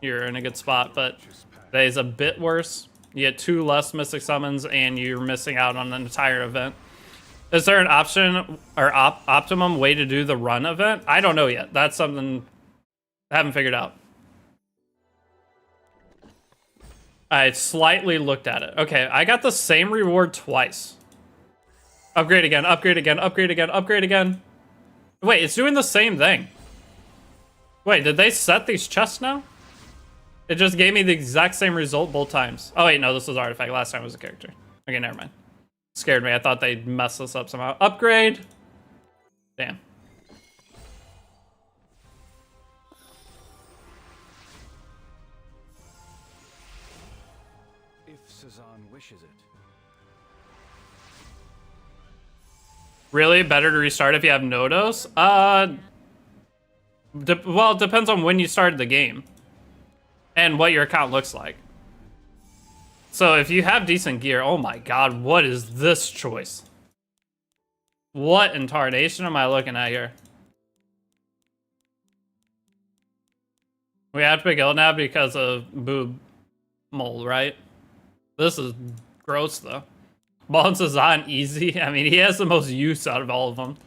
you're in a good spot. But today's a bit worse. You get 2 less Mystic Summons, and you're missing out on an entire event. Is there an option or optimum way to do the run event? I don't know yet. That's something I haven't figured out. I slightly looked at it. Okay, I got the same reward twice. Upgrade again, upgrade again, upgrade again, upgrade again. Wait, it's doing the same thing. Wait, did they set these chests now? It just gave me the exact same result both times. Oh wait, no, this was artifact. Last time it was a character. Okay, never mind. Scared me. I thought they'd mess this up somehow. Upgrade. Damn. If Cezanne wishes it. Really? Better to restart if you have Nodos? Well, it depends on when you started the game. And what your account looks like. So if you have decent gear, oh my god, what is this choice? What in tarnation am I looking at here? We have to pick Elnab because of boob mold, right? This is gross though. Bones is on easy. I mean, he has the most use out of all of them.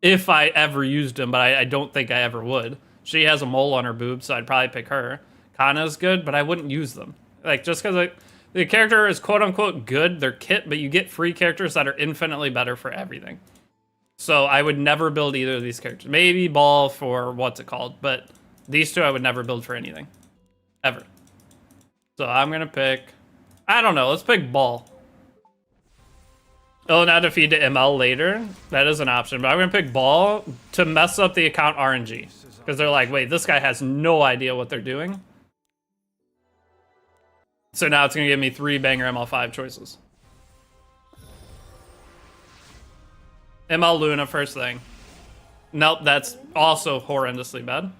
If I ever used him, but I don't think I ever would. She has a mole on her boob, so I'd probably pick her. Kana's good, but I wouldn't use them. Like, just because the character is quote-unquote good, they're kit, but you get free characters that are infinitely better for everything. So I would never build either of these characters. Maybe Ball for what's it called, but these two I would never build for anything. Ever. So I'm going to pick... I don't know, let's pick Ball. Oh, now to feed to ML later. That is an option, but I'm going to pick Ball to mess up the account RNG. Because they're like, wait, this guy has no idea what they're doing. So now it's going to give me 3 banger ML5 choices. ML Luna first thing. Nope, that's also horrendously bad.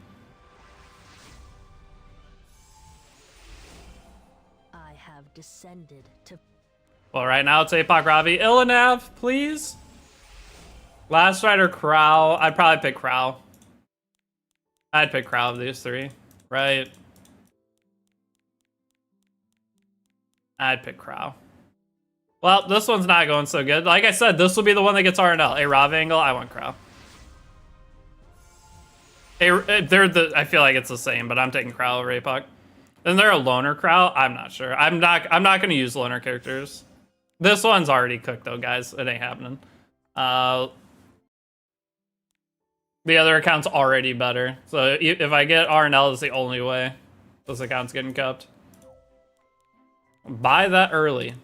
I have descended to... Well, right now it's Apoc Ravi. Illanav, please. Last Rider Crow. I'd probably pick Crow. I'd pick Crow of these 3. Right. I'd pick Crow. Well, this one's not going so good. Like I said, this will be the one that gets RNL. A Rav angle, I want Crow. I feel like it's the same, but I'm taking Crow over Apoc. Then they're a loner Crow? I'm not sure. I'm not gonna use loner characters. This one's already cooked though, guys. It ain't happening. The other account's already better. So if I get RNL, it's the only way this account's getting kept. Buy that early.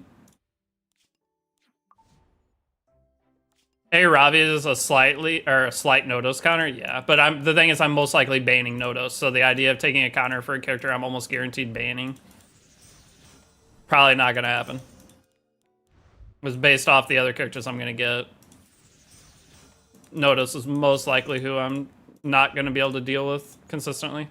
Hey, Robbie is a slight Nodos counter, yeah. But the thing is, I'm most likely banning Nodos. So the idea of taking a counter for a character I'm almost guaranteed banning, probably not gonna happen. It was based off the other characters I'm gonna get. Nodos is most likely who I'm not gonna be able to deal with consistently.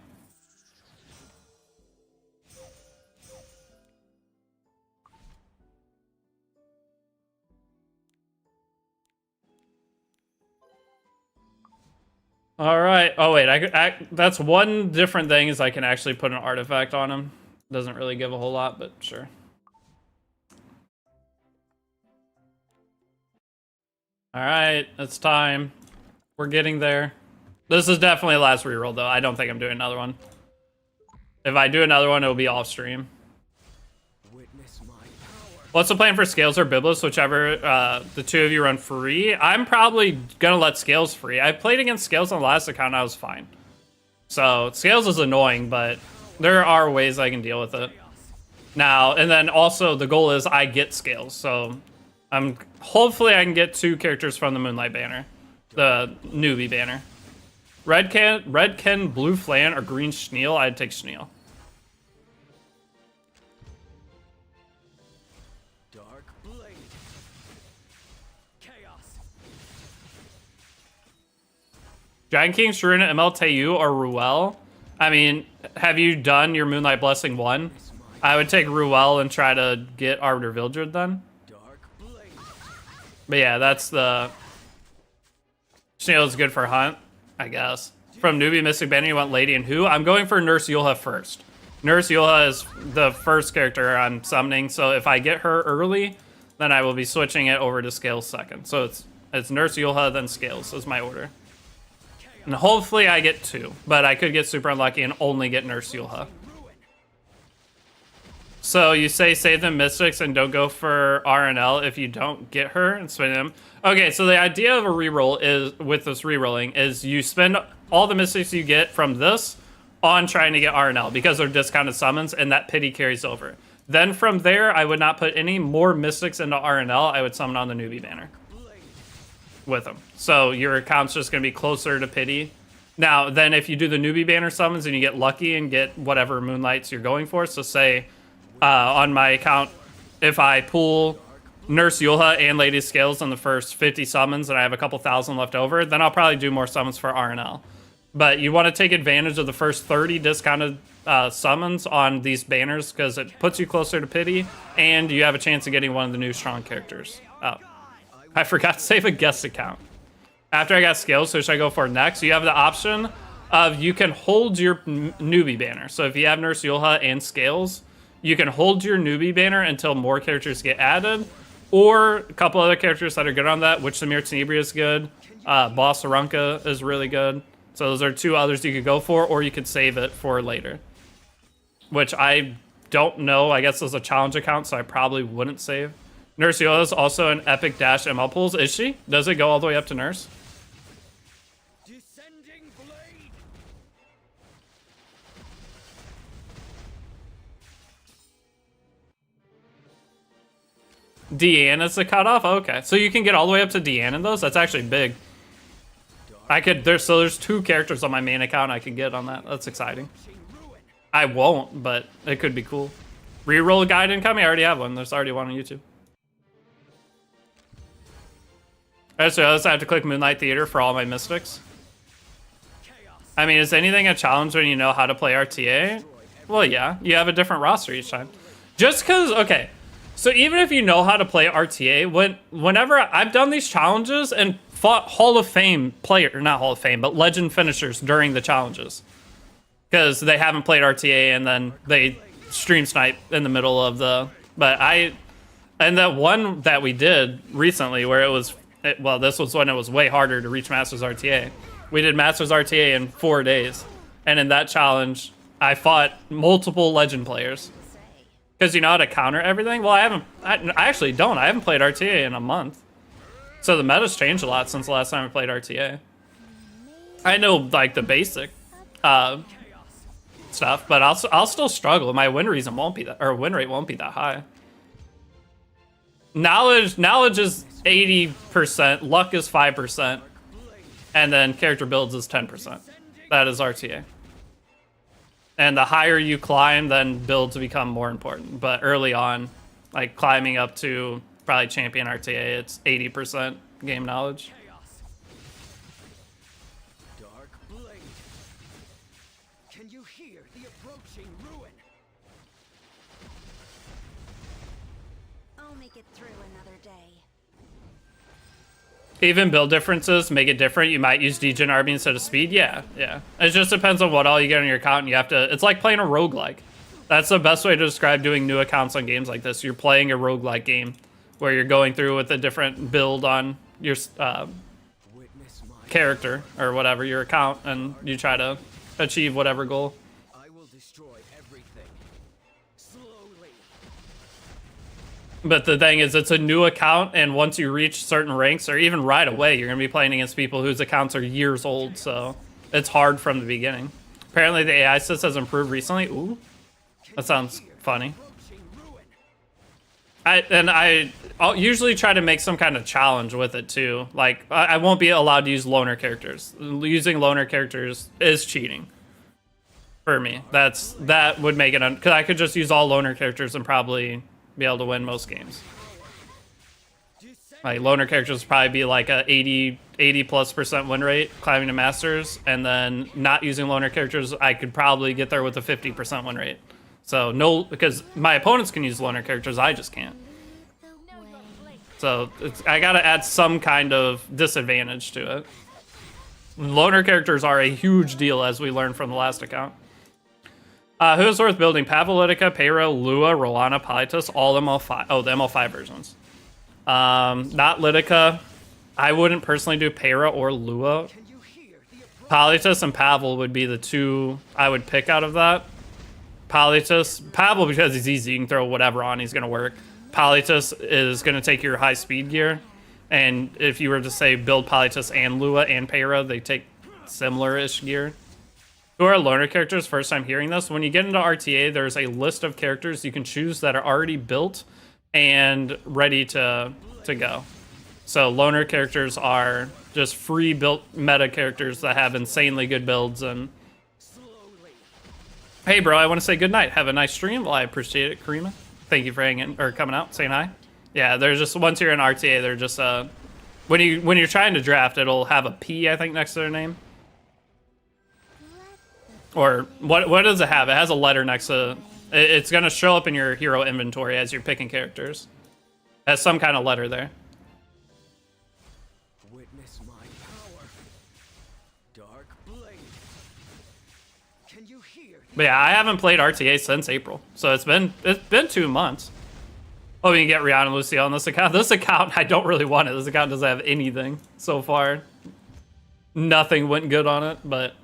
All right. Oh wait, that's one different thing is I can actually put an artifact on him. Doesn't really give a whole lot, but sure. All right, it's time. We're getting there. This is definitely last reroll though. I don't think I'm doing another one. If I do another one, it'll be off stream. What's the plan for Scales or Biblos, whichever the two of you run free? I'm probably gonna let Scales free. I played against Scales on the last account and I was fine. So Scales is annoying, but there are ways I can deal with it. Now, and then also the goal is I get Scales, so hopefully I can get 2 characters from the Moonlight banner. The Newbie banner. Red Ken, Blue Flan, or Green Schneel, I'd take Schneel. Giant King, Sharuna, ML, Tayu, or Ruel? I mean, have you done your Moonlight Blessing 1? I would take Ruel and try to get Arbiter Vildred then. But yeah, that's the... Schneel is good for Hunt. I guess. From Newbie Mystic Banner, you want Lady and who? I'm going for Nurse Yulha first. Nurse Yulha is the first character I'm summoning, so if I get her early, then I will be switching it over to Scales second. So it's Nurse Yulha, then Scales is my order. And hopefully I get 2, but I could get super unlucky and only get Nurse Yulha. So you say save them Mystics and don't go for RNL if you don't get her and spend them. Okay, so the idea of a reroll is, with this rerolling, is you spend all the Mystics you get from this on trying to get RNL because they're discounted summons and that pity carries over. Then from there, I would not put any more Mystics into RNL. I would summon on the Newbie banner with them. So your account's just going to be closer to pity. Now, then if you do the Newbie banner summons and you get lucky and get whatever moonlights you're going for, so say on my account, if I pull Nurse Yulha and Lady Scales on the first 50 summons and I have a couple thousand left over, then I'll probably do more summons for RNL. But you want to take advantage of the first 30 discounted summons on these banners because it puts you closer to pity and you have a chance of getting one of the new strong characters. Oh, I forgot to save a guest account. After I got Scales, so should I go for next? You have the option of you can hold your Newbie banner. So if you have Nurse Yulha and Scales, you can hold your Newbie banner until more characters get added, or a couple other characters that are good on that, which Samir Tenebri is good. Boss Arunca is really good. So those are 2 others you could go for, or you could save it for later. Which I don't know. I guess there's a challenge account, so I probably wouldn't save. Nurse Yulha is also an Epic Dash ML pulls. Is she? Does it go all the way up to Nurse? Descending blade. Deanne is the cutoff? Okay. So you can get all the way up to Deanne in those? That's actually big. There's 2 characters on my main account I can get on that. That's exciting. I won't, but it could be cool. Reroll guide incoming? I already have one. There's already one on YouTube. Alright, so I have to click Moonlight Theater for all my Mystics. I mean, is anything a challenge when you know how to play RTA? Well, yeah. You have a different roster each time. Just because, okay. So even if you know how to play RTA, whenever I've done these challenges and fought Hall of Fame not Hall of Fame, but legend finishers during the challenges. Because they haven't played RTA and then they stream snipe in the middle of the... And that one that we did recently where this was when it was way harder to reach Masters RTA. We did Masters RTA in 4 days. And in that challenge, I fought multiple legend players. Because you know how to counter everything? Well, I actually don't. I haven't played RTA in a month. So the meta's changed a lot since the last time I played RTA. I know, like, the basic stuff, but I'll still struggle. My win rate won't be that high. Knowledge is 80%, luck is 5%, and then character builds is 10%. That is RTA. And the higher you climb, then builds become more important. But early on, like climbing up to probably champion RTA, it's 80% game knowledge. Dark blade. Can you hear the approaching ruin? I'll make it through another day. Even build differences make it different. You might use Degen Army instead of speed. Yeah. It just depends on what all you get on your account. And you have to. It's like playing a roguelike. That's the best way to describe doing new accounts on games like this. You're playing a roguelike game where you're going through with a different build on your character or whatever, your account, and you try to achieve whatever goal. I will destroy everything. Slowly. But the thing is, it's a new account, and once you reach certain ranks, or even right away, you're going to be playing against people whose accounts are years old, so it's hard from the beginning. Apparently the AI sys has improved recently. Ooh, that sounds funny. I'll usually try to make some kind of challenge with it too. Like, I won't be allowed to use loner characters. Using loner characters is cheating for me. That would make it, because I could just use all loner characters and probably be able to win most games. Like, loner characters would probably be like a 80+% win rate climbing to Masters, and then not using loner characters, I could probably get there with a 50% win rate. So no, because my opponents can use loner characters, I just can't. So I gotta add some kind of disadvantage to it. Loner characters are a huge deal, as we learned from the last account. Who's worth building? Pavolitica, Peyra, Lua, Rolana, Politis, all ML5. Oh, the ML5 versions. Not Litica. I wouldn't personally do Peyra or Lua. Politis and Pavel would be the two I would pick out of that. Politis, Pavel because he's easy, you can throw whatever on, he's going to work. Politis is going to take your high speed gear. And if you were to say build Politis and Lua and Peyra, they take similar-ish gear. Who are loner characters? First time hearing this. When you get into RTA, there's a list of characters you can choose that are already built and ready to go. So loner characters are just free built meta characters that have insanely good builds. And hey, bro, I want to say good night. Have a nice stream. Well, I appreciate it, Karima. Thank you for hanging or coming out, saying hi. Yeah, there's just once you're in RTA, they're just when you're trying to draft, it'll have a P, I think, next to their name. Or what does it have? It has a letter next to. It's gonna show up in your hero inventory as you're picking characters. It has some kind of letter there. Witness my power. Dark blade. Can you hear? But yeah, I haven't played RTA since April, so it's been 2 months. Oh, you can get Rihanna and Lucio on this account. This account, I don't really want it. This account doesn't have anything so far. Nothing went good on it, but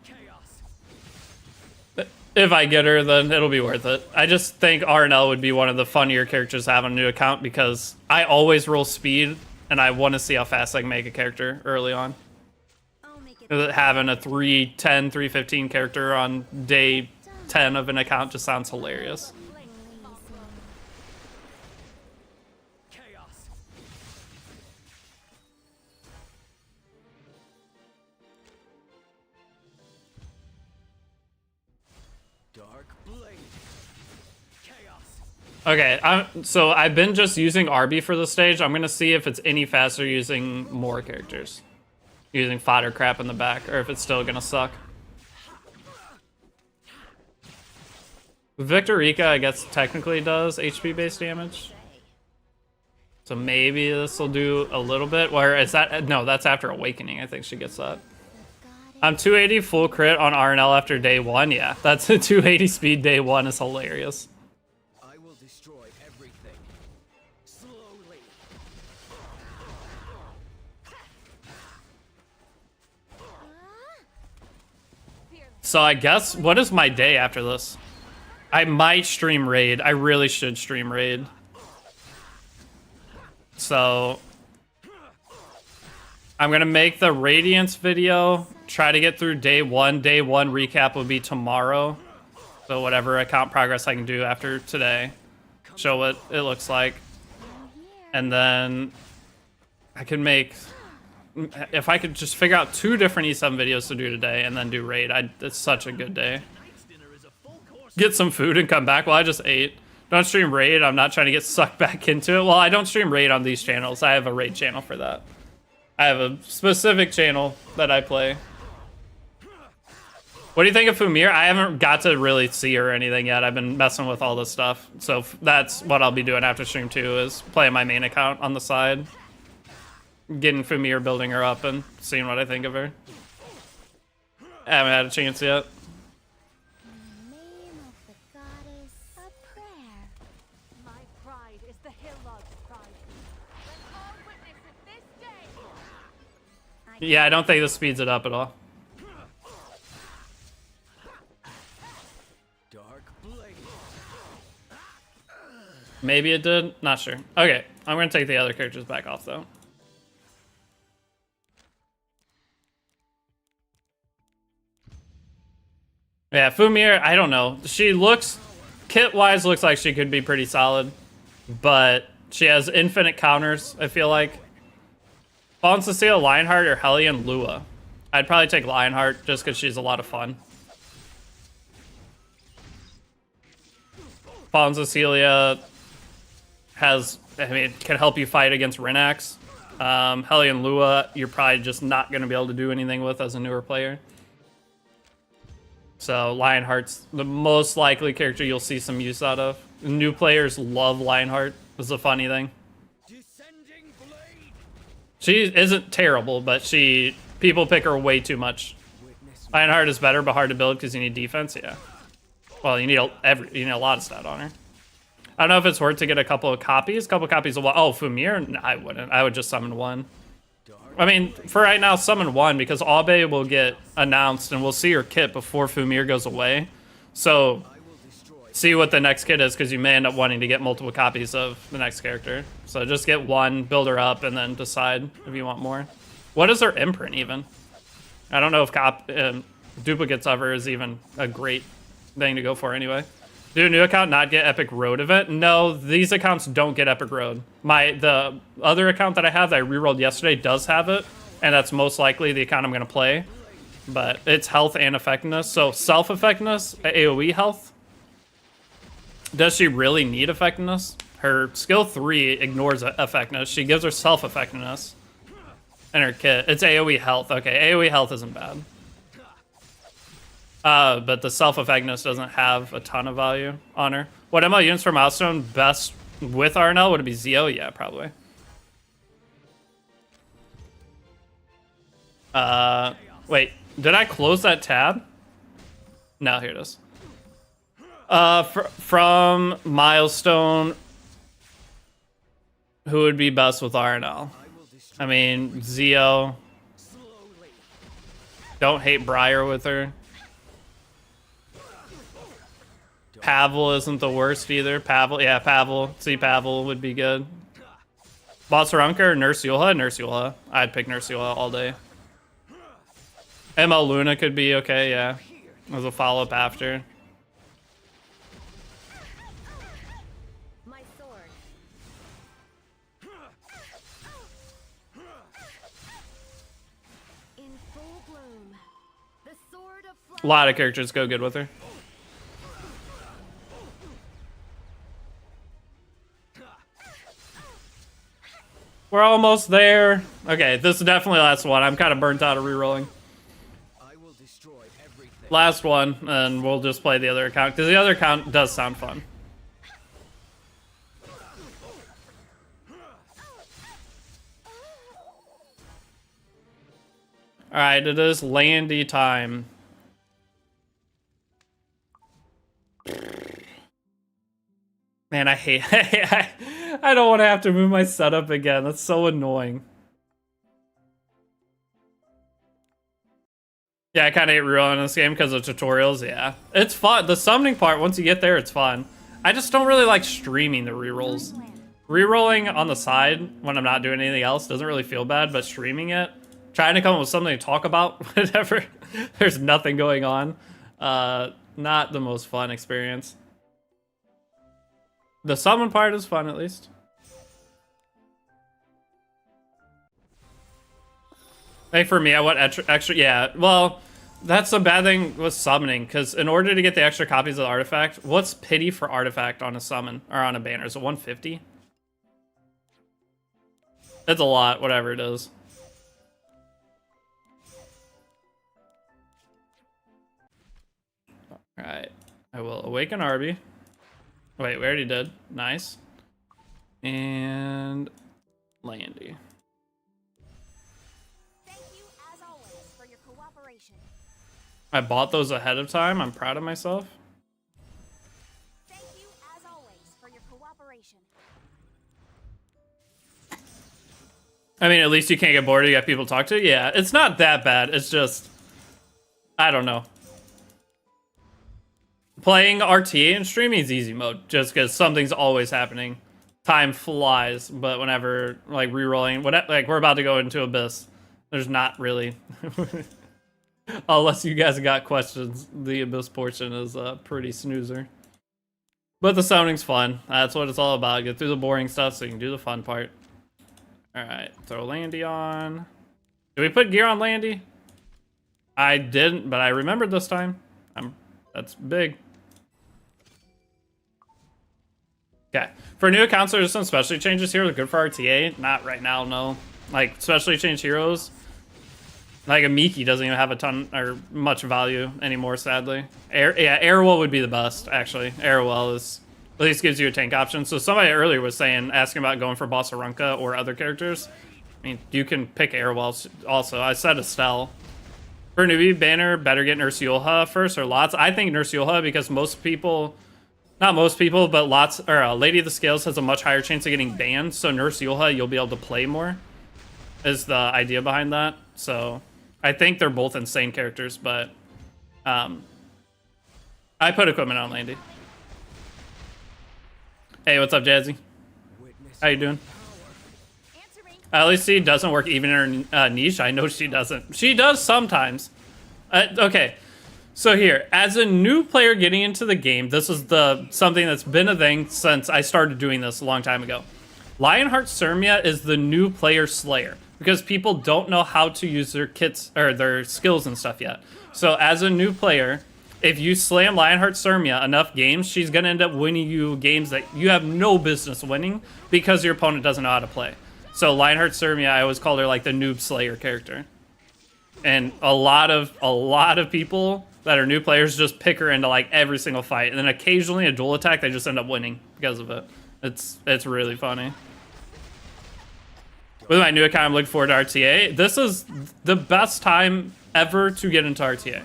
if I get her, then it'll be worth it. I just think RNL would be one of the funnier characters to have on a new account because I always roll speed, and I want to see how fast I can make a character early on. Having a 310, 315 character on day 10 of an account just sounds hilarious. Okay, so I've been just using RB for this stage. I'm gonna see if it's any faster using more characters. Using fodder crap in the back, or if it's still gonna suck. Victorica, I guess, technically does HP-based damage. So maybe this will do a little bit. Where is that? No, that's after Awakening. I think she gets that. I'm 280 full crit on RNL after day 1. Yeah, that's a 280 speed day 1 is hilarious. So I guess, what is my day after this? I might stream Raid. I really should stream Raid. So I'm gonna make the Radiance video, try to get through day 1. Day 1 recap will be tomorrow. So whatever account progress I can do after today. Show what it looks like. And then I can make... If I could just figure out 2 different E7 videos to do today and then do Raid, it's such a good day. Get some food and come back. Well, I just ate. Don't stream Raid. I'm not trying to get sucked back into it. Well, I don't stream Raid on these channels. I have a Raid channel for that. I have a specific channel that I play. What do you think of Fumir? I haven't got to really see her or anything yet. I've been messing with all this stuff. So that's what I'll be doing after stream 2 is playing my main account on the side. Getting Fumir, building her up, and seeing what I think of her. I haven't had a chance yet. In the name of the goddess, a prayer. My pride is the Hillog's pride. Let all witness it this day. Yeah, I don't think this speeds it up at all. Maybe it did. Not sure. Okay, I'm gonna take the other characters back off though. Yeah, Fumir, I don't know. She looks, kit-wise, looks like she could be pretty solid. But she has infinite counters, I feel like. Fallen Cecilia, Lionheart, or Hellion, Lua. I'd probably take Lionheart just because she's a lot of fun. Fallen Cecilia has, I mean, can help you fight against Renax. Hellion Lua, you're probably just not going to be able to do anything with as a newer player. So Lionheart's the most likely character you'll see some use out of. New players love Lionheart. It's a funny thing. She isn't terrible, but she People pick her way too much. Lionheart is better, but hard to build because you need defense. Yeah. Well, you need a lot of stat on her. I don't know if it's worth to get a couple of copies. A couple of copies of what? Oh, Fumir? No, I wouldn't. I would just summon one. I mean, for right now, summon one because Abe will get announced and we'll see her kit before Fumir goes away. So, see what the next kit is because you may end up wanting to get multiple copies of the next character. So just get one, build her up, and then decide if you want more. What is her imprint even? I don't know if duplicates of her is even a great thing to go for anyway. Do a new account not get Epic Road event? No, these accounts don't get Epic Road. The other account that I have that I rerolled yesterday does have it, and that's most likely the account I'm going to play. But it's health and effectiveness. So self-effectiveness, AoE health. Does she really need effectiveness? Her skill 3 ignores effectiveness. She gives herself effectiveness in her kit. It's AoE health. Okay, AoE health isn't bad. But the self-effectiveness doesn't have a ton of value on her. What ML units for Milestone best with RNL? Would it be Zeo? Yeah, probably. Wait, did I close that tab? No, here it is. From Milestone, who would be best with RNL? I mean, Zeo. Don't hate Briar with her. Pavel isn't the worst either. Pavel, yeah, Pavel. See, Pavel would be good. Bossaranka or Nurse Yulha? Nurse Yulha. I'd pick Nurse Yulha all day. ML Luna could be okay, yeah. As a follow-up after. My sword. In full bloom. The sword of flight. A lot of characters go good with her. We're almost there. Okay, this is definitely the last one. I'm kind of burnt out of rerolling. I will destroy everything. Last one, and we'll just play the other account, because the other account does sound fun. Alright, it is Landy time. Man, I hate I don't want to have to move my setup again. That's so annoying. Yeah, I kind of hate rerolling this game because of tutorials, yeah. It's fun. The summoning part, once you get there, it's fun. I just don't really like streaming the rerolls. Rerolling on the side when I'm not doing anything else doesn't really feel bad, but streaming it, trying to come up with something to talk about whenever there's nothing going on, not the most fun experience. The summon part is fun, at least. Hey, for me, I want extra. Yeah, well, that's the bad thing with summoning, because in order to get the extra copies of the artifact, what's pity for artifact on a summon or on a banner? Is it 150? It's a lot, whatever it is. All right, I will awaken Arby. Wait, we already did. Nice. And Landy. Thank you, as always, for your cooperation. I bought those ahead of time. I'm proud of myself. Thank you, as always, for your cooperation. I mean, at least you can't get bored. You got people to talk to. Yeah, it's not that bad. It's just, I don't know. Playing RTA and streaming is easy mode, just because something's always happening. Time flies, but whenever, like, rerolling, like, we're about to go into Abyss, there's not really. Unless you guys got questions, the Abyss portion is pretty snoozer. But the summoning's fun. That's what it's all about. Get through the boring stuff so you can do the fun part. Alright, throw Landy on. Did we put gear on Landy? I didn't, but I remembered this time. That's big. Okay, for new accounts, there's some specialty changes here. They're good for RTA. Not right now, no. Like, specialty change heroes. Like, a Miki doesn't even have a ton or much value anymore, sadly. Airwell would be the best, actually. Airwell is, at least gives you a tank option. So somebody earlier was asking about going for Bossaranka or other characters. mean, you can pick Airwells also. I said Estelle. For newbie banner, better get Nurse Yulha first or Lots. I think Nurse Yulha because most people, not most people, but Lots or Lady of the Scales has a much higher chance of getting banned. So Nurse Yulha, you'll be able to play more. Is the idea behind that. So I think they're both insane characters, but I put equipment on Landy. Hey, what's up, Jazzy? How you doing? At least she doesn't work even in her niche. I know she doesn't. She does sometimes. Okay, so here, as a new player getting into the game, this is something that's been a thing since I started doing this a long time ago. Lionheart Surmia is the new player slayer because people don't know how to use their kits or their skills and stuff yet. So as a new player, if you slam Lionheart Surmia enough games, she's gonna end up winning you games that you have no business winning because your opponent doesn't know how to play. So Lionheart Surmia, I always called her like the noob slayer character. And a lot of people that are new players just pick her into like every single fight. And then occasionally a dual attack, they just end up winning because of it. It's really funny. With my new account, I'm looking forward to RTA. This is the best time ever to get into RTA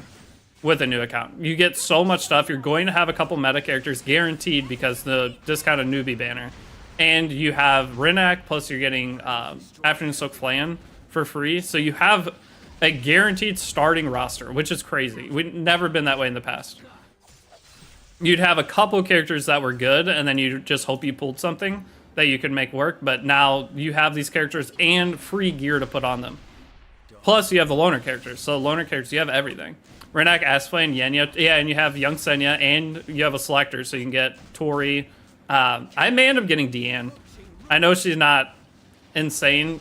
with a new account. You get so much stuff. You're going to have a couple meta characters guaranteed because the discounted newbie banner. And you have Renak, plus you're getting Afternoon Soak Flan for free. So you have a guaranteed starting roster, which is crazy. We've never been that way in the past. You'd have a couple characters that were good, and then you just hope you pulled something that you could make work. But now you have these characters and free gear to put on them. Plus you have the loner characters. So loner characters, you have everything. Renak, Asflane, Yenya. Yeah, and you have Young Senya, and you have a selector, so you can get Tori. I may end up getting Deanne. I know she's not insane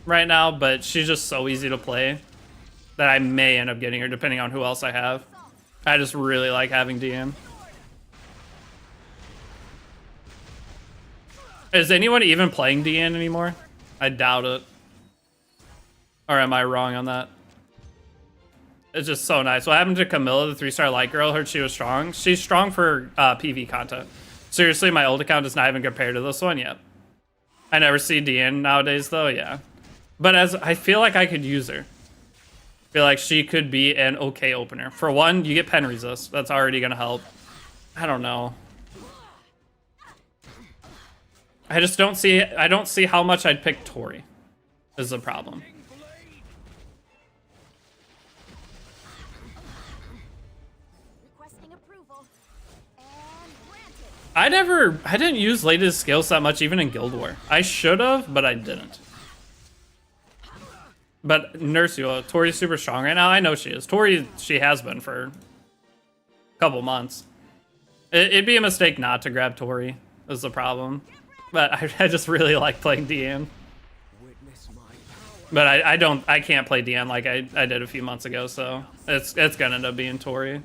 right now, but she's just so easy to play that I may end up getting her depending on who else I have. I just really like having Deanne. Is anyone even playing Deanne anymore? I doubt it. Or am I wrong on that? It's just so nice. What happened to Camilla, the 3-star light girl? Heard she was strong. She's strong for PV content. Seriously, my old account does not even compare to this one yet. I never see Deanne nowadays, though, yeah. But as I feel like I could use her. I feel like she could be an okay opener. For one, you get pen resist. That's already going to help. I don't know. I just don't see... I don't see how much I'd pick Tori. Is the problem. I didn't use latest skills that much even in Guild War. I should have, but I didn't. But Nurse Yulha, Tori's super strong right now. I know she is. Tori, she has been for a couple months. It'd be a mistake not to grab Tori, is the problem. But I just really like playing Deanne. But I can't play Deanne like I did a few months ago, so it's gonna end up being Tori.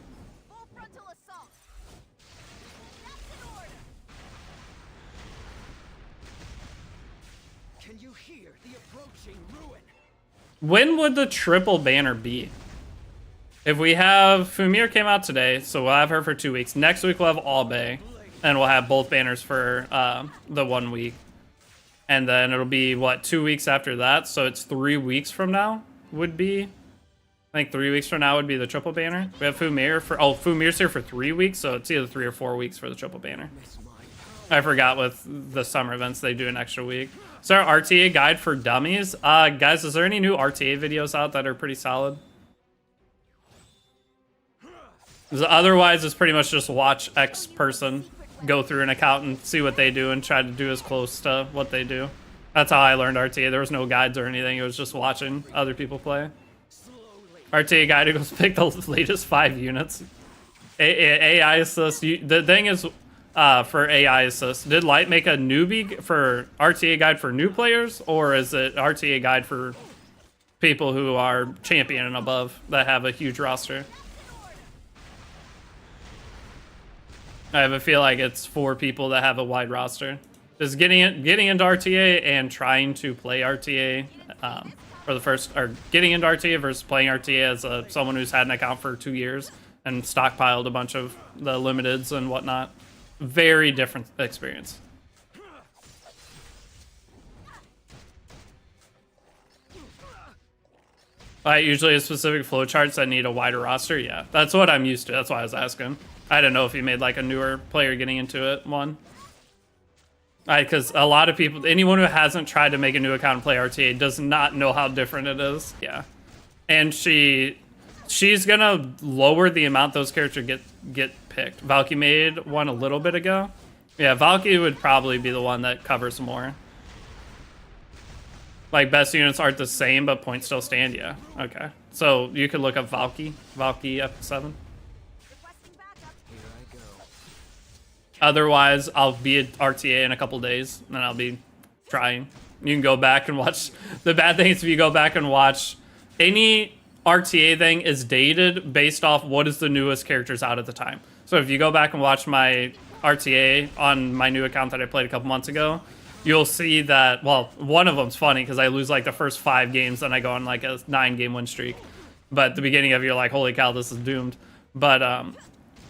When would the triple banner be? If we have Fumir came out today, so we'll have her for 2 weeks. Next week we'll have Albae, and we'll have both banners for the 1 week. And then it'll be, what, 2 weeks after that? So it's 3 weeks from now would be... I think 3 weeks from now would be the triple banner. We have Fumir for... Oh, Fumir's here for 3 weeks, so it's either 3 or 4 weeks for the triple banner. I forgot with the summer events, they do an extra week. Is there an RTA guide for dummies? Guys, is there any new RTA videos out that are pretty solid? Otherwise, it's pretty much just watch X person go through an account and see what they do and try to do as close to what they do. That's how I learned RTA. There was no guides or anything. It was just watching other people play. RTA guide goes pick the latest 5 units. AI assist. The thing is... for AI assist, did Light make a newbie for RTA guide for new players, or is it RTA guide for people who are champion and above that have a huge roster? I have a feel like it's for people that have a wide roster. Just getting into RTA and trying to play RTA for the first, or getting into RTA versus playing RTA as someone who's had an account for 2 years and stockpiled a bunch of the limiteds and whatnot. Very different experience. Usually a specific flowcharts that need a wider roster. Yeah, that's what I'm used to. That's why I was asking. I don't know if you made like a newer player getting into it one. Because a lot of people, anyone who hasn't tried to make a new account and play RTA does not know how different it is. Yeah, and she's gonna lower the amount those characters get picked. Valky made one a little bit ago. Yeah, Valky would probably be the one that covers more. Like, best units aren't the same, but points still stand. Yeah, okay. So you could look up Valky F7. Otherwise, I'll be at RTA in a couple days, and I'll be trying. You can go back and watch. The bad thing is if you go back and watch, any RTA thing is dated based off what is the newest characters out at the time. So if you go back and watch my RTA on my new account that I played a couple months ago, you'll see that, well, one of them's funny because I lose like the first 5 games, then I go on like a 9-game win streak. But at the beginning of it, you're like, holy cow, this is doomed. But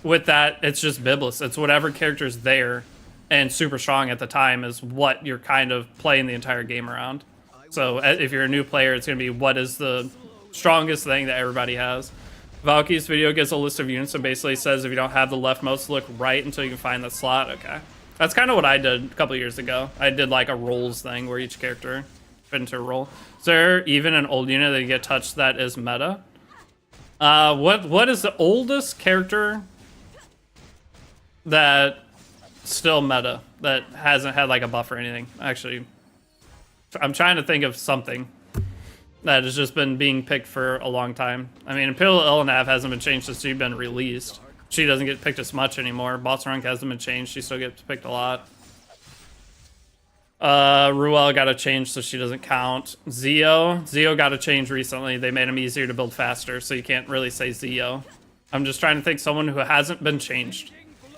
with that, it's just Biblis. It's whatever character's there and super strong at the time is what you're kind of playing the entire game around. So if you're a new player, it's going to be what is the strongest thing that everybody has. Valky's video gives a list of units and basically says if you don't have the leftmost, look right until you can find the slot. Okay. That's kind of what I did a couple years ago. I did like a rolls thing where each character fit into a role. Is there even an old unit that you get touched that is meta? What is the oldest character that still meta that hasn't had like a buff or anything? Actually, I'm trying to think of something that has just been being picked for a long time. I mean, Imperial Ilanav hasn't been changed since she's been released. She doesn't get picked as much anymore. Bossarunk hasn't been changed. She still gets picked a lot. Ruel got a change, so she doesn't count. Zeo got a change recently. They made him easier to build faster, so you can't really say Zeo. I'm just trying to think someone who hasn't been changed.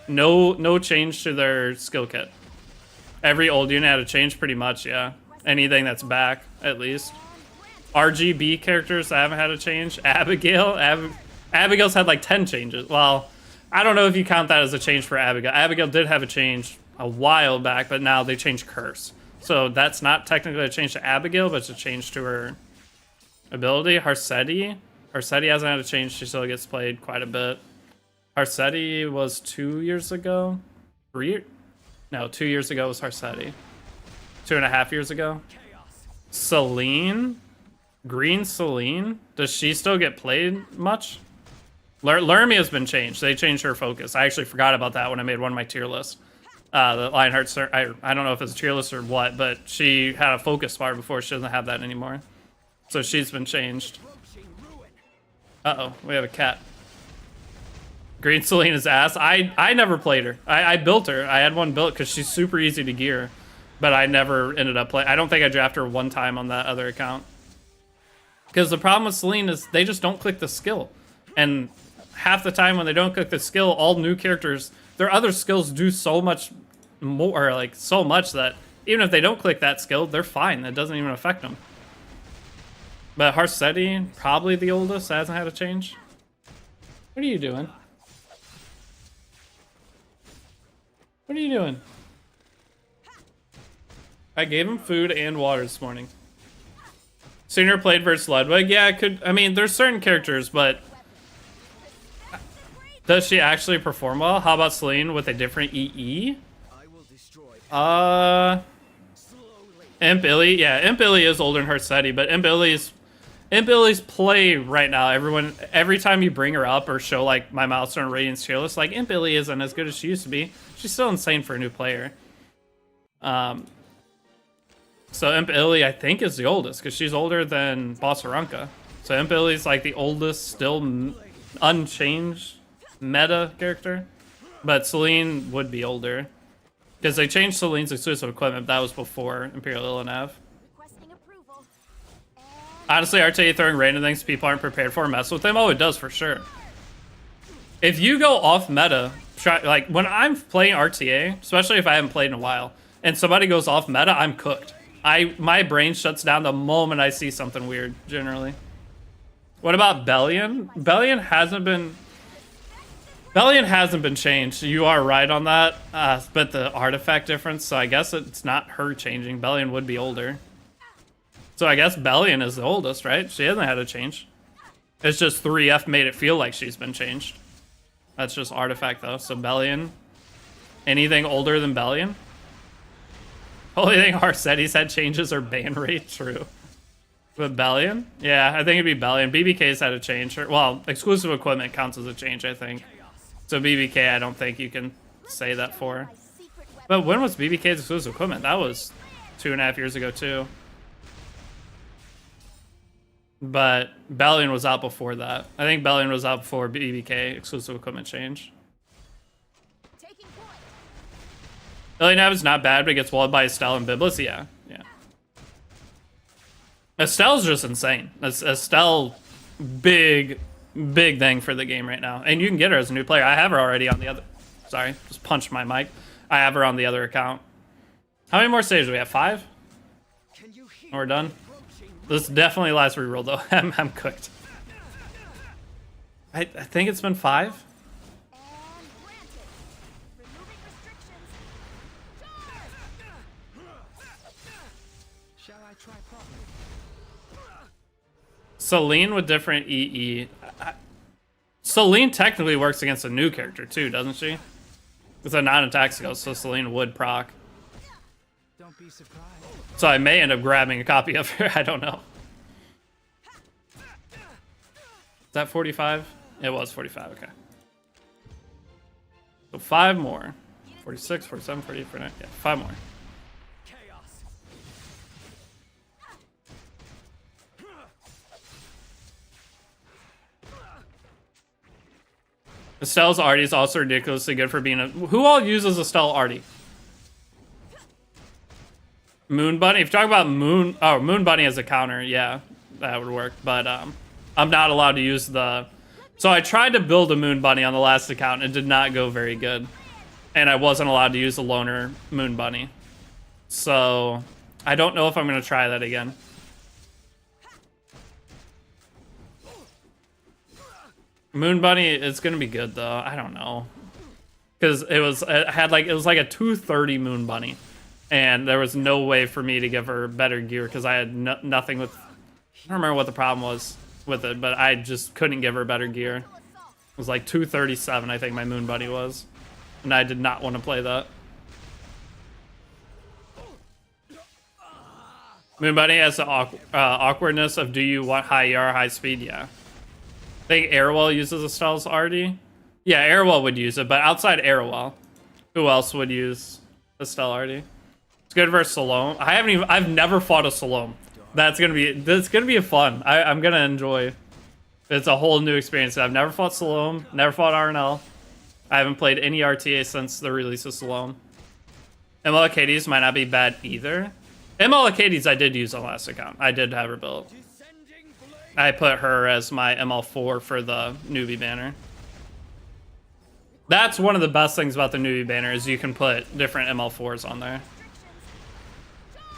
No change to their skill kit. Every old unit had a change pretty much, yeah. Anything that's back, at least. RGB characters that haven't had a change. Abigail's had like 10 changes. Well, I don't know if you count that as a change for Abigail. Abigail did have a change a while back, but now they changed Curse. So that's not technically a change to Abigail, but it's a change to her ability. Harsetti hasn't had a change. She still gets played quite a bit. Harsetti was 2 years ago. 2 years ago was Harsetti. 2.5 years ago. Celine? Green Celine? Does she still get played much? Lermia's been changed. They changed her focus. I actually forgot about that when I made one of my tier lists. The Lionheart, I don't know if it's a tier list or what, but she had a focus bar before. She doesn't have that anymore. So she's been changed. Uh-oh, we have a cat. Green Selena's ass. I never played her. I built her. I had one built because she's super easy to gear. But I never ended up playing. I don't think I drafted her one time on that other account. Because the problem with Celine is they just don't click the skill. And half the time when they don't click the skill, all new characters, their other skills do so much more, like so much that even if they don't click that skill, they're fine. That doesn't even affect them. But Harsetti, probably the oldest, hasn't had a change. What are you doing? What are you doing? I gave him food and water this morning. Sooner played versus Ludwig. Yeah, it could. I mean, there's certain characters, but does she actually perform well? How about Celine with a different EE? Imp Illy. Yeah, Imp Illy is older than Harsetti, but Imp Illy's play right now. Every time you bring her up or show like my Milestone Radiance tier list, like Imp Illy isn't as good as she used to be. She's still insane for a new player. So Imp Illy, I think, is the oldest because she's older than Bossarunka. So Imp Illy's like the oldest, still unchanged meta character. But Celine would be older because they changed Celine's exclusive equipment. That was before Imperial Ilanav. Honestly, RTA throwing random things people aren't prepared for mess with them. Oh, it does for sure. If you go off meta, like when I'm playing RTA, especially if I haven't played in a while, and somebody goes off meta, I'm cooked. My brain shuts down the moment I see something weird, generally. What about Bellion? Bellion hasn't been changed. You are right on that. But the artifact difference, so I guess it's not her changing. Bellion would be older. So I guess Bellion is the oldest, right? She hasn't had a change. It's just 3F made it feel like she's been changed. That's just artifact though. So Bellion. Anything older than Bellion? Only thing Arcetti's had changes are ban rate. True. With Bellion? Yeah, I think it'd be Bellion. BBK's had a change. Well, exclusive equipment counts as a change, I think. So BBK, I don't think you can say that for. But when was BBK's exclusive equipment? That was 2.5 years ago too. But Bellion was out before that. I think Bellion was out before BBK exclusive equipment change. Bellion is not bad, but it gets walled by Estelle and Biblis. Yeah, yeah. Estelle's just insane. Estelle, big thing for the game right now. And you can get her as a new player. I have her already on the other... Sorry, just punched my mic. I have her on the other account. How many more stages do we have? 5? And we're done? This definitely last reroll though. I'm cooked. I think it's been 5. Shall I try Celine with different EE. Celine technically works against a new character too, doesn't she? It's a non-attack skill, so Celine would proc. Don't be surprised. So I may end up grabbing a copy of her. I don't know. Is that 45? It was 45, okay. So 5 more. 46, 47, 48, 49. Yeah, 5 more. Estelle's Artie is also ridiculously good for being a... Who all uses Estelle Artie? Moon Bunny? If you're talking about Moon... Oh, Moon Bunny as a counter, yeah. That would work. But I'm not allowed to use the... So I tried to build a Moon Bunny on the last account and it did not go very good. And I wasn't allowed to use the loner Moon Bunny. So I don't know if I'm going to try that again. Moon Bunny is gonna be good though. I don't know, because it was like a 230 Moon Bunny, and there was no way for me to give her better gear because I had nothing with. I don't remember what the problem was with it, but I just couldn't give her better gear. It was like 237, I think my Moon Bunny was, and I did not want to play that. Moon Bunny has the awkwardness of do you want high ER, high speed? Yeah. I think Airwell uses Estelle's Artie. Yeah, Airwell would use it, but outside Airwell, who else would use Estelle Artie? It's good versus Salome. I've never fought a Salome. That's gonna be a fun. I'm gonna enjoy. It's a whole new experience. I've never fought Salome, never fought RNL. I haven't played any RTA since the release of Salome. ML Acades might not be bad either. ML Acades I did use on the last account. I did have her built. I put her as my ML4 for the Newbie banner. That's one of the best things about the Newbie banner is you can put different ML4s on there.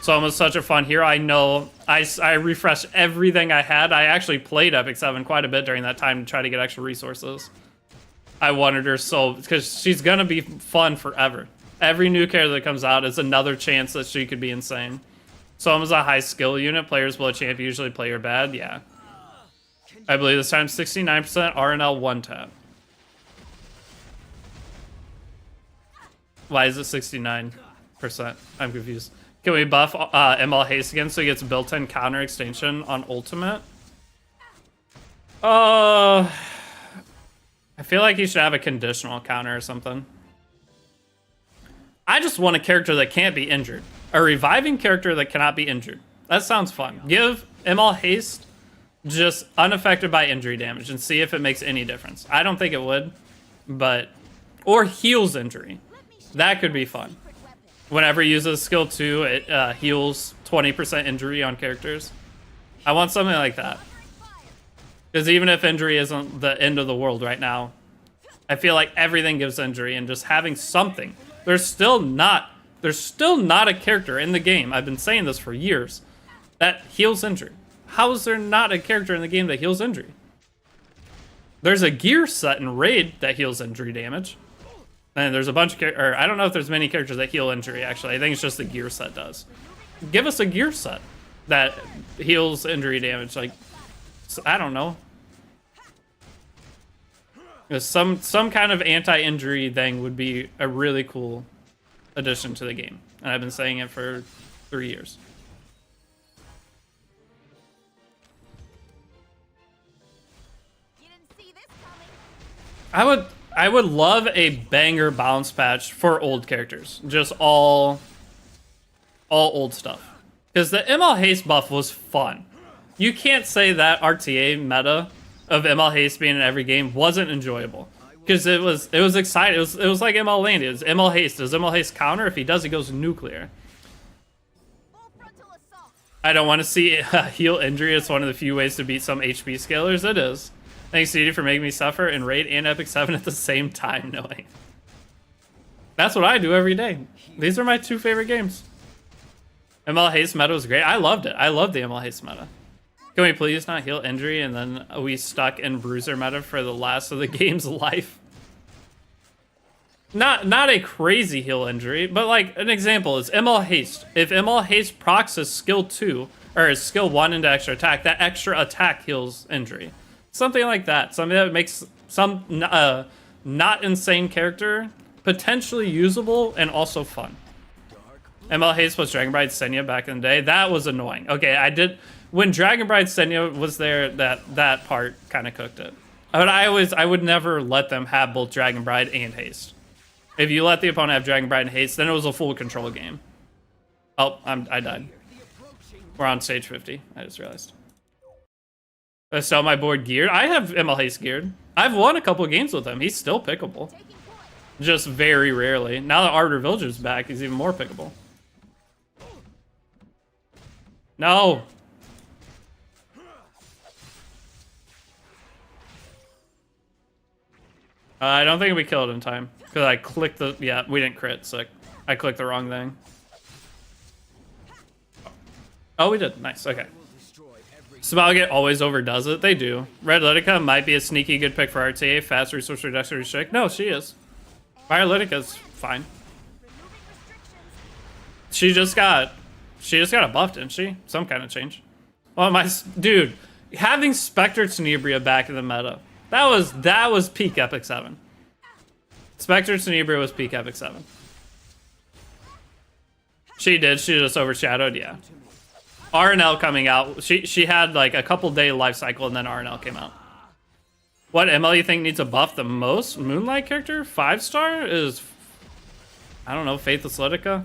So it was such a fun hero. I know I refreshed everything I had. I actually played Epic 7 quite a bit during that time to try to get extra resources. I wanted her so, because she's gonna be fun forever. Every new character that comes out is another chance that she could be insane. So it was a high skill unit. Players below champ usually play her bad. Yeah. I believe this time 69% RNL 1-tap. Why is it 69%? I'm confused. Can we buff ML Haste again so he gets built-in counter extension on Ultimate? I feel like he should have a conditional counter or something. I just want a character that can't be injured. A reviving character that cannot be injured. That sounds fun. Give ML Haste just unaffected by injury damage and see if it makes any difference. I don't think it would, but... Or heals injury. That could be fun. Whenever he uses skill 2, it heals 20% injury on characters. I want something like that. Because even if injury isn't the end of the world right now, I feel like everything gives injury, and just having something. There's still not a character in the game, I've been saying this for years, that heals injury. How is there not a character in the game that heals injury? There's a gear set in Raid that heals injury damage. And there's a bunch of or I don't know if there's many characters that heal injury, actually. I think it's just the gear set does. Give us a gear set. that heals injury damage. Like, I don't know. Some kind of anti-injury thing would be a really cool addition to the game, and I've been saying it for 3 years. You didn't see this coming. I would love a banger bounce patch for old characters, just all old stuff, because the ML haste buff was fun. You can't say that RTA meta of ML haste being in every game wasn't enjoyable, because it was exciting. It was like ML land. It was ML haste. Does ML haste counter? If he does, he goes nuclear. Full frontal assault. I don't want to see heal injury. It's one of the few ways to beat some HP scalers. It is. Thanks, Deity, for making me suffer in Raid and Epic 7 at the same time, knowing. That's what I do every day. These are my 2 favorite games. ML haste meta was great. I loved it. I loved the ML haste meta. Can we please not heal injury and then we stuck in bruiser meta for the last of the game's life? Not a crazy heal injury, but like an example is ML haste. If ML haste procs his skill 2 or his skill 1 into extra attack, that extra attack heals injury. Something like that. Something that makes some not insane character potentially usable and also fun. ML haste was Dragon Bride Senya back in the day. That was annoying. Okay, I did when Dragon Bride Senya was there. That part kind of cooked it. But I would never let them have both Dragon Bride and haste. If you let the opponent have Dragon Bride and haste, then it was a full control game. Oh, I died. We're on stage 50. I just realized. I sell my board geared. I have ML haste geared. I've won a couple of games with him. He's still pickable. Just very rarely. Now that Arbiter Villager's back, he's even more pickable. No. I don't think we killed in time. Because I clicked the... Yeah, we didn't crit, so I clicked the wrong thing. Oh, we did. Nice, okay. Smalgate always overdoes it. They do. Red Litica might be a sneaky good pick for RTA. Fast resource reduction restrict. No, she is. Fire Litica's fine. She just got a buff, didn't she? Some kind of change. Oh my dude, having Spectre Tenebria back in the meta. That was peak Epic 7. Spectre Tenebria was peak Epic 7. She just overshadowed, yeah. RNL coming out. She had like a couple day life cycle and then RNL came out. What ML you think needs a buff the most? Moonlight character? 5-star is, I don't know, Faithless Litica.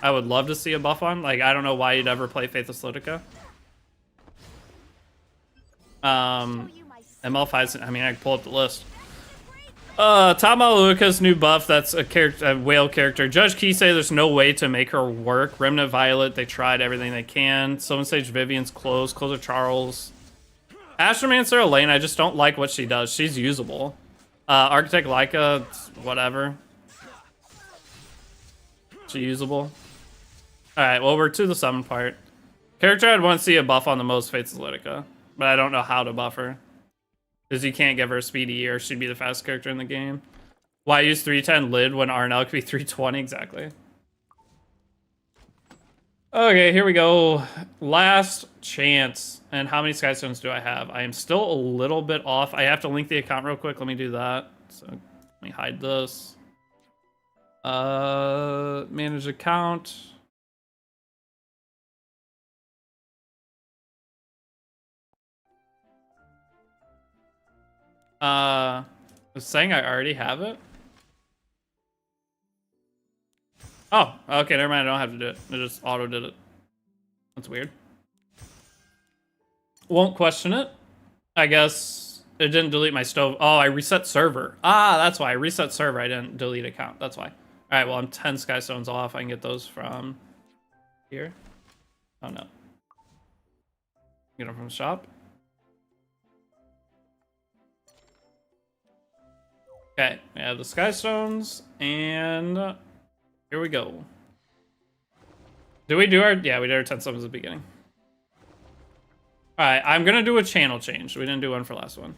I would love to see a buff on. Like, I don't know why you'd ever play Faithless Litica. ML5, I mean, I can pull up the list. Tama Luca's new buff, that's a whale character. Judge Key say there's no way to make her work. Remnant Violet, they tried everything they can. Sylvan Sage Vivian's close. Closer Charles. Astromancer Elaine, I just don't like what she does. She's usable. Architect Leica, whatever. She usable. Alright, well, we're to the summon part. Character I'd want to see a buff on the most Fates Litica, but I don't know how to buff her. Because you can't give her a speedy or she'd be the fastest character in the game. Why use 310 lid when RNL could be 320? Exactly. Okay, here we go. Last chance. And how many Skystones do I have? I am still a little bit off. I have to link the account real quick. Let me do that. So let me hide this. Manage account. Was saying I already have it? Oh, okay, never mind. I don't have to do it. It just auto did it. That's weird. Won't question it. I guess it didn't delete my stove. Oh, I reset server. Ah, that's why. I reset server. I didn't delete account. That's why. All right, well, I'm 10 Skystones off. I can get those from here. Oh, no. Get them from the shop. Okay, we have the Skystones, and here we go. Did we do our... Yeah, we did our 10 summons at the beginning. Alright, I'm gonna do a channel change. We didn't do one for last one.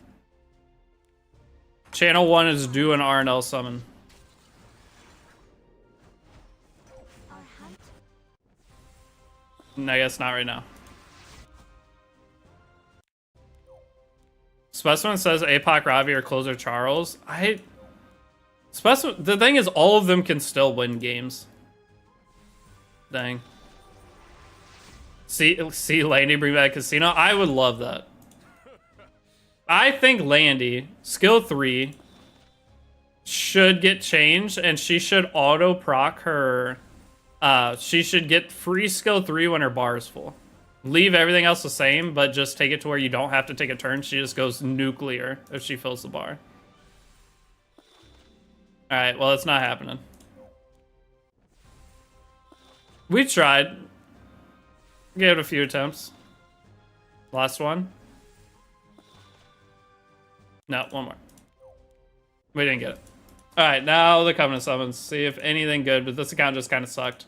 Channel 1 is do an RNL summon. I guess not right now. Specimen says APOC, Ravi, or Closer Charles. The thing is, all of them can still win games. Dang. See Landy bring back Casino? I would love that. I think Landy, skill 3, should get changed, and she should auto-proc her... she should get free skill 3 when her bar is full. Leave everything else the same, but just take it to where you don't have to take a turn. She just goes nuclear if she fills the bar. Alright, well, it's not happening. We tried. Gave it a few attempts. Last one. No, one more. We didn't get it. Alright, now the Covenant summons. See if anything good, but this account just kind of sucked.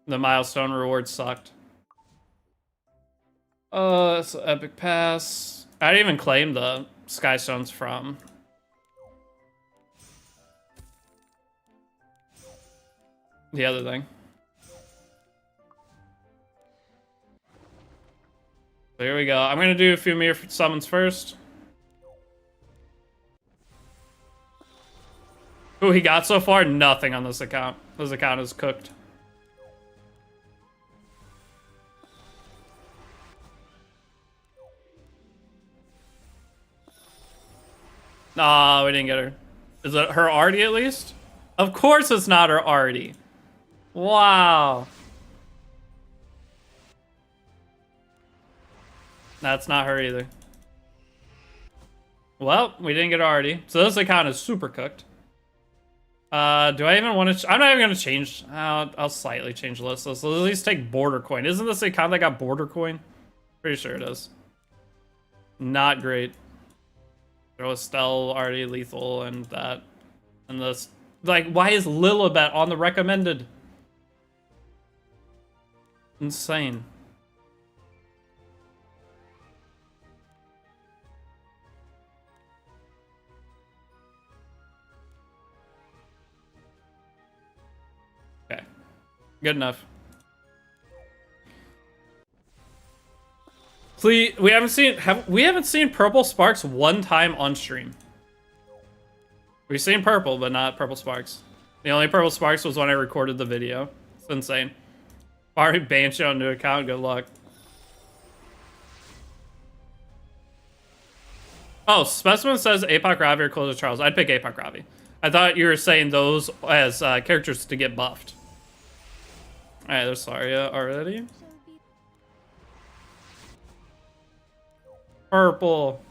The milestone rewards sucked. So Epic Pass. I didn't even claim the Skystones from... the other thing. So here we go. I'm gonna do a few mere summons first. Who he got so far? Nothing on this account. This account is cooked. Nah, we didn't get her. Is it her Artie at least? Of course it's not her Artie. Wow. That's not her either. Well, we didn't get Artie. So this account is super cooked. Do I even want to... I'm not even going to change... I'll slightly change the list. Let's at least take Border Coin. Isn't this the account that got Border Coin? Pretty sure it is. Not great. Throw Estelle, Artie, Lethal, and that. And this... Like, why is Lilibet on the recommended? Insane. Okay. Good enough. Please, we haven't seen Purple Sparks one time on stream. We've seen Purple, but not Purple Sparks. The only Purple Sparks was when I recorded the video. It's insane. Already banished on new account. Good luck. Oh, Specimen says APOC Ravi or Closer Charles. I'd pick APOC Ravi. I thought you were saying those as characters to get buffed. Alright, there's Saria already. Purple.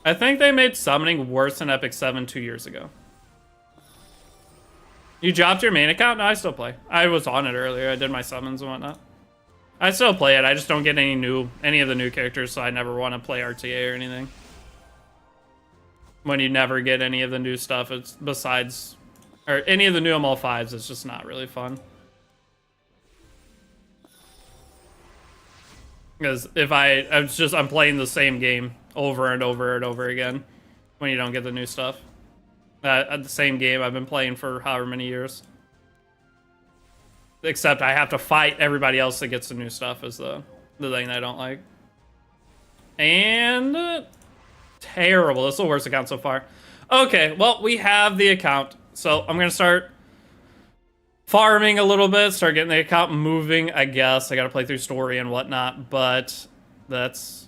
I think they made summoning worse than Epic 7 2 years ago. You dropped your main account? No, I still play. I was on it earlier. I did my summons and whatnot. I still play it. I just don't get any of the new characters, so I never want to play RTA or anything. When you never get any of the new stuff, it's besides... Or any of the new ML5s, it's just not really fun. Because if I'm playing the same game over and over and over again when you don't get the new stuff. The same game I've been playing for however many years. Except I have to fight everybody else that gets the new stuff is the thing that I don't like. And terrible. This is the worst account so far. Okay, well, we have the account. So I'm going to start farming a little bit, start getting the account moving, I guess. I gotta play through story and whatnot, but that's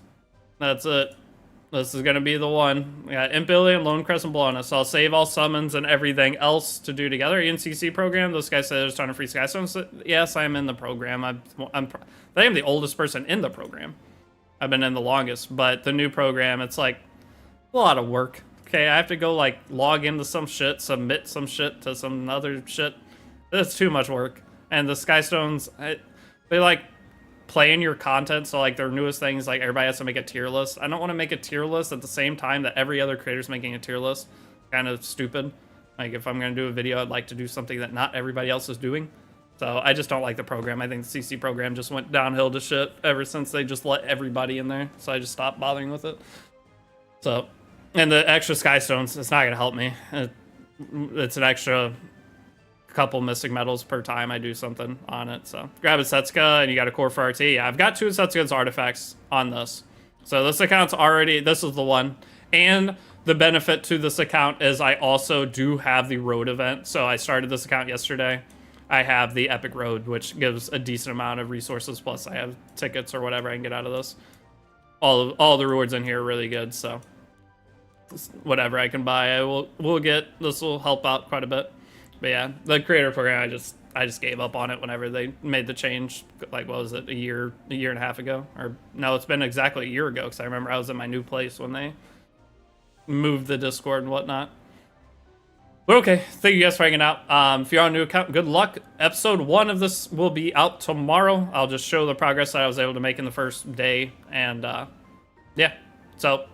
it. This is gonna be the one. We got Imp Alien, Lone Crest, and Bologna. So I'll save all summons and everything else to do together. ENCC program, this guy said there's a ton of free Skystones. Yes, I'm in the program. I am the oldest person in the program. I've been in the longest, but the new program, it's like a lot of work. Okay, I have to go like log into some shit, submit some shit to some other shit. It's too much work. And the Skystones, they like play in your content. So like their newest things, like everybody has to make a tier list. I don't want to make a tier list at the same time that every other creator's making a tier list. Kind of stupid. Like if I'm going to do a video, I'd like to do something that not everybody else is doing. So I just don't like the program. I think the CC program just went downhill to shit ever since they just let everybody in there. So I just stopped bothering with it. So, and the extra Skystones, it's not going to help me. It's an extra a couple mystic metals per time I do something on it. So grab a Setsuka and you got a core for RT. Yeah, I've got 2 Setsuka's artifacts on this. So this account's already, this is the one. And the benefit to this account is I also do have the road event. So I started this account yesterday. I have the epic road, which gives a decent amount of resources. Plus I have tickets or whatever I can get out of this. All the rewards in here are really good. So whatever I can buy, we'll get. This will help out quite a bit. But yeah, the creator program, I just gave up on it whenever they made the change. Like, what was it, a year and a half ago? Or no, it's been exactly a year ago, because I remember I was in my new place when they moved the Discord and whatnot. But okay, thank you guys for hanging out. If you're on a new account, good luck. Episode 1 of this will be out tomorrow. I'll just show the progress that I was able to make in the first day. And yeah, so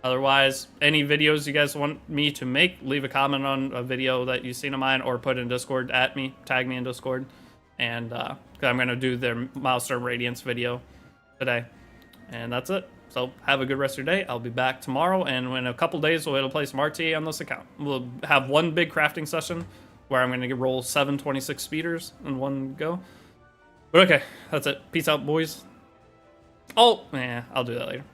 otherwise, any videos you guys want me to make, leave a comment on a video that you've seen of mine, or put in Discord at me, tag me in Discord. And 'cause I'm going to do their Milestone Radiance video today. And that's it. So have a good rest of your day. I'll be back tomorrow, and in a couple days we'll be able to play some RTA on this account. We'll have one big crafting session where I'm going to roll 7 26 speeders in one go. But okay, that's it. Peace out, boys. Oh, yeah, I'll do that later.